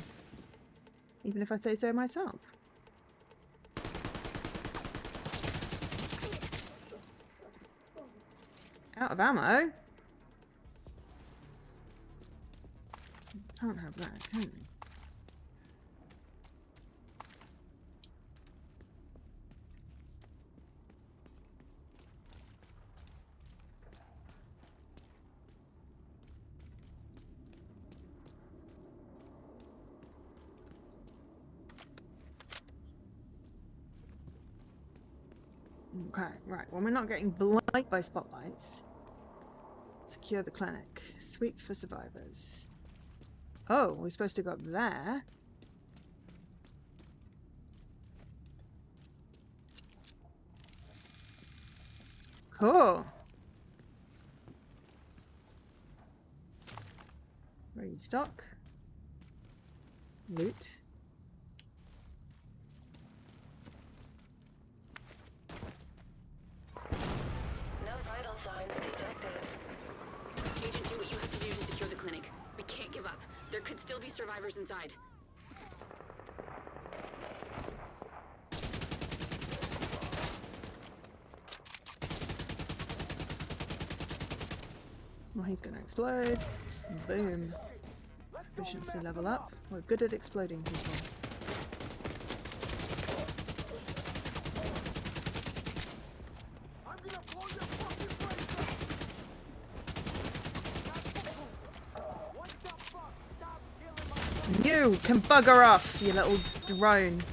Even if I say so myself. Out of ammo? Can't have that, can we? Okay, right. When we're not getting blinded by spotlights, secure the clinic. Sweep for survivors. Oh, we're supposed to go up there. Cool. Restock. Loot. No vital signs detected. Agent, do what you have to do to secure the clinic. We can't give up. There could still be survivors inside. Well, he's gonna explode. Boom. Efficiency level up. We're good at exploding people. You can bugger off, you little drone.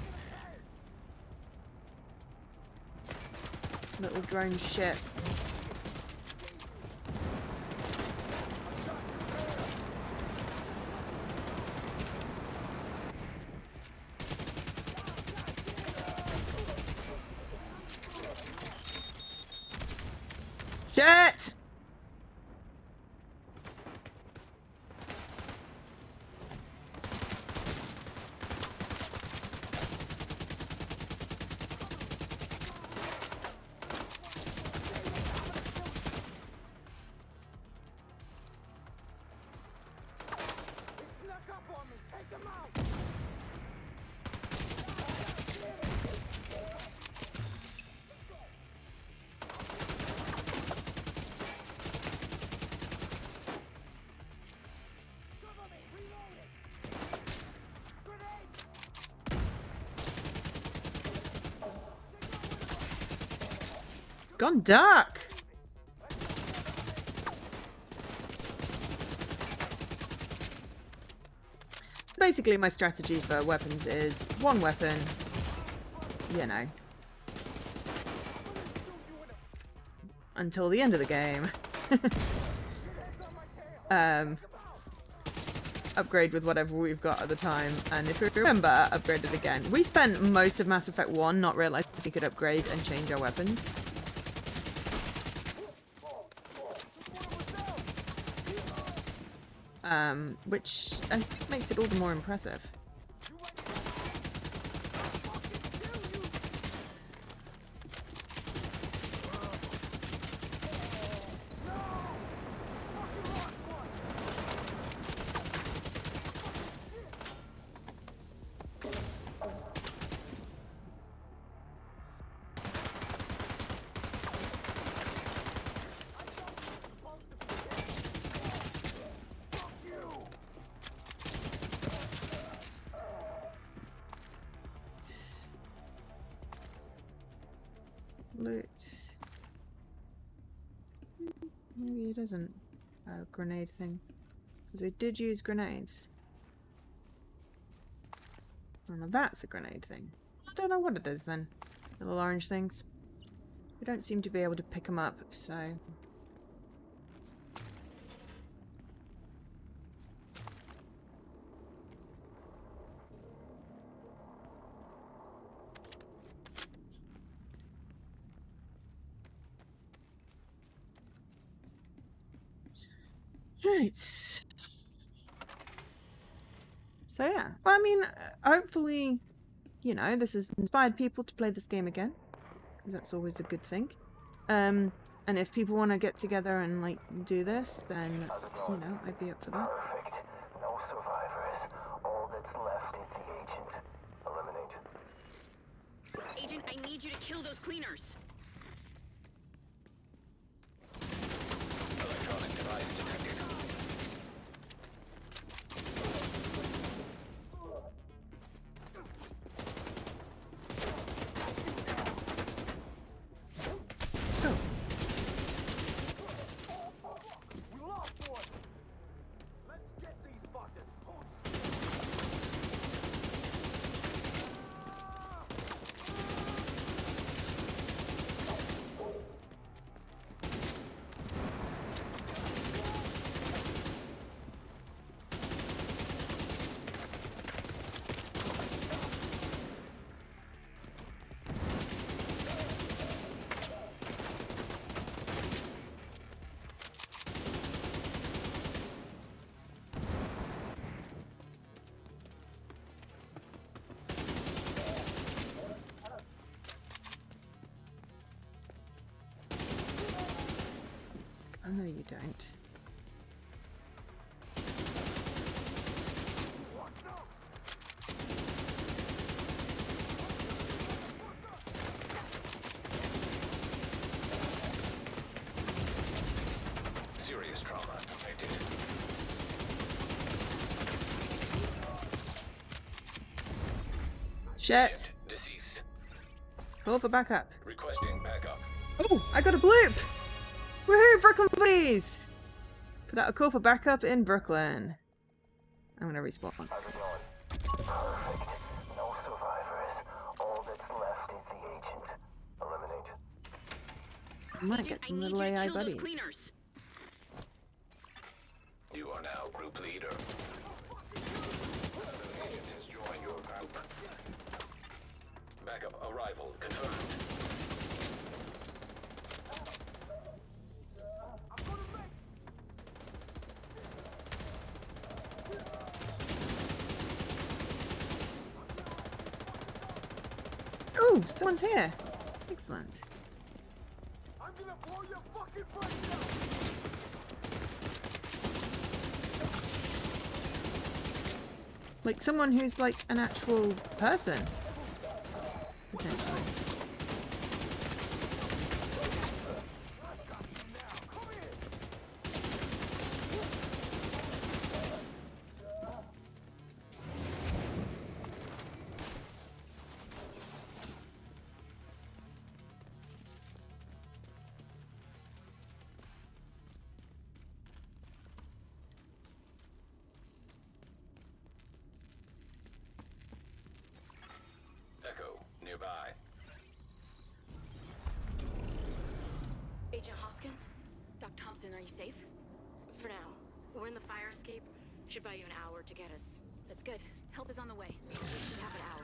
Little drone shit. Shit! Gone dark. Basically, my strategy for weapons is one weapon, you know, until the end of the game. Upgrade with whatever we've got at the time, and if we remember, upgrade it again. We spent most of Mass Effect 1 not realizing we could upgrade and change our weapons. Which I think makes it all the more impressive. isn't a grenade thing. Because we did use grenades. Oh, no, that's a grenade thing. I don't know what it is then. Little orange things. We don't seem to be able to pick them up, so... Right. So yeah. Well, I mean, hopefully, you know, this has inspired people to play this game again. Because that's always a good thing. And if people want to get together and, like, do this, then, you know, I'd be up for that. Perfect. No survivors. All that's left is the agent. Eliminate. Agent, I need you to kill those cleaners. Electronic device detected. We lost one. Let's get these fuckers. Oh, no, you don't. Serious trauma detected. Shit. Agent deceased. Call for backup. Requesting backup. Oh, I got a bloop! Woohoo, Brooklyn, please! Put out a call for backup in Brooklyn. I'm gonna respawn. How's it going? Perfect. No survivors. All that's left is the agent. Eliminate. I might get some little AI buddies. You are now group leader. Another agent has joined your group. Backup arrival confirmed. Oh, someone's here. Excellent. I'm gonna blow your fucking brains out. Like someone who's like an actual person. Potentially. Echo nearby. Agent Hoskins? Doc Thompson, are you safe? For now. We're in the fire escape. Should buy you an hour to get us. That's good. Help is on the way. We should have an hour.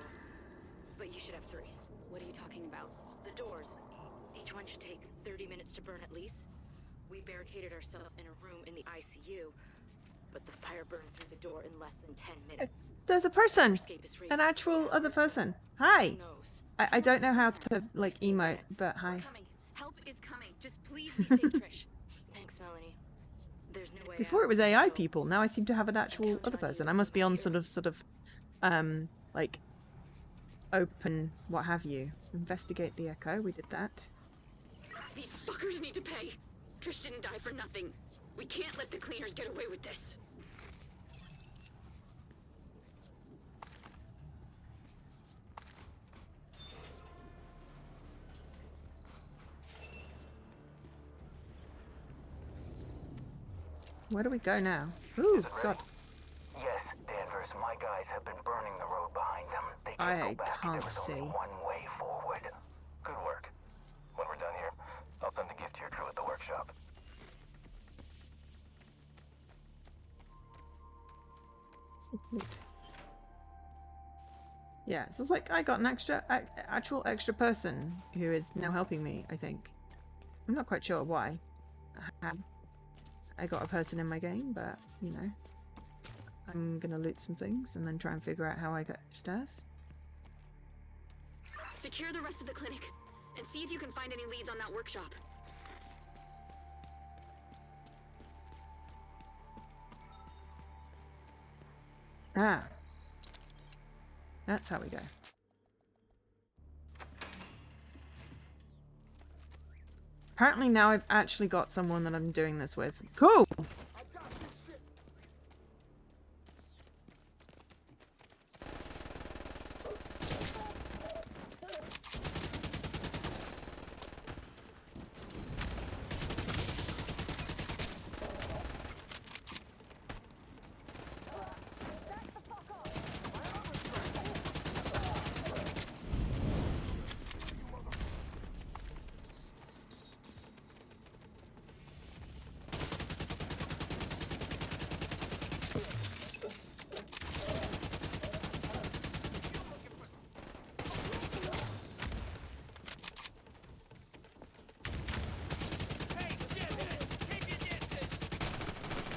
But you should have 3. What are you talking about? The doors. Each one should take 30 minutes to burn at least. We barricaded ourselves in a room in the ICU, but the fire burned through the door in less than 10 minutes. There's a person! An actual other person. Hi! I don't know how to, like, emote, but hi. Help is coming. Just please be safe, Trish. Thanks, Melanie. There's no way Before it was AI people, now I seem to have an actual other person. I must be on sort of, like, open, what have you. Investigate the echo, we did that. These fuckers need to pay. Trish didn't die for nothing. We can't let the cleaners get away with this. where do we go now? Ooh, God. Yes, Danvers, my guys have been burning the road behind them. They can't go back. Can't There is only see. one way forward. Good work. When we're done here, I'll send a gift to your crew at the workshop. Yeah, so it's like I got an actual extra person who is now helping me, I think. I'm not quite sure why I got a person in my game, but, you know. I'm gonna loot some things and then try and figure out how I get upstairs. Secure the rest of the clinic, and see if you can find any leads on that workshop. Ah. That's how we go. Apparently now I've actually got someone that I'm doing this with. Cool!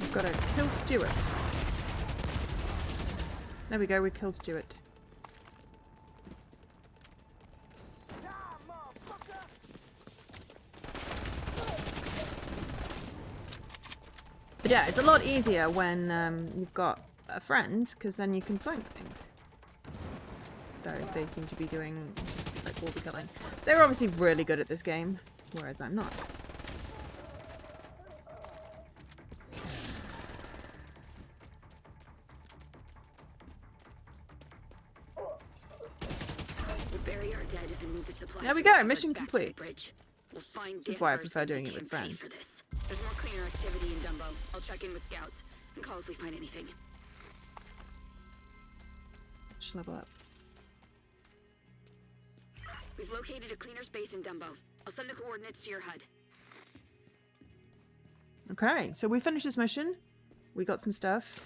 We've got to kill Stuart. There we go, we killed Stuart. But yeah, it's a lot easier when you've got a friend, because then you can flank things. Though they seem to be doing just like all the killing. They're obviously really good at this game, whereas I'm not. There we go, mission complete. This is why I prefer doing it with friends. There's more cleaner activity in Dumbo. I'll check in with scouts and call if we find anything. Just level up. We've located a cleaner space in Dumbo. I'll send the coordinates to your HUD. Okay, so we finished this mission. We got some stuff.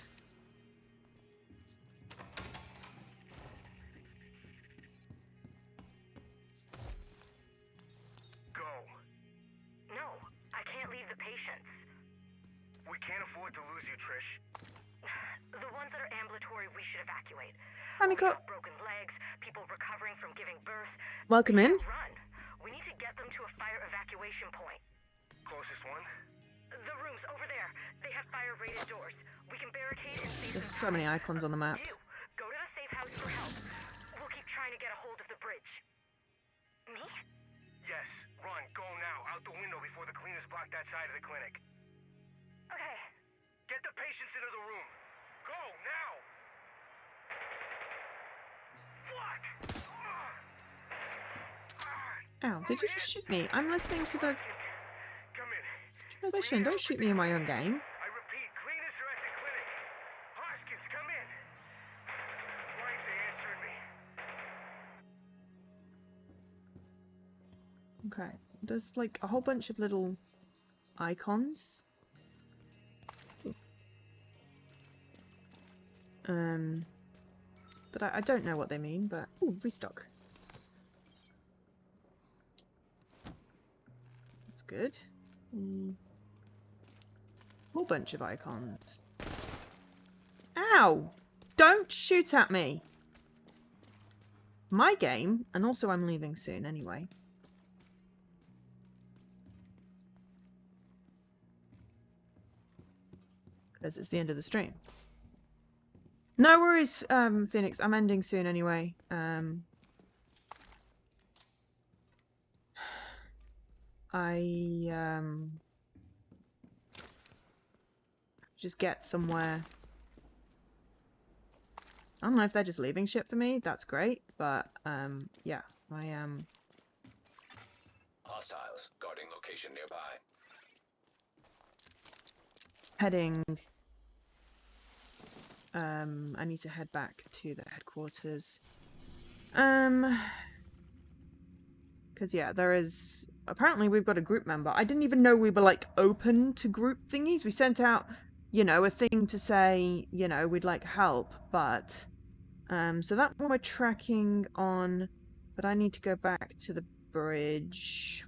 Broken legs, people recovering from giving birth. Welcome in. Run. We need to get them to a fire evacuation point. Closest one? The rooms over there. They have fire-rated doors. We can barricade and save There's so many icons on the map. You, go to the safe house for help. We'll keep trying to get a hold of the bridge. Me? Yes. Run. Go now. Out the window before the cleaners block that side of the clinic. Okay. Get the patients into the room. Go now. Ow, did you just shoot me? I'm listening to the transmission. Don't shoot me in my own game. I repeat, cleaners are at the clinic. Hoskins, come in. Right, they answered me. Okay, there's like a whole bunch of little icons. But I don't know what they mean, but... Ooh, restock. That's good. Whole bunch of icons. Ow! Don't shoot at me! My game, and also I'm leaving soon anyway. Because it's the end of the stream. No worries, Phoenix. I'm ending soon anyway. Just get somewhere. I don't know if they're just leaving shit for me. That's great, but yeah, I am. Hostiles guarding location nearby. heading. I need to head back to the headquarters. Because yeah, there is. Apparently, we've got a group member. I didn't even know we were like open to group thingies. We sent out, you know, a thing to say, you know, we'd like help, but so that one we're tracking on. But I need to go back to the bridge.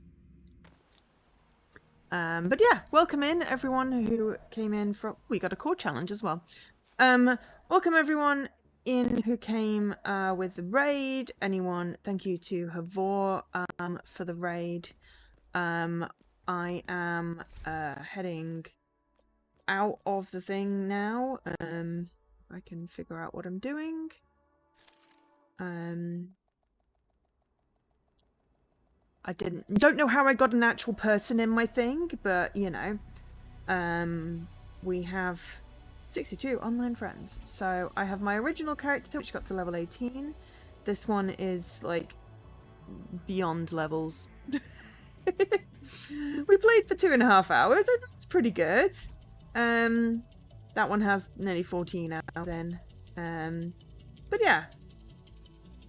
But yeah, welcome in everyone who came in from. We got a core challenge as well. Welcome everyone in who came with the raid. Anyone, thank you to Havor for the raid. I am heading out of the thing now. I can figure out what I'm doing. I don't know how I got an actual person in my thing, but you know, we have 62 online friends. So I have my original character, which got to level 18. This one is like beyond levels. We played for 2.5 hours. I think it's pretty good. That one has nearly 14 hours in. But yeah,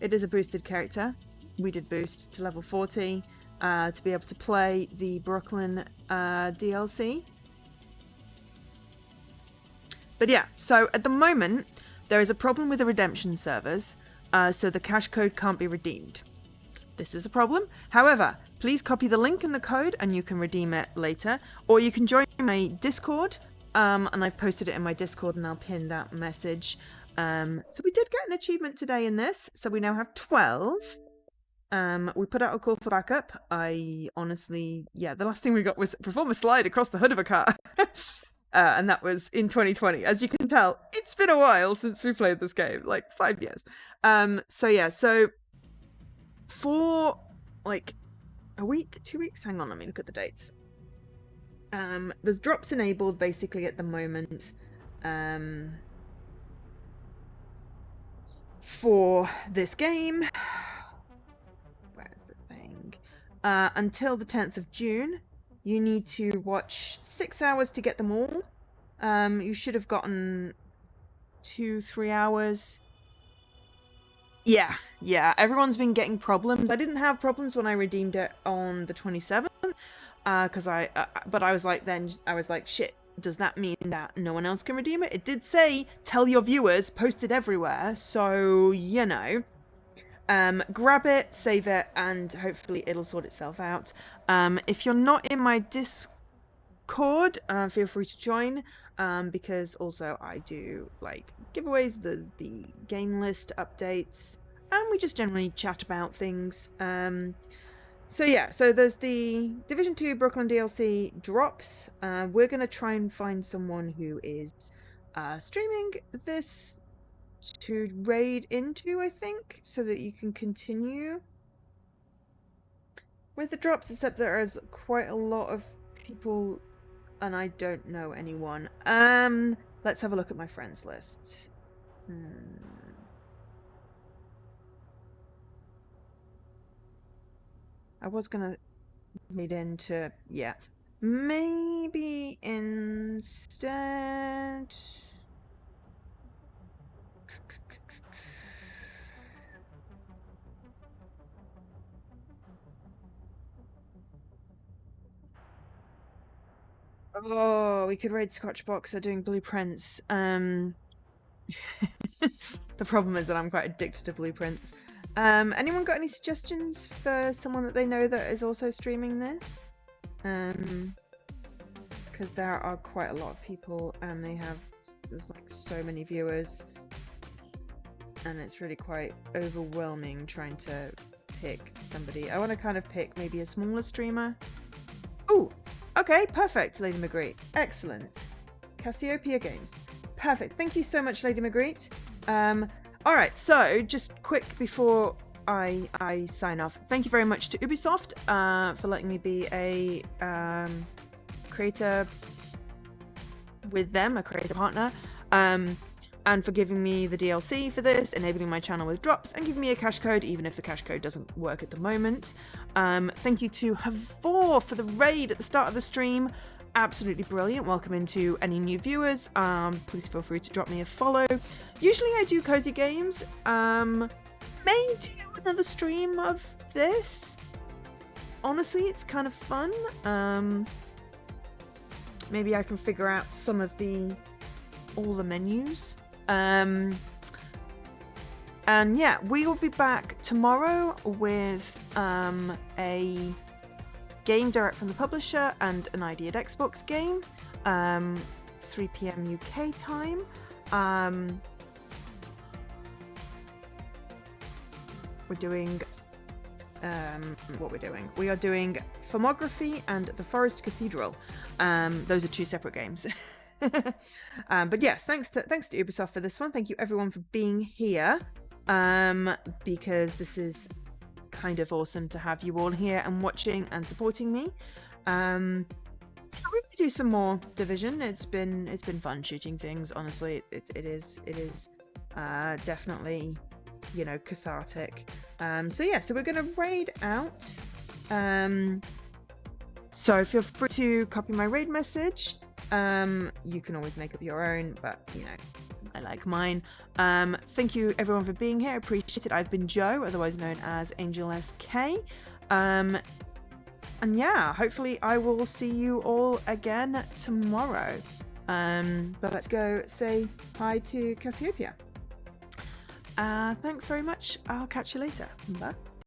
it is a boosted character. We did boost to level 40 to be able to play the Brooklyn DLC. But yeah, so at the moment, there is a problem with the redemption servers, so the cash code can't be redeemed. This is a problem. However, please copy the link in the code and you can redeem it later. Or you can join my Discord, and I've posted it in my Discord and I'll pin that message. So we did get an achievement today in this, so we now have 12. We put out a call for backup. I honestly, yeah, the last thing we got was perform a slide across the hood of a car. And that was in 2020. As you can tell, it's been a while since we played this game, like 5 years. So yeah, so for like a week, 2 weeks, hang on, let me look at the dates. There's drops enabled basically at the moment for this game. Where's the thing? Until the 10th of June. You need to watch 6 hours to get them all. You should have gotten 2-3 hours. Yeah, everyone's been getting problems. I didn't have problems when I redeemed it on the 27th, because but I was like, shit, does that mean that no one else can redeem it? It did say, tell your viewers, post it everywhere, so, you know. Grab it, save it, and hopefully it'll sort itself out. If you're not in my Discord, feel free to join, because also I do like giveaways, there's the game list updates, and we just generally chat about things. So yeah, so there's the Division 2 Brooklyn DLC drops. We're gonna try and find someone who is streaming this to raid into, I think, so that you can continue with the drops, except there is quite a lot of people and I don't know anyone. Let's have a look at my friends list. I was gonna lead into, yeah, maybe instead. Oh, we could raid Scotchbox. They're doing blueprints. The problem is that I'm quite addicted to blueprints. Anyone got any suggestions for someone that they know that is also streaming this? Because there are quite a lot of people and there's like so many viewers. And it's really quite overwhelming trying to pick somebody. I want to kind of pick maybe a smaller streamer. Ooh! Okay, perfect, Lady Magritte. Excellent. Cassiopeia Games. Perfect. Thank you so much, Lady Magritte. Alright, so just quick before I sign off. Thank you very much to Ubisoft for letting me be a creator with them, a creator partner. And for giving me the DLC for this, enabling my channel with drops, and giving me a cash code, even if the cash code doesn't work at the moment. Thank you to Havor for the raid at the start of the stream. absolutely brilliant. Welcome into any new viewers. Please feel free to drop me a follow. Usually I do cozy games. May do another stream of this. Honestly, it's kind of fun. Maybe I can figure out some of all the menus. And yeah, we will be back tomorrow with a game direct from the publisher and an ID at Xbox game. 3 PM UK time. We're doing what we're doing. We are doing Filmography and The Forest Cathedral. Those are 2 separate games. But yes, thanks to Ubisoft for this one. Thank you everyone for being here. Because this is kind of awesome to have you all here and watching and supporting me. We're gonna do some more Division. It's been fun shooting things. Honestly, it is definitely, you know, cathartic. So yeah, so we're gonna raid out. So feel free to copy my raid message. You can always make up your own, but you know, I like mine. Thank you everyone for being here. I appreciate it. I've been Joe, otherwise known as Angel SK. And yeah, hopefully I will see you all again tomorrow. But let's go say hi to Cassiopeia. Thanks very much. I'll catch you later. Bye.